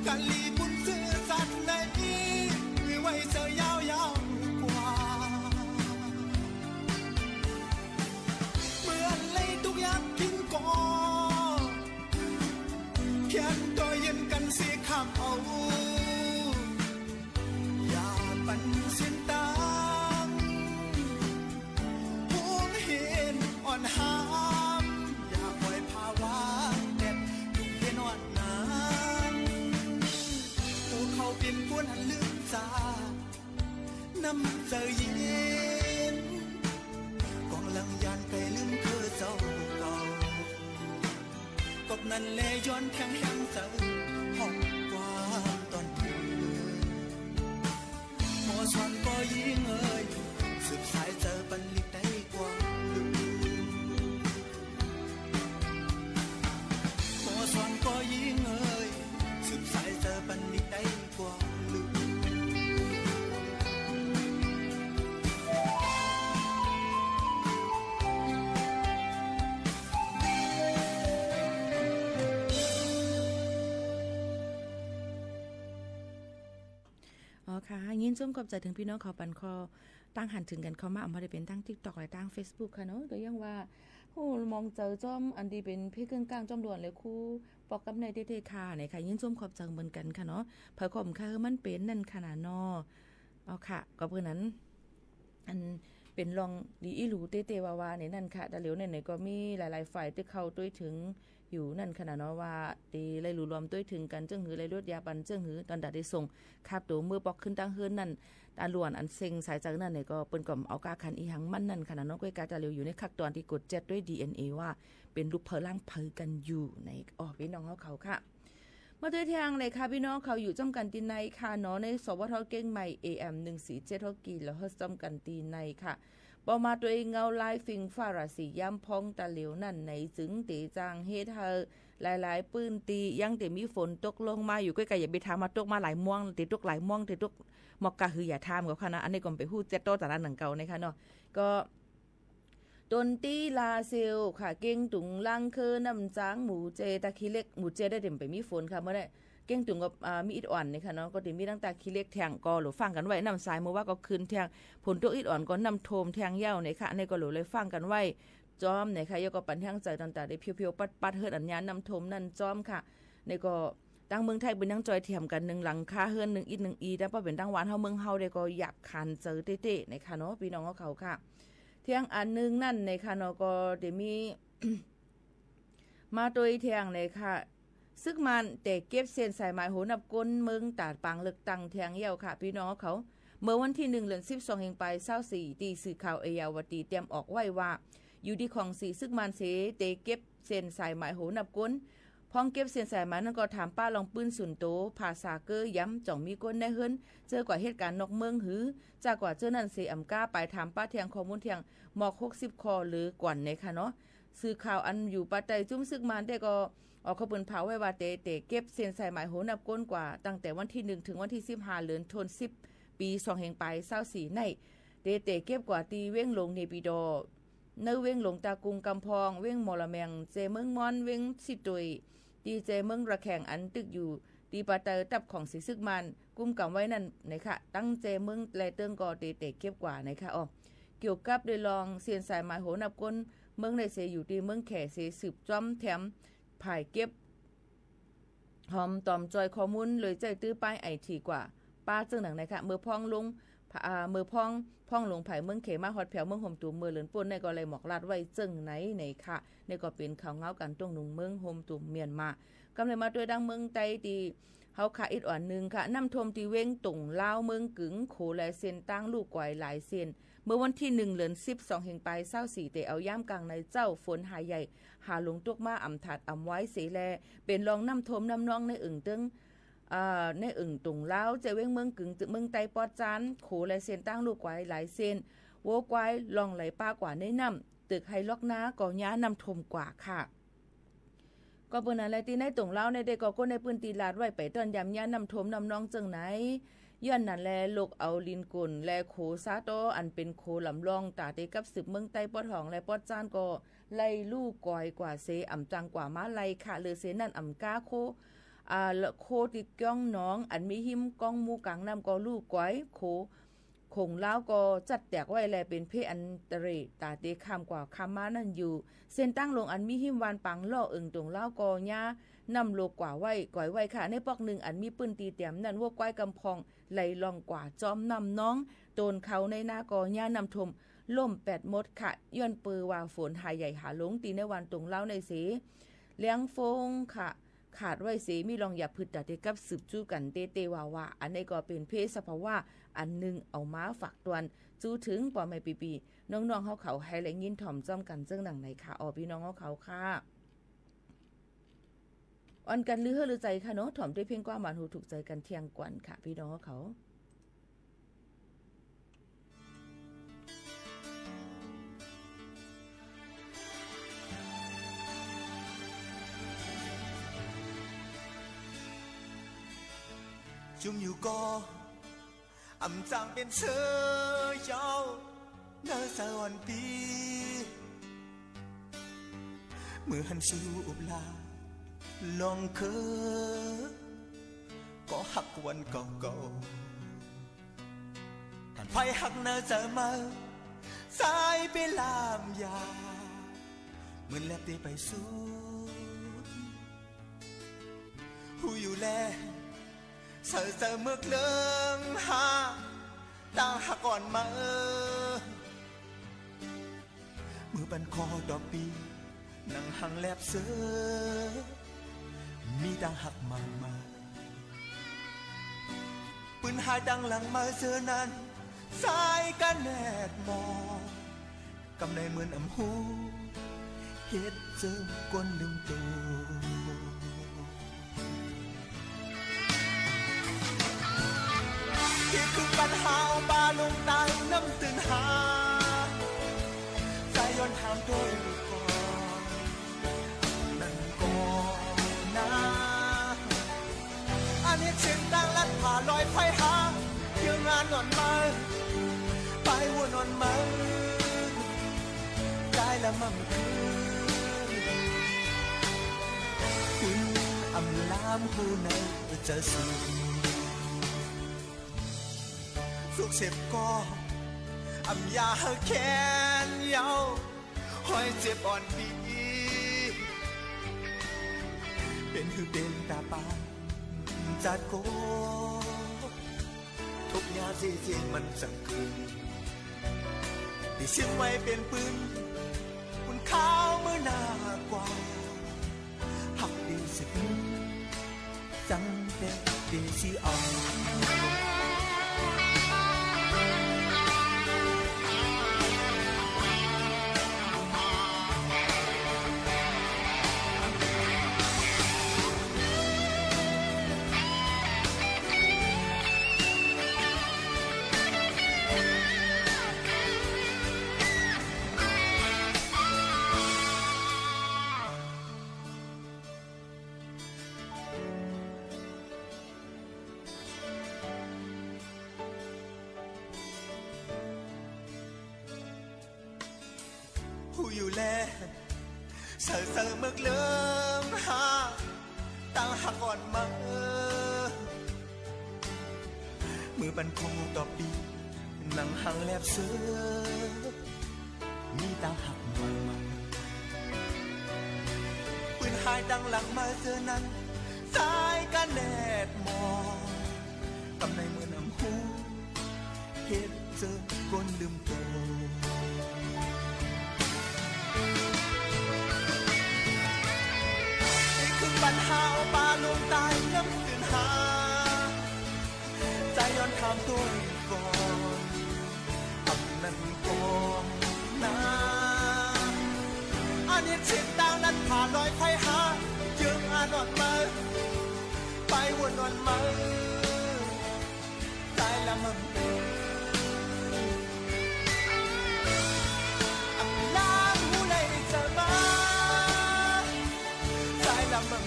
กันลีบุญซื้อสัตว์ในไว้เจอยาวๆกว่าเมื่อไรทุกอย่างกินก่อนแค่ตัวเย็นกันสิข้ามเอาอย่าปันเส้นตางห่วงเห็นอ่อนหามอย่าปล่อยภาวะแดดทุกเย็นอ่อนหนาวเขาเป็นกวนอันลืมจาน้ำเจอเย็นกองลังยานไกลลืมคือเจ้าเก่ากบนั้นเลยย้อนแทงแห้งเจอห้องความตอนเธอหมอสอนก็ยิ่งเอ่ยสืบสายเจอบันลิกได้กว่าหมอสอนก็ยิ่งเอ่ยสืบสายเจอบันลิกได้กว่าลืมค่ะยินจุ่มขอบใจถึงพี่น้องเขาปันคอตั้งหันถึงกันเขามาอำพอได้เป็นตั้ง TikTok และตั้ง Facebook ค่ะเนาะก็ยังว่าโหมองเจอจ้อมอันดีเป็นพี่เครื่องกลางจ้อมด่วนเลยคู่ปอกกับในเทๆค่ะเนี่ยค่ะยินจุ่มขอบใจเหมือนกันค่ะเนาะเผยขมค่ะมันเป็นนั่นขนาดนอเอาค่ะก็เพื่อนั้นอันเป็นลองดีอีหลูเตๆวาๆเนี่ยนั่นค่ะแต่เหลียวเนี่ยก็มีหลายๆฝ่ายที่เข้าด้วยถึงอยู่นั่นขนาดเนาะว่าตีเลยหลู่รวมด้วยถึงกันเจิ้งหือเลยรถยาปันเจิ้งหือตอนดัดได้ส่งคาบตัวมือปอกขึ้นตั้งเฮือนนั่นตาล้วนอันเซ็งสายจากนั่นเนี่ยก็เปิ้นก็เอากาคันอีหังมันนั่นขนาดเนาะก้อยกาจะเหลียวอยู่ในคักตอนที่กดเจ็ดด้วย DNA ว่าเป็นลูกเพล่างเพอกันอยู่ในพี่น้องเขาค่ะมาด้วยทางเลยค่ะพี่น้องเขาอยู่จ้อมกันตีในค่ะเนาะในสวทเก้งใหม่ AM 147กิโลเฮิรตซ์จ้อมกันตีในค่ะปอมาตัวเองเงาลายฟิงฟ้าราศีย้ำพองตะเหลียวนั่นในจึงเตจางเฮ็ดเธอหลายๆปื้นตียังแต่มีฝนตกลงมาอยู่ใกล้ๆอย่าไปทางมาตกมาหลายม่วงติดตกหลายม่วงติดตกหมอกกะคืออย่าทามกับค่ะนะอันนี้ก็ไปฮู้เจ็ดโตจากร้านหนังเก่านะคะเนาะก็ดนตีลาเซลค่ะเก่งตุงลังคือน้ำจางหมูเจตะคีเล็กหมูเจได้เต็มไปมีฝนค่ะเมื่อได้ เก้งตุงกับมีอิดอ่อนนี่ค่ะเนาะก็ติมีตั้งแต่ขี้เล็กแทงก็หรือฟังกันไว้นำสายเมื่อว่าก็คืนแทงผลตัวอิดอ่อนก็นำโทมแทงเย้านี่ค่ะในก็หรือเลยฟังกันไว้จอมนี่ค่ะยก็ปันแทงใจต่างๆได้เพียวๆปัดๆเฮ็ดอัญญานำโทมนั่นจอมค่ะในก็ตั้งเมืองไทยเป็นตั้งจอยเทียมกัน1หลังคาเฮือน1อิด1อีแต่พอเป็นตั้งหวานเฮาเมืองเฮาได้ก็หยับคันเจอเต้ๆนี่ค่ะเนาะพี่น้องเขาค่ะเที่ยงอันนึงนั่นในค่ะเนาะก็ได้มี มาโดยเที่ยงเลยค่ะซึกมันแต่เก็บเส้นสายหมายโหนับก้นเมืองตาดปังเลือกตั้งเที่ยงเยี่ยวค่ะพี่น้องเขาเมื่อวันที่1เดือน12แห่งไป24ตีสื่อข่าวเอยาวตีเตรียมออกไว้ว่าอยู่ที่ของสีซึกมันเสเตเก็บเส้นสายหมายโหนับก้นพ้องเก็บเส้นสายหมายนั้นก็ถามป้าลองปืนสุนโตภาษาเกอย้ำจ่องมีก้นได้เฮิรนเจอกว่าเหตุการณ์นอกเมืองหือจากกว่าเจ้านั่นเสอำก้าไปถามป้าเทียงข้อมูลเทียงหมอก60คอหรือกว่าในค่ะเนาะสื่อข่าวอันอยู่ปัตไตจุ้มซึกมันได้ก็ออกขบวนเผาไว้ว่าเตเก็บเส้นสายหมายโหนับก้นกว่าตั้งแต่วันที่1ถึงวันที่15เดือนธันวาคมปี2แห่งไป24ในเตเก็บกว่าตีเว้งลงเนปิดอเนเว้งลงตากุงกำพองเว้งมอละแมงเจเมืองมอนเว้งสิตุยดีเจเมืองระแข่งอันตึกอยู่ตีปาเตอร์ตับของสีซึกมันกุมกำไว้นั่นนะคะตั้งเจเมืองแลเติงก็เตเก็บกว่านะคะอ๋อเกี่ยวกับโดยลองเส้นสายหมายโหนับก้นเมืองในเสอยู่ที่เมืองแขเสสืบจ้อมแถมผายเก็บหอมตอมจอยข้อมูลเลยใจตื้อป้ายไอทีกว่าป้าจึงหนังนะคะเมื่อพ้องลงมือพ้องลงไผ่เมืองเขมาฮอดแผวเมืองห่มตูมเมือเหลือนป่นในก็เลยหมอกลาดไว้จึงไหนในค่ะในก็เป็นข่าวเงากันตรงหนุ่งเมืองห่มตูมเมียนมากำเลยมาด้วยดังเมืองไตตีเฮาขาอิดอ่อนนึงค่ะน้ำท่วมที่เว้งตุ่งลาวเมืองกึ๋งโขแลเส้นตั้งลูกก่อยหลายเส้นเมื่อวันที่1เดือน12แห่งไป24เตเอาย่ามกลางในเจ้าฝนหายใหญ่หาลงตกมาอำถัดอำไว้เสแลเป็นรองน้ำท่วมน้ำนองในอึ่งตึงในอึ่งตุ่งลาวจะเว้งเมืองกึ๋งเมืองไตปอดจานโขแลเส้นตั้งลูกก่อยหลายเส้นโวกวายลองไหลป้ากว่าในน้ำตึกไฮล็อกนาก่อย้าน้ำท่วมกว่าค่ะก็เปิ้นอะไรที่ในตุ่งลาวในได้ก็ในปืนตีลาดไว้ไปต้นยำย้าน้ำท่วมน้ำนองจังไหนย้อนนั่นแลลูกเอาลินกุนแลโขซาโตอันเป็นโคลำลองตาเตกับสืบเมืองไต้ปอดหองและปอดจานก็ไล่ลูกกอยกว่าเสอ่ำจังกว่ามาไล่ค่ะเลยเสนั่นอ่ำก้าโคโคติก้องน้องอันมีหิมก้องมูกลางน้ำก็ลูกก้อยโคคงลาวก็จัดแตกไว้แลเป็นเพอันตรตาเตคำกว่าคำมานั่นอยู่เส้นตั้งลงอันมีหิมวานปังล่ออึ่งตรงลาวก็ย่านำโลกกว่าไว้ก่อยไว้ค่ะในปอกหนึ่งอันมีปืนตีเตียมนั่นวัวก้อยกำพองไหลลองกว่าจอมนำน้องโตนเขาในหน้ากอย่านำทมล่ม8มดค่ะย้อนปือว่าฝนหายใหญ่หาลงตีในวันตรงเล่าในเสเลี้ยงฟงค่ะขาดไว้เสมีลองอย่าพึ่ดตัดกับสืบจู้กันเตว่าอันนี้ก็เป็นเพศสภาวะอันนึงเอามาฝากตวนจู้ถึงปอไม่ปีน้องๆเฮาเขาให้แลยินถ่อมจ้อมกันเจ้งหนังไหนค่ะพี่น้องเฮาเขาค่ะอ่อนกันหรือเฮือหรือใจค่ะเนาะถ่อมด้วยเพียงกว่าหมานหูถูกใจกันเที่ยงกวนค่ะพี่น้องเขาchung nhiều co ẩm trang bên sơ nhau nơ sa hoàn pi mưa hằn siêu ụp la lòng khơ có hắcวันเก่าท่านไฟหักเนอจะมาสายไปลามยาเหมือนแลบตีไปสู้หูอยู่แลsợ mực lưng ha ta hạ còn mơ mưa ban kho đỏ pi nắng hàng lép sơ mi đang hạc màng màปืนหายดังหลังมาเจอนั้นสายกันแนดมองกำในเหมือนอำหูเฮ็ดเจอก้นลืมตัวที่คือปัญหาบาลงตายน้ำตื่นหาใจย้อนถามตัวอยู่ก่อนนั่นก่อนนะอันนี้เสียงดังลัดผ่าลอยไฟหาเที่ยวงานนอนมาไปวนนอนมาได้ละมั่งคืนอำลา ำหูในจะสูสุกเจ็บก็อำยาแขนยาวห้อยเจ็บอ่อนดีเป็นคือเป็นตาปานจัดโกทุกยาจีจีมันสังคืนที่ชิมไว้เป็นปืนคุณข้าวเมื่อหน้ากว่าหักดีสักนิดจังเด็ดดีสิอ่อนอยู่แลเสือมึกเลื่อมหาตั้งหักอ่อนมามือบันคงต่อปีนั่งหังแลบเสือมีตั้งหักมันมาปืนหายดังหลังมาเจอนั้นสายกันแดดมองกำในมือนำหูเห็นเจอก้นลืมโตปัญหาเอาปลาลงตายน้ำตื่นหาใจย้อนถามตัวก่อนอับนั้นก่อนนะอันนี้เสียงต่างนั้นผ่านลอยไฟหาเยื้องอ่านอนมาไปวนนอนมาใจละมันเป็นอับน้ำหูเลยจะมาใจละมัน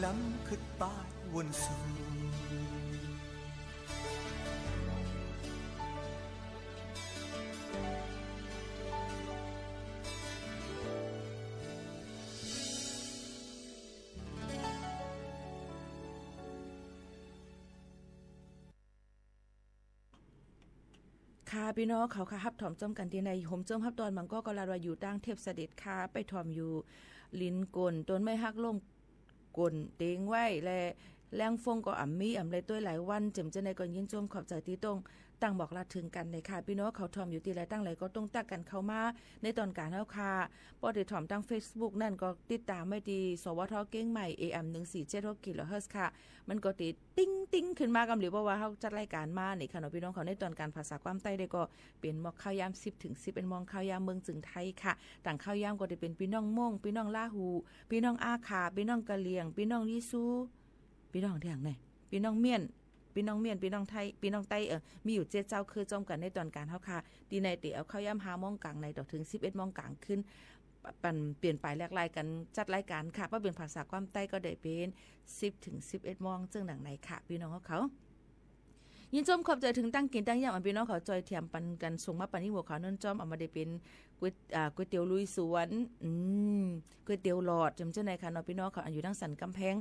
ล้ำขึ้นป้ายวนสูค่ะพี่น้องเขาค่ะฮับถอมจอมกันที่ในโฮมจอมฮับตอนมันก็กลาว่าอยู่ตั้งเทพเสด็จค่ะไปถอมอยู่ลิ้นกลต้นไม้ฮักลงกลเต็งไว้และแรงฟงก็อ่ำมีอ่ำเลยตัวหลายวันเจ็มจะในก่อนยินชมขอบใจที่ตรงตั้งบอกลาถึงกันในค่ะพี่น้องเขาถอมอยู่ที่ไรตั้งไรก็ต้องตักกันเข้ามาในตอนการเฮาค่ะพอได้ถอมตั้ง Facebook นั่นก็ติดตามไม่ดีสวทเก้งใหม่ AM 1476 kHz ค่ะมันก็ติดติ้งขึ้นมากำหรือว่าเฮาจัดรายการมานี่ค่ะเนาะพี่น้องเขาในตอนการภาษาความใต้ได้ก็เป็นหมอกข้าวยาม10ถึง10เป็นมองข้าวยามเมืองจึงไทยค่ะต่างข้าวยามก็ได้เป็นพี่น้องม่งพี่น้องลาหูพี่น้องอาคาพี่น้องกะเหรี่ยงพี่น้องลิซูพี่น้องที่หยังไหนพี่น้องเมียนพี่น้องไทยพี่น้องไต้มีอยู่7เจ้าคือจอมกันในตอนการเฮาค่ะดีในติเอาข้าวยาม5:00 นกลางในต่อถึง 11:00 นกลางขึ้นปั่นเปลี่ยนไปแลกลายกันจัดรายการค่ะเพราะเป็นภาษาความใต้ก็ได้เป็น10ถึง11 โมงจึงดังไหนค่ะพี่น้องเขายินชมขอบใจถึงตั้งกินตั้งยามอันพี่น้องเขาจอยเทียมปันกันส่งมาปันที่หัวเขานั่นจอมเอามาได้เป็นก๋วยเตี๋ยวลุยสวนก๋วยเตี๋ยวหลอดจำเจ้าในค่ะเนาะพี่น้องเขาอยู่ทั้งสันกำแพง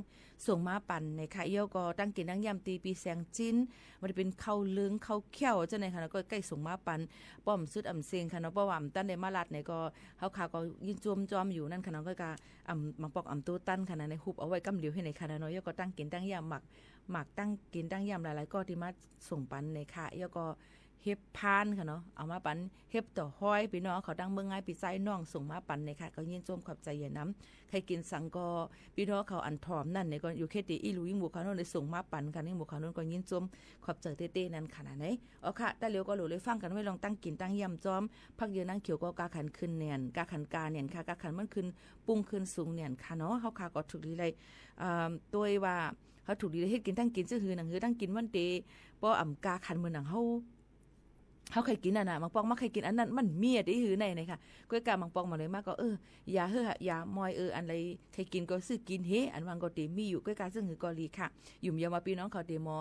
ส่งมาปั่นในค่ะเอี้ยวก็ตั้งกินตั้งยามตีปีแสงจิ้นมันเป็นข้าวลึงข้าวเขี้ยวเจ้าในค่ะก็ใกล้ส่งมาปั่นป้อมสุดอ่ำเซียงค่ะเนาะป้อมตั้นได้มาลัดในก็เฮาค่ะก็ยินจอมอยู่นั่นค่ะเนาะก็กะมังปอกตู้ตั้นค่ะในหุบเอาไว้กำเหลียวให้ในค่ะเนาะเอี้ยวก็ตั้งกินตั้งยามหมักตั้งกินตั้งยามหลายๆก็ที่มาส่งปันในค่ะเอี้ยวก็เฮ็บพานค่ะเนาะเอามาปันเฮ็บต่อห้อยพี่น้องเขาดังเมืองง่ายปีไส้น้องส่งมาปันในค่ะก็ยินชมขอบใจอย่าน้ำใครกินสังก็พี่น้องเขาอันถอมนั่นในก็อยู่เคติอีหลูยิ่งหมู่เขาโน่นได้ส่งมาปันค่ะนี่หมู่เขาโน่นก็ยินชมขอบใจเต้ๆนั่นขนาดไหนเอาค่ะแต่เร็วก็หลูเลยฟังกันไว้ลองตั้งกินตั้งยำจอมพักเยอะนั่งเขียวก็กาขันขึ้นเนียนกาขันกาเนียนค่ะกาขันมันขึ้นปุ้งขึ้นสูงเนียนค่ะเนาะเฮาค่ะก็ถูกดีเลยตัวว่าเขาถูกดีเฮ็ดกินตั้งกินซื่อหือหนังหือตั้งกินวันเตป้ออ่ำกาขันมื้อหนังเฮา เขาเคยกินน่ะบางปองมาเคยกินอันนั้นมันเมียได้หือในค่ะก้อยกาบางปองมาเลยมากก็อย่าเฮ้ออย่ามอยอันไรเคยกินก็ซื้อกินเฮอันวังก็เตมีอยู่ก้อยกาซึ่งหือกอลีค่ะยุ่มยามาพี่น้องเขาเตมอ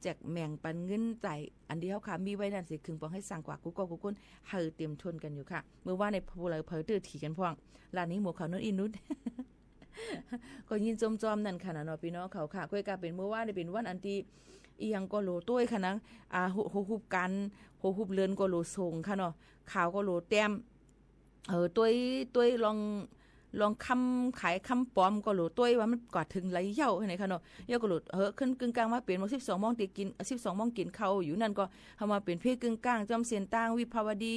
แจกแมงปันเงินใจอันเดียวค่ะมีไว้นั่นสิคึงปองให้สั่งกว่ากูก็กูก้นเฮอเตรียมชนกันอยู่ค่ะเมื่อว่าในพูเลยเพอตื้อถีกันพวงร้านนี้หมูเขานุ่นอินุดก็ยินจมๆนั่นค่ะเนาะพี่น้องเขาค่ะก้อยกาเป็นเมื่อว่าได้เป็นวันอันที่อีหยังก็โลต้วยค่ะนะหุบกันหุบเรือนก็โลทรงค่ะเนาะขาวก็โลแต้มต้วยลองคำขายคำปลอมก็โลต้วยว่ามันกว่าถึงไหลเย่าไหนค่ะเนาะเย่าก็โลขึ้นกึ่งกลางมาเปลี่ยนมา12 โมงตีกิน12 โมงกินข้าวอยู่นั่นก็เฮามาเป็นเพศกึ่งกลางจอมเสียนต่างวิภาวดี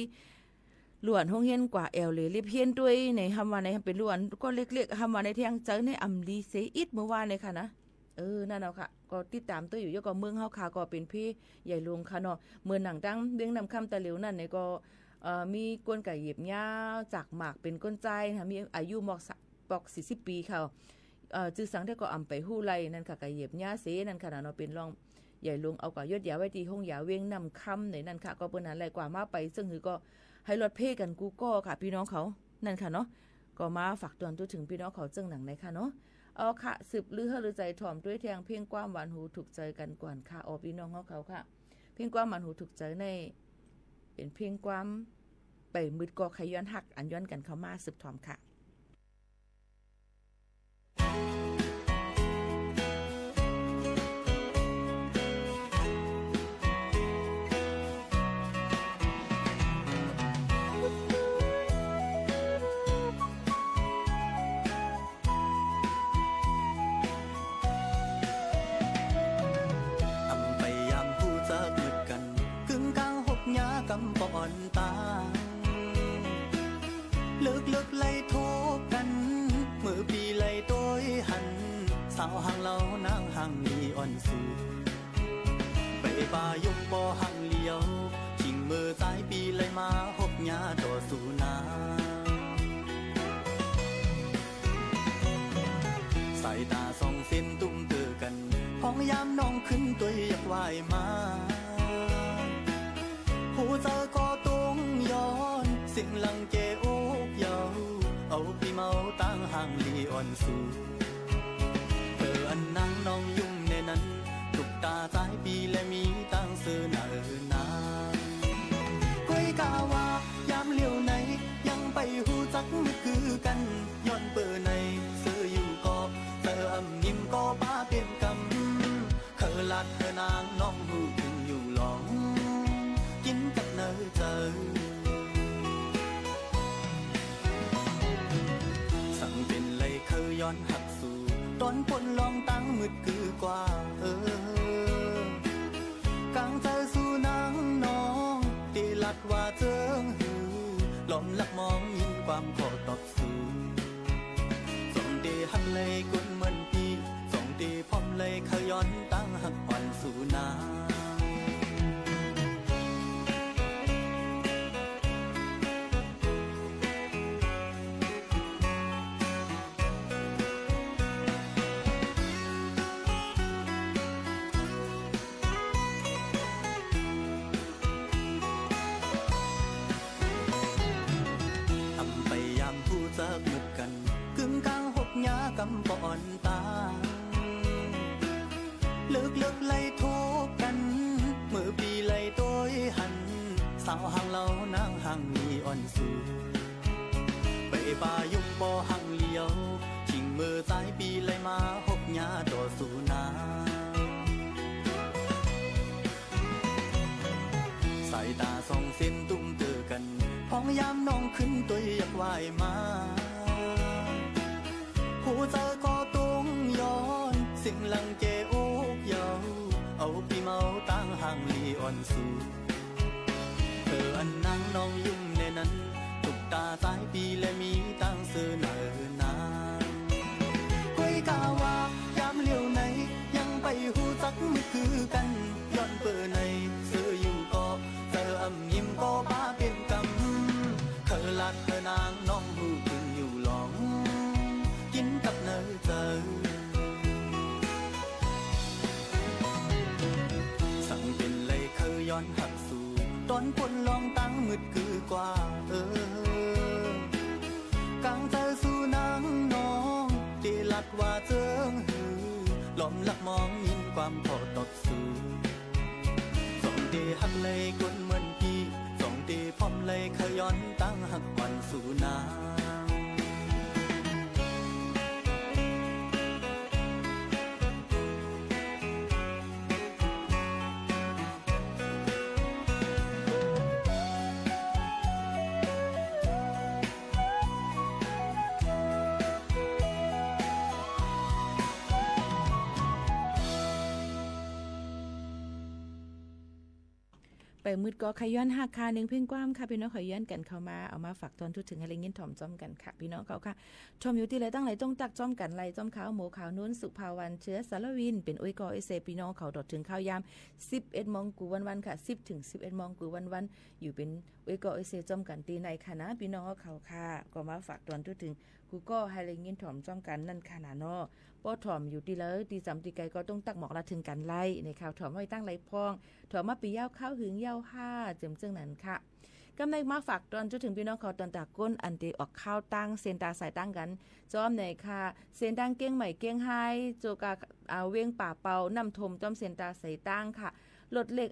หลวนห้องเฮียนกว่าแอลเลยเรียบเฮียนด้วยในเฮามาในเป็นหลวนก็เล็กๆเฮามาในเที่ยงเจอในอำลีเซอิดเมื่อวานเลยค่ะนะนั่นเอาค่ะก็ติดตามตัวอยู่ยก็เมืองเฮาค่ะก็เป็นพี่ใหญ่หลวงค่ะเนาะเมืองหนังดังเบียงนำคำตะเหลวนั่นเนี่ยก็มีก้นไก่เหยียบหญ้าจากหมากเป็นก้นใจนะมีอายุปอก40 ปีค่ะจื้อสังได้ก็อำไปฮู้ไลนั่นค่ะไก่เหยียบหญ้าเสนั่นค่ะเนาะเป็นรองใหญ่หลวงเอากว่ายอดยาไว้ที่ห้องยาเวียงนำคำในนั่นค่ะก็เปิ้นนั้นหลายกว่ามาไปซึ่งคือก็ให้รถเพ่กันกูก็ค่ะพี่น้องเขานั่นค่ะเนาะก็มาฝากเตือนตัวถึงพี่น้องเขาจึงหนังในค่ะเนาะเอาค่ะสืบลือเฮลือใจถ่อมด้วยแทงเพียงความหวานหูถูกใจกันก่อนค่ะพี่น้องเขาค่ะเพียงความหวานหูถูกใจในเป็นเพียงความไปมืดก็ขย้อนหักอันย้อนกันเข้ามาสืบถ่อมค่ะปอนตาเลิกไล่โทบกันมือปีไล่โต้ยหันสาวห่างเรานางห่างลีอ่อนสูไปป่ายกบ่ห่างเลี้ยวทิ้งมือซ้ายปีไล่มาหกหญ้าต่อสู่นาสายตาส่องเส้นตุ้มเตือกันพ้องยามน้องขึ้นตัวอยากว่ายมาผู้เจอก็ต้องย้อนสิ่งลังเกโอกเยาเอาพี่เมาตั้งห่างลีอ่อนสูอันนั่งน้องยุ่งในนั้นตุกตาสายปีและมีตั้งเสื้อหน้านาก้อยกาว่ายามเลี้ยวไหนยังไปหูจักมือคือกันย้อนเปิดในเสื้ออยู่ก็เสื้ออำยิ้มก็ป้าเป็นกำเคยลัดเธอนางน้องหูถึงอยู่หลองกินกับเนยเจอสั่งเป็นเลยเคยย้อนหักสู่ตอนปนลองตั้งมืดคือกว่ากางใจสู่นางน้องตีลัดว่าเจิงหือหลอมหลักมองยิ้มความขอตอบสู่ส่งตีหันเลยกุนเหมือนพี่ส่งตีพร้อมเลยเคยย้อนตั้งหักอ่อนสู่นากำปอนตาเลิกไล่โทบกันมือปีไล่โต้ยหันสาวห่างเรานางห่างมีอ่อนสูไปป่ายุบบ่ห่างเลี้ยวทิ้งมือซ้ายปีไล่มาหกหญ้าต่อสู่นาสายตาส่องเส้นตุ้มเตือกันพ้องยามน้องขึ้นตัวอยากว่ายมาผู้เจอก็ต้องย้อนสิ่งลังเกโอกเยาเอาพี่เมาตั้งห่างลีอ่อนสูอันนั่งน้องยุ่งในนั้นตุกตาสายปีและมีตั้งเสื้อหน้านางก้อยกาว่ายามเลี้ยวไหนยังไปหูจักมือคือกันย้อนเปิดในเสื้ออยู่ก็เสื้ออำยิ้มก็ป้าเป็นกำเคยลัดเธอนางน้องหูถึงอยู่หลองกินกับเนยเจอสั่งเป็นเลยเคยย้อนหักสู่ต พ้นลองตั้งมืดคือกว่ากังใจสู่นางน้องที่ลัดว่าเจิงหือหลอมหลักมองยินความพอตดสู่สองตีหักเลยกลเหมือนพี่สองตีพร้อมเลยขย้อนตั้งหักวันสู่นางไปมืดก็ขย้อนหักคาหนึ่งเพ่งกว้ามค่ะพี่น้องขย้อนกันเข้ามาเอามาฝากตอนทุกถึงให้เล่นยินถ่อมจ้อมกันค่ะพี่น้องเขาค่ะชมอยู่ที่ไรตั้งไรต้องตักจ้อมกันไรจ้อมขาวหมูขาวนุ่นสุภาวันเชื้อสารวินเป็นอุ้ยกอไอเซพี่น้องเขาดดถึงข้าวยาม11 โมงกูวันค่ะ10 ถึง 11 โมงกูวันอยู่เป็นอุ้ยกอไอเซจ้อมกันตีในค่ะนะพี่น้องเขาค่ะก็มาฝากตอนทุกถึงกูก็ให้เล่นยินถ่อมจ้อมกันนั่นค่ะนะเนาะป้อถ่อมอยู่ที่เลยตีจำตีไกก็ต้องตักหมอกละถึงกันไล่ในข่าวถ่อมไว้ตั้งไรพองถ่อมมาปีย่าวข้าวหึงย่าวห้าเจิมซึ่งนั้นค่ะกำในมาฝากตอนจนถึงพี่น้องเขาตอนตากก้นอันเดออกข้าวตั้งเซนตาใส่ตั้งกันจอมในค่ะเซนตั้งเก้งใหม่เก้งไฮโจกาเวียงป่าเปานำทมจอมเซนตาใส่ตั้งค่ะลดเล็ก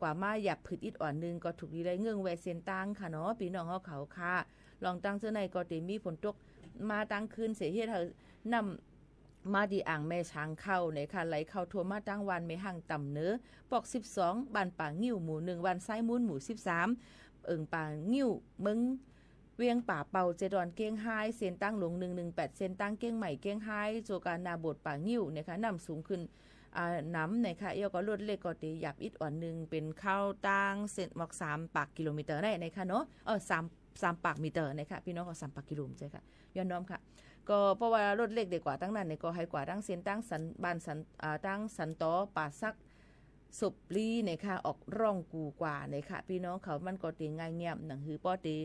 กว่ามาหยับผืดอิดอ่อนนึงก็ถูกดีเลยเงื่องแวเซนตั้งค่ะเนาะพี่น้องเขาค่ะลองตั้งเจ้าในก็เตมีฝนตกมาตั้งคืนเสียเฮ็ดเฮานำมาดีอ่างแม่ช้างเข้าในค่ะไหลเข้าทั่วมาตั้งวันไม่ห่างต่ำเนื้อปอก12บ้านป่างิ้วหมู่1วันซ้ายมูลหมู่13ป่างิ้วมึงเวียงป่าเป่าเจดอนเก้งไฮเส้นตั้งหลง118เส้นตั้งเก้งใหม่เก้งไฮโจการนาบทป่างิ้วนะคะนำสูงขึ้นน้ำนะคะเอียวก็ลดเล็กก็ตีหยับอิดอ่อนนึงเป็นข้าวตั้งเส้นหมอก3 ปากกิโลเมตรได้นะคะเนาะ3 ปากมิเตรนะคะพี่น้องก็3 ปากกิโลเมตรใช่ค่ะย้อนน้อมค่ะก็เพราะว่ารถเล็กเด็กกว่าตั้งนั้นเนี่ยก็ให้กว่าตั้งเส้นตั้งสันบ้านสันตั้งสันตอป่าซักสุบลีเนี่ยค่ะออกร่องกูกว่าเนี่ยค่ะพี่น้องเขามันก็ตีง่ายเงียบหนังหือป้อตี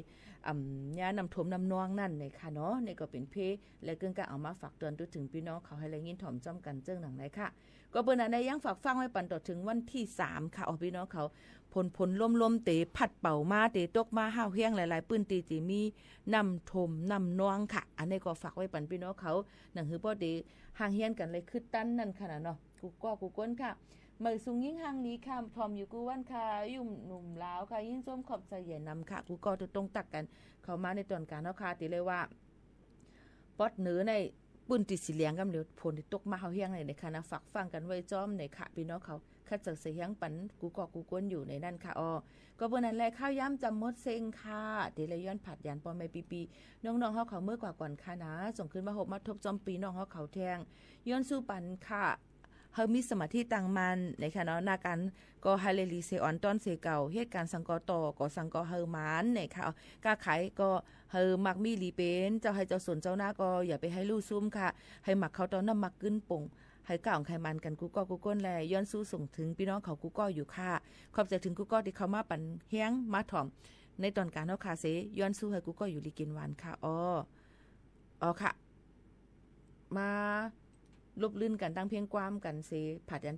ย่านำถมนำนองนั่นเนี่ยค่ะเนาะนี่ก็เป็นเพและเกินก็เอามาฝากเตือนถึงพี่น้องเขาให้แรงยินถ่อมจ้อมกันเจ้าหนังไหนค่ะก็เปิ้นอันใดยังฝากฟังไว้ปันต่อถึงวันที่3ค่ะพี่น้องเขาพลลมเตะผัดเป่ามาเตะตกมาห้าวเฮี้ยงหลายๆปื้นตีมีนำถมนำนองค่ะอันนี้ก็ฝากไว้ปันพี่น้องเขาหนังหือป้อตีห่างเฮี้ยนกันเลยคือตั้นนั่นค่ะเนาะกูก้นค่ะเมื่อสูงยิ่งห่างนี้ค่ะทอมอยู่กูวันค่ะยุ่มหนุ่มลาวค่ะยิ่งส้มขอบใจใหญ่นำค่ะกูก็จะต้องตักกันเข้ามาในตอนการเนาะค่ะตีเลยว่าป๊อดเนื้อในปืนติดสีเหลียงกำเหลียวผลที่ตกมาเฮาเฮียงในค่ะนะฝากฟังกันไว้จ้อมในค่ะพี่น้องเขาคัดจากเสียงปันกูก้นอยู่ในนั่นค่ะก็เปิ้นนั่นแหละข้าวย้ำจำมดเซ็งค่ะเดลย้อนผัดยันปอมไม่ปีน้องๆเฮาเขาเมื่อกว่าก่อนค่ะนะส่งขึ้นมา6มาทบจอมปีน้องเฮาเขาแทงย้อนสู้ปันค่ะเฮามีสมาธิตั้งมันในค่ะเนาะนาการก็ไฮเลลีเซออนตอนเสเก่าเหตุการณ์สังกอต่อก็สังกอเฮอมานในค่ะกาขายก็เฮอมักมีลีเป็นเจ้าให้เจ้าสนเจ้าหน้าก็อย่าไปให้ลู่ซุ่มค่ะให้มักเขาตอนน้ำมักกึ้นป่งให้ก้าวไขมันกันกูก้นแลย้อนสู้ส่งถึงพี่น้องเขากูก็อยู่ค่ะขอบใจถึงกูก็ที่เขามาปั่นเฮียงมาถ่อมในตอนการเนาะค่ะเสย้อนสู้ให้กูก็อยู่ลีกินหวานค่ะค่ะมาลบลื่นกันตั้งเพียงความกันเสผัดยัน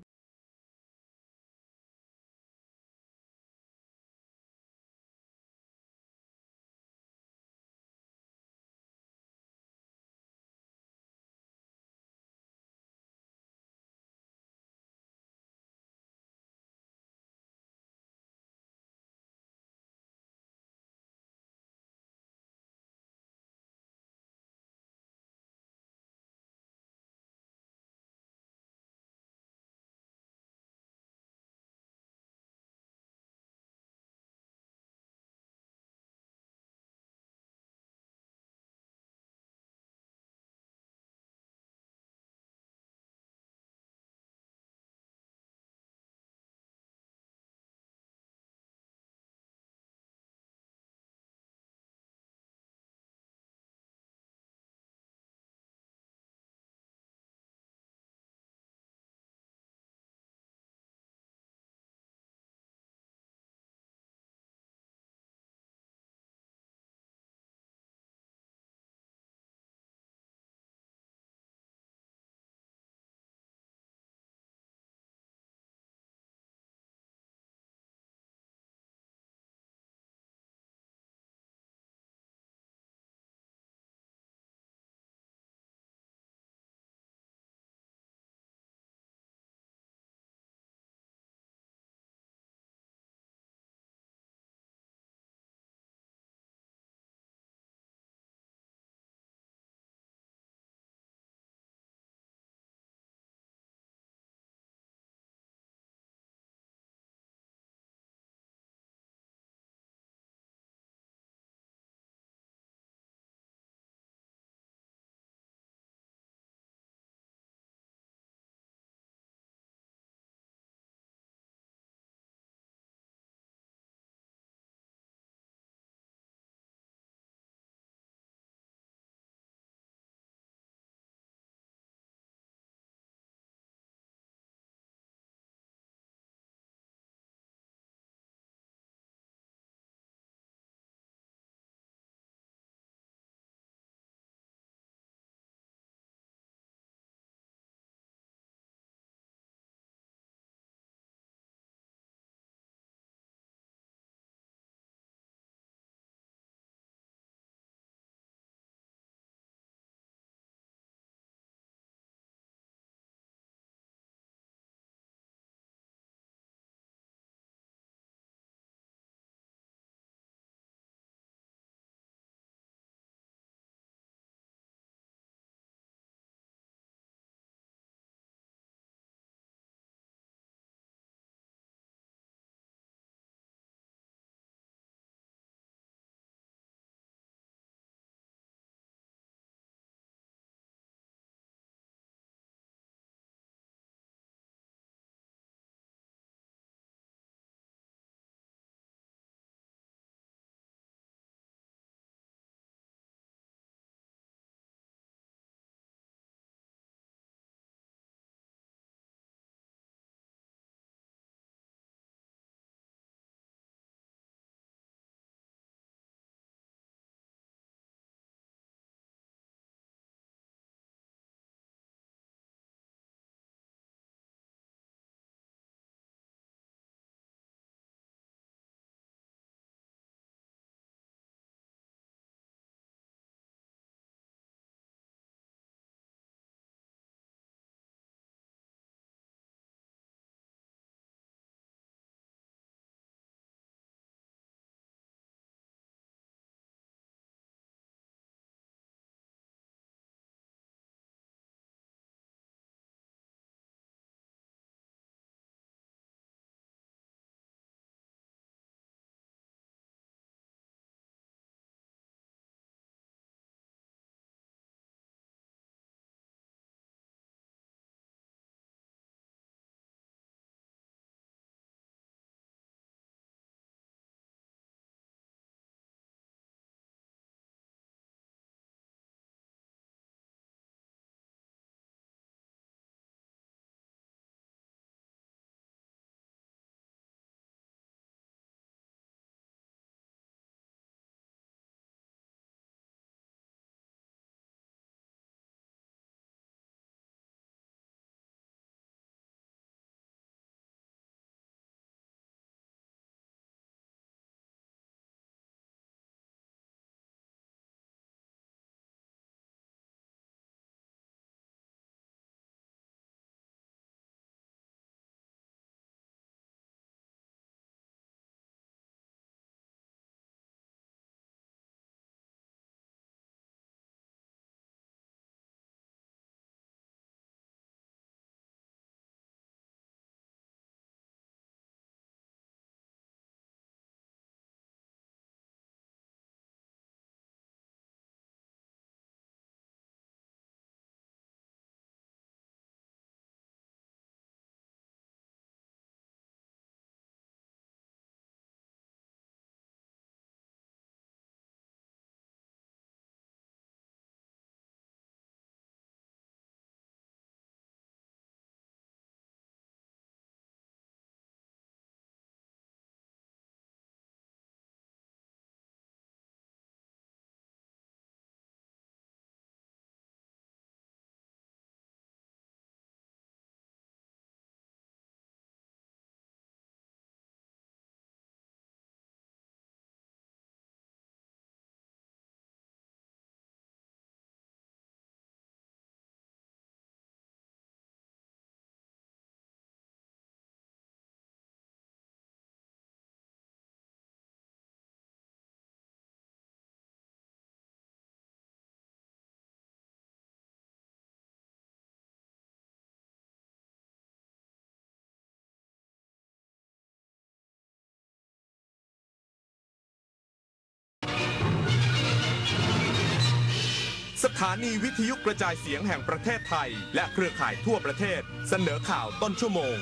สถานีวิทยุกระจายเสียงแห่งประเทศไทยและเครือข่ายทั่วประเทศเสนอข่าวต้นชั่วโมง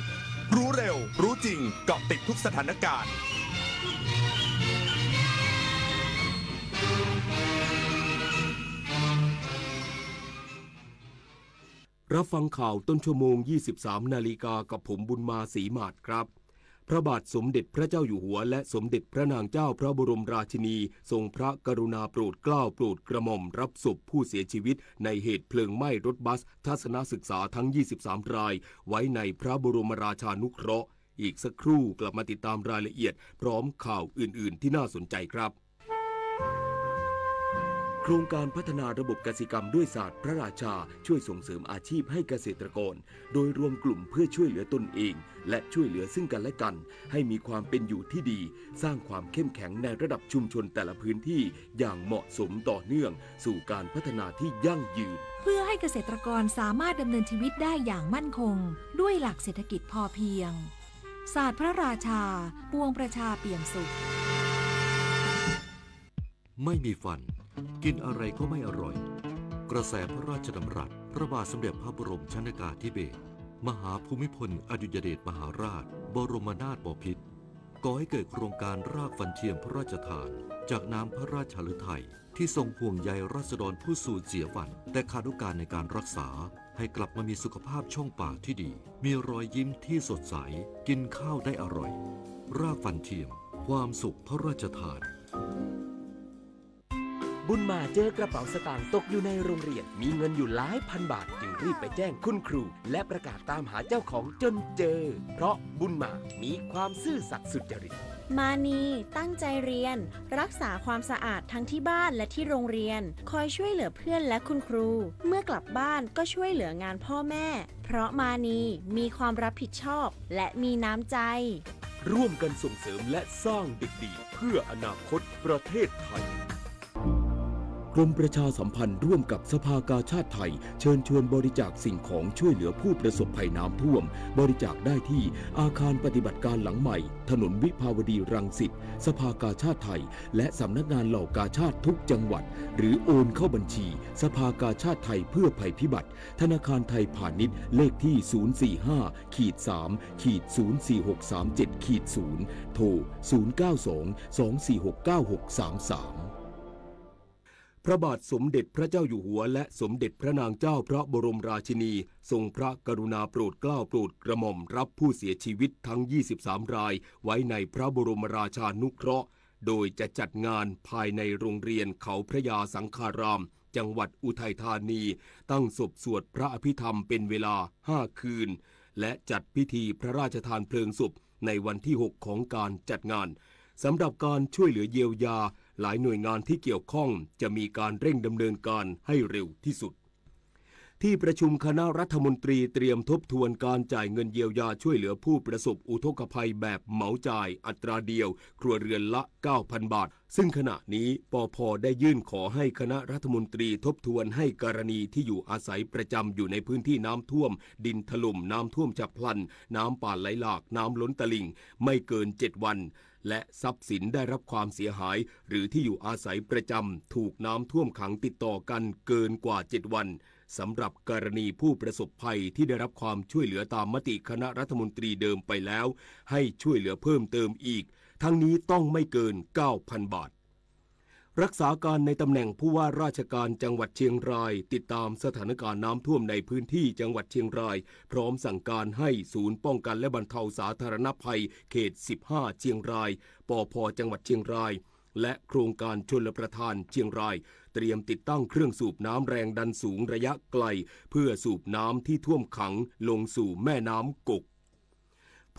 รู้เร็วรู้จริงเกาะติดทุกสถานการณ์รับฟังข่าวต้นชั่วโมง 23 นาฬิกากับผมบุญมาศรีมาศครับพระบาทสมเด็จพระเจ้าอยู่หัวและสมเด็จพระนางเจ้าพระบรมราชินีทรงพระกรุณาโปรดเกล้าโปรดกระหม่อมรับศพผู้เสียชีวิตในเหตุเพลิงไหม้รถบัสทัศนศึกษาทั้ง 23 รายไว้ในพระบรมราชานุเคราะห์อีกสักครู่กลับมาติดตามรายละเอียดพร้อมข่าวอื่นๆที่น่าสนใจครับโครงการพัฒนาระบบกสิกรรมด้วยศาสตร์พระราชาช่วยส่งเสริมอาชีพให้เกษตรกรโดยรวมกลุ่มเพื่อช่วยเหลือตนเองและช่วยเหลือซึ่งกันและกันให้มีความเป็นอยู่ที่ดีสร้างความเข้มแข็งในระดับชุมชนแต่ละพื้นที่อย่างเหมาะสมต่อเนื่องสู่การพัฒนาที่ยั่งยืนเพื่อให้เกษตรกรสามารถดำเนินชีวิตได้อย่างมั่นคงด้วยหลักเศรษฐกิจพอเพียงศาสตร์พระราชาปวงประชาเปี่ยมสุขไม่มีฟันกินอะไรก็ไม่อร่อยกระแสพระราชดำรัสพระบาทสมเด็จพระบรมชนกาธิเบศรมหาภูมิพลอดุลยเดชมหาราชบรมนาถบพิตรก่อให้เกิดโครงการรากฟันเทียมพระราชทานจากน้ำพระราชฤทัยที่ทรงห่วงใยราษฎรผู้สูญเสียฟันแต่ขาดโอกาสในการรักษาให้กลับมามีสุขภาพช่องปากที่ดีมีรอยยิ้มที่สดใสกินข้าวได้อร่อยรากฟันเทียมความสุขพระราชทานบุญมาเจอกระเป๋าสตางค์ตกอยู่ในโรงเรียนมีเงินอยู่หลายพันบาทจึงรีบไปแจ้งคุณครูและประกาศตามหาเจ้าของจนเจอเพราะบุญมามีความซื่อสัตย์สุจริตมานีตั้งใจเรียนรักษาความสะอาดทั้งที่บ้านและที่โรงเรียนคอยช่วยเหลือเพื่อนและคุณครูเมื่อกลับบ้านก็ช่วยเหลืองานพ่อแม่เพราะมานีมีความรับผิดชอบและมีน้ำใจร่วมกันส่งเสริมและสร้างเด็กดีเพื่ออนาคตประเทศไทยกรมประชาสัมพันธ์ร่วมกับสภากาชาดไทยเชิญชวนบริจาคสิ่งของช่วยเหลือผู้ประสบภัยน้ำท่วมบริจาคได้ที่อาคารปฏิบัติการหลังใหม่ถนนวิภาวดีรังสิตสภากาชาดไทยและสำนักงานเหล่ากาชาดทุกจังหวัดหรือโอนเข้าบัญชีสภากาชาดไทยเพื่อภัยพิบัติธนาคารไทยพาณิชย์เลขที่045-3-04637-0โทร092-246-9633พระบาทสมเด็จพระเจ้าอยู่หัวและสมเด็จพระนางเจ้าพระบรมราชินีทรงพระกรุณาโปรดเกล้าโปรดกระหม่อมรับผู้เสียชีวิตทั้ง 23 รายไว้ในพระบรมราชานุเคราะห์โดยจะจัดงานภายในโรงเรียนเขาพระยาสังฆารามจังหวัดอุทัยธานีตั้งศพสวดพระอภิธรรมเป็นเวลา 5 คืนและจัดพิธีพระราชทานเพลิงศพในวันที่ 6 ของการจัดงานสำหรับการช่วยเหลือเยียวยาหลายหน่วยงานที่เกี่ยวข้องจะมีการเร่งดำเนินการให้เร็วที่สุดที่ประชุมคณะรัฐมนตรีเตรียมทบทวนการจ่ายเงินเยียวยาช่วยเหลือผู้ประสบอุทกภัยแบบเหมาจ่ายอัตราเดียวครัวเรือนละ 9,000 บาทซึ่งขณะนี้ปภ.ได้ยื่นขอให้คณะรัฐมนตรีทบทวนให้กรณีที่อยู่อาศัยประจำอยู่ในพื้นที่น้ำท่วมดินถล่มน้ำท่วมฉับพลันน้ำป่าไหลหลากน้ำล้นตลิ่งไม่เกิน7 วันและทรัพย์สินได้รับความเสียหายหรือที่อยู่อาศัยประจำถูกน้ำท่วมขังติดต่อกันเกินกว่า7 วันสำหรับกรณีผู้ประสบภัยที่ได้รับความช่วยเหลือตามมติคณะรัฐมนตรีเดิมไปแล้วให้ช่วยเหลือเพิ่มเติมอีกทั้งนี้ต้องไม่เกิน 9,000 บาทรักษาการในตำแหน่งผู้ว่าราชการจังหวัดเชียงรายติดตามสถานการณ์น้ำท่วมในพื้นที่จังหวัดเชียงรายพร้อมสั่งการให้ศูนย์ป้องกันและบรรเทาสาธารณภัยเขต 15 เชียงรายปภ.จังหวัดเชียงรายและโครงการชลประทานเชียงรายเตรียมติดตั้งเครื่องสูบน้ำแรงดันสูงระยะไกลเพื่อสูบน้ำที่ท่วมขังลงสู่แม่น้ำกก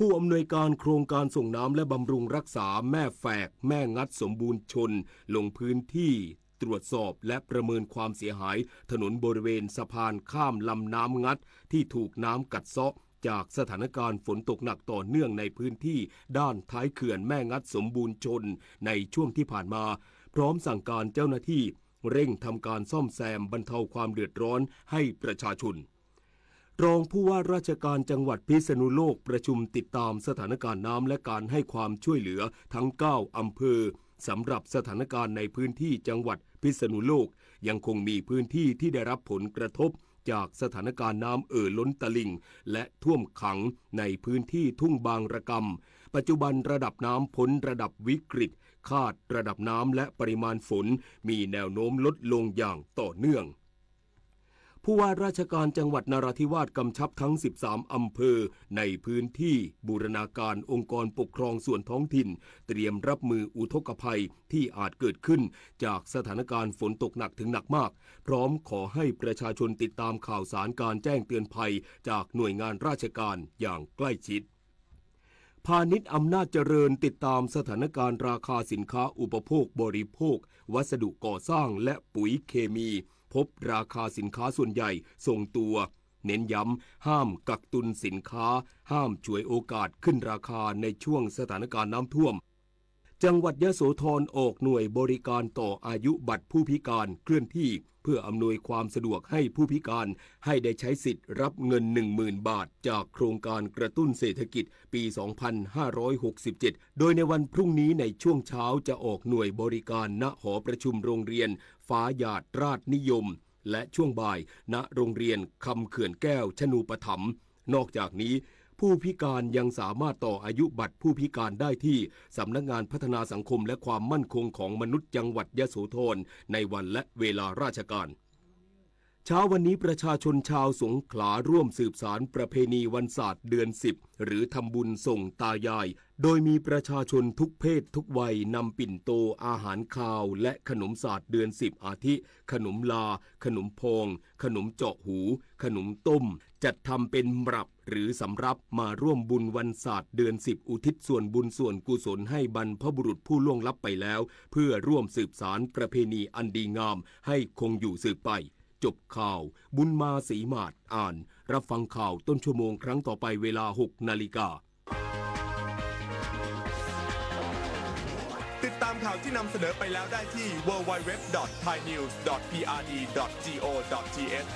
ผู้อำนวยการโครงการส่งน้ำและบำรุงรักษาแม่แฝกแม่งัดสมบูรณ์ชนลงพื้นที่ตรวจสอบและประเมินความเสียหายถนนบริเวณสะพานข้ามลำน้ำงัดที่ถูกน้ำกัดเซาะจากสถานการณ์ฝนตกหนักต่อเนื่องในพื้นที่ด้านท้ายเขื่อนแม่งัดสมบูรณ์ชนในช่วงที่ผ่านมาพร้อมสั่งการเจ้าหน้าที่เร่งทำการซ่อมแซมบรรเทาความเดือดร้อนให้ประชาชนรองผู้ว่าราชการจังหวัดพิษณุโลกประชุมติดตามสถานการณ์น้ำและการให้ความช่วยเหลือทั้ง9 อำเภอ สำหรับสถานการณ์ในพื้นที่จังหวัดพิษณุโลกยังคงมีพื้นที่ที่ได้รับผลกระทบจากสถานการณ์น้ำล้นตลิ่งและท่วมขังในพื้นที่ทุ่งบางระกำปัจจุบันระดับน้ำพ้นระดับวิกฤตคาดระดับน้ำและปริมาณฝนมีแนวโน้มลดลงอย่างต่อเนื่องผู้ว่าราชการจังหวัดนราธิวาสกำชับทั้ง13อำเภอในพื้นที่บูรณาการองค์กรปกครองส่วนท้องถิ่นเตรียมรับมืออุทกภัยที่อาจเกิดขึ้นจากสถานการณ์ฝนตกหนักถึงหนักมากพร้อมขอให้ประชาชนติดตามข่าวสารการแจ้งเตือนภัยจากหน่วยงานราชการอย่างใกล้ชิดพาณิชย์อำนาจเจริญติดตามสถานการณ์ราคาสินค้าอุปโภคบริโภควัสดุก่อสร้างและปุ๋ยเคมีพบราคาสินค้าส่วนใหญ่ทรงตัวเน้นย้ำห้ามกักตุนสินค้าห้ามฉวยโอกาสขึ้นราคาในช่วงสถานการณ์น้ำท่วมจังหวัดยโสธรออกหน่วยบริการต่ออายุบัตรผู้พิการเคลื่อนที่เพื่ออำนวยความสะดวกให้ผู้พิการให้ได้ใช้สิทธิ์รับเงิน 10,000 บาทจากโครงการกระตุ้นเศรษฐกิจปี 2567 โดยในวันพรุ่งนี้ในช่วงเช้าจะออกหน่วยบริการณหอประชุมโรงเรียนฟ้าหยาดราชนิยมและช่วงบ่ายณโรงเรียนคำเขื่อนแก้วชนูปถัมภ์นอกจากนี้ผู้พิการยังสามารถต่ออายุบัตรผู้พิการได้ที่สำนักงานพัฒนาสังคมและความมั่นคงของมนุษย์จังหวัดยโสธรในวันและเวลาราชการเช้าวันนี้ประชาชนชาวสงขลาร่วมสืบสารประเพณีวันศาสตร์เดือน10หรือทำบุญส่งตายายโดยมีประชาชนทุกเพศทุกวัยนำปิ่นโตอาหารคาวและขนมศาสตร์เดือน10อาทิขนมลาขนมพองขนมเจาะหูขนมต้มจัดทำเป็นหรับหรือสำรับมาร่วมบุญวันศาสตร์เดือน10อุทิศส่วนบุญส่วนกุศลให้บรรพบุรุษผู้ล่วงลับไปแล้วเพื่อร่วมสืบสารประเพณีอันดีงามให้คงอยู่สืบไปจบข่าวบุญมาศรีมาศอ่านรับฟังข่าวต้นชั่วโมงครั้งต่อไปเวลา 6 นาฬิกาติดตามข่าวที่นำเสนอไปแล้วได้ที่ www.thainews.prd.go.th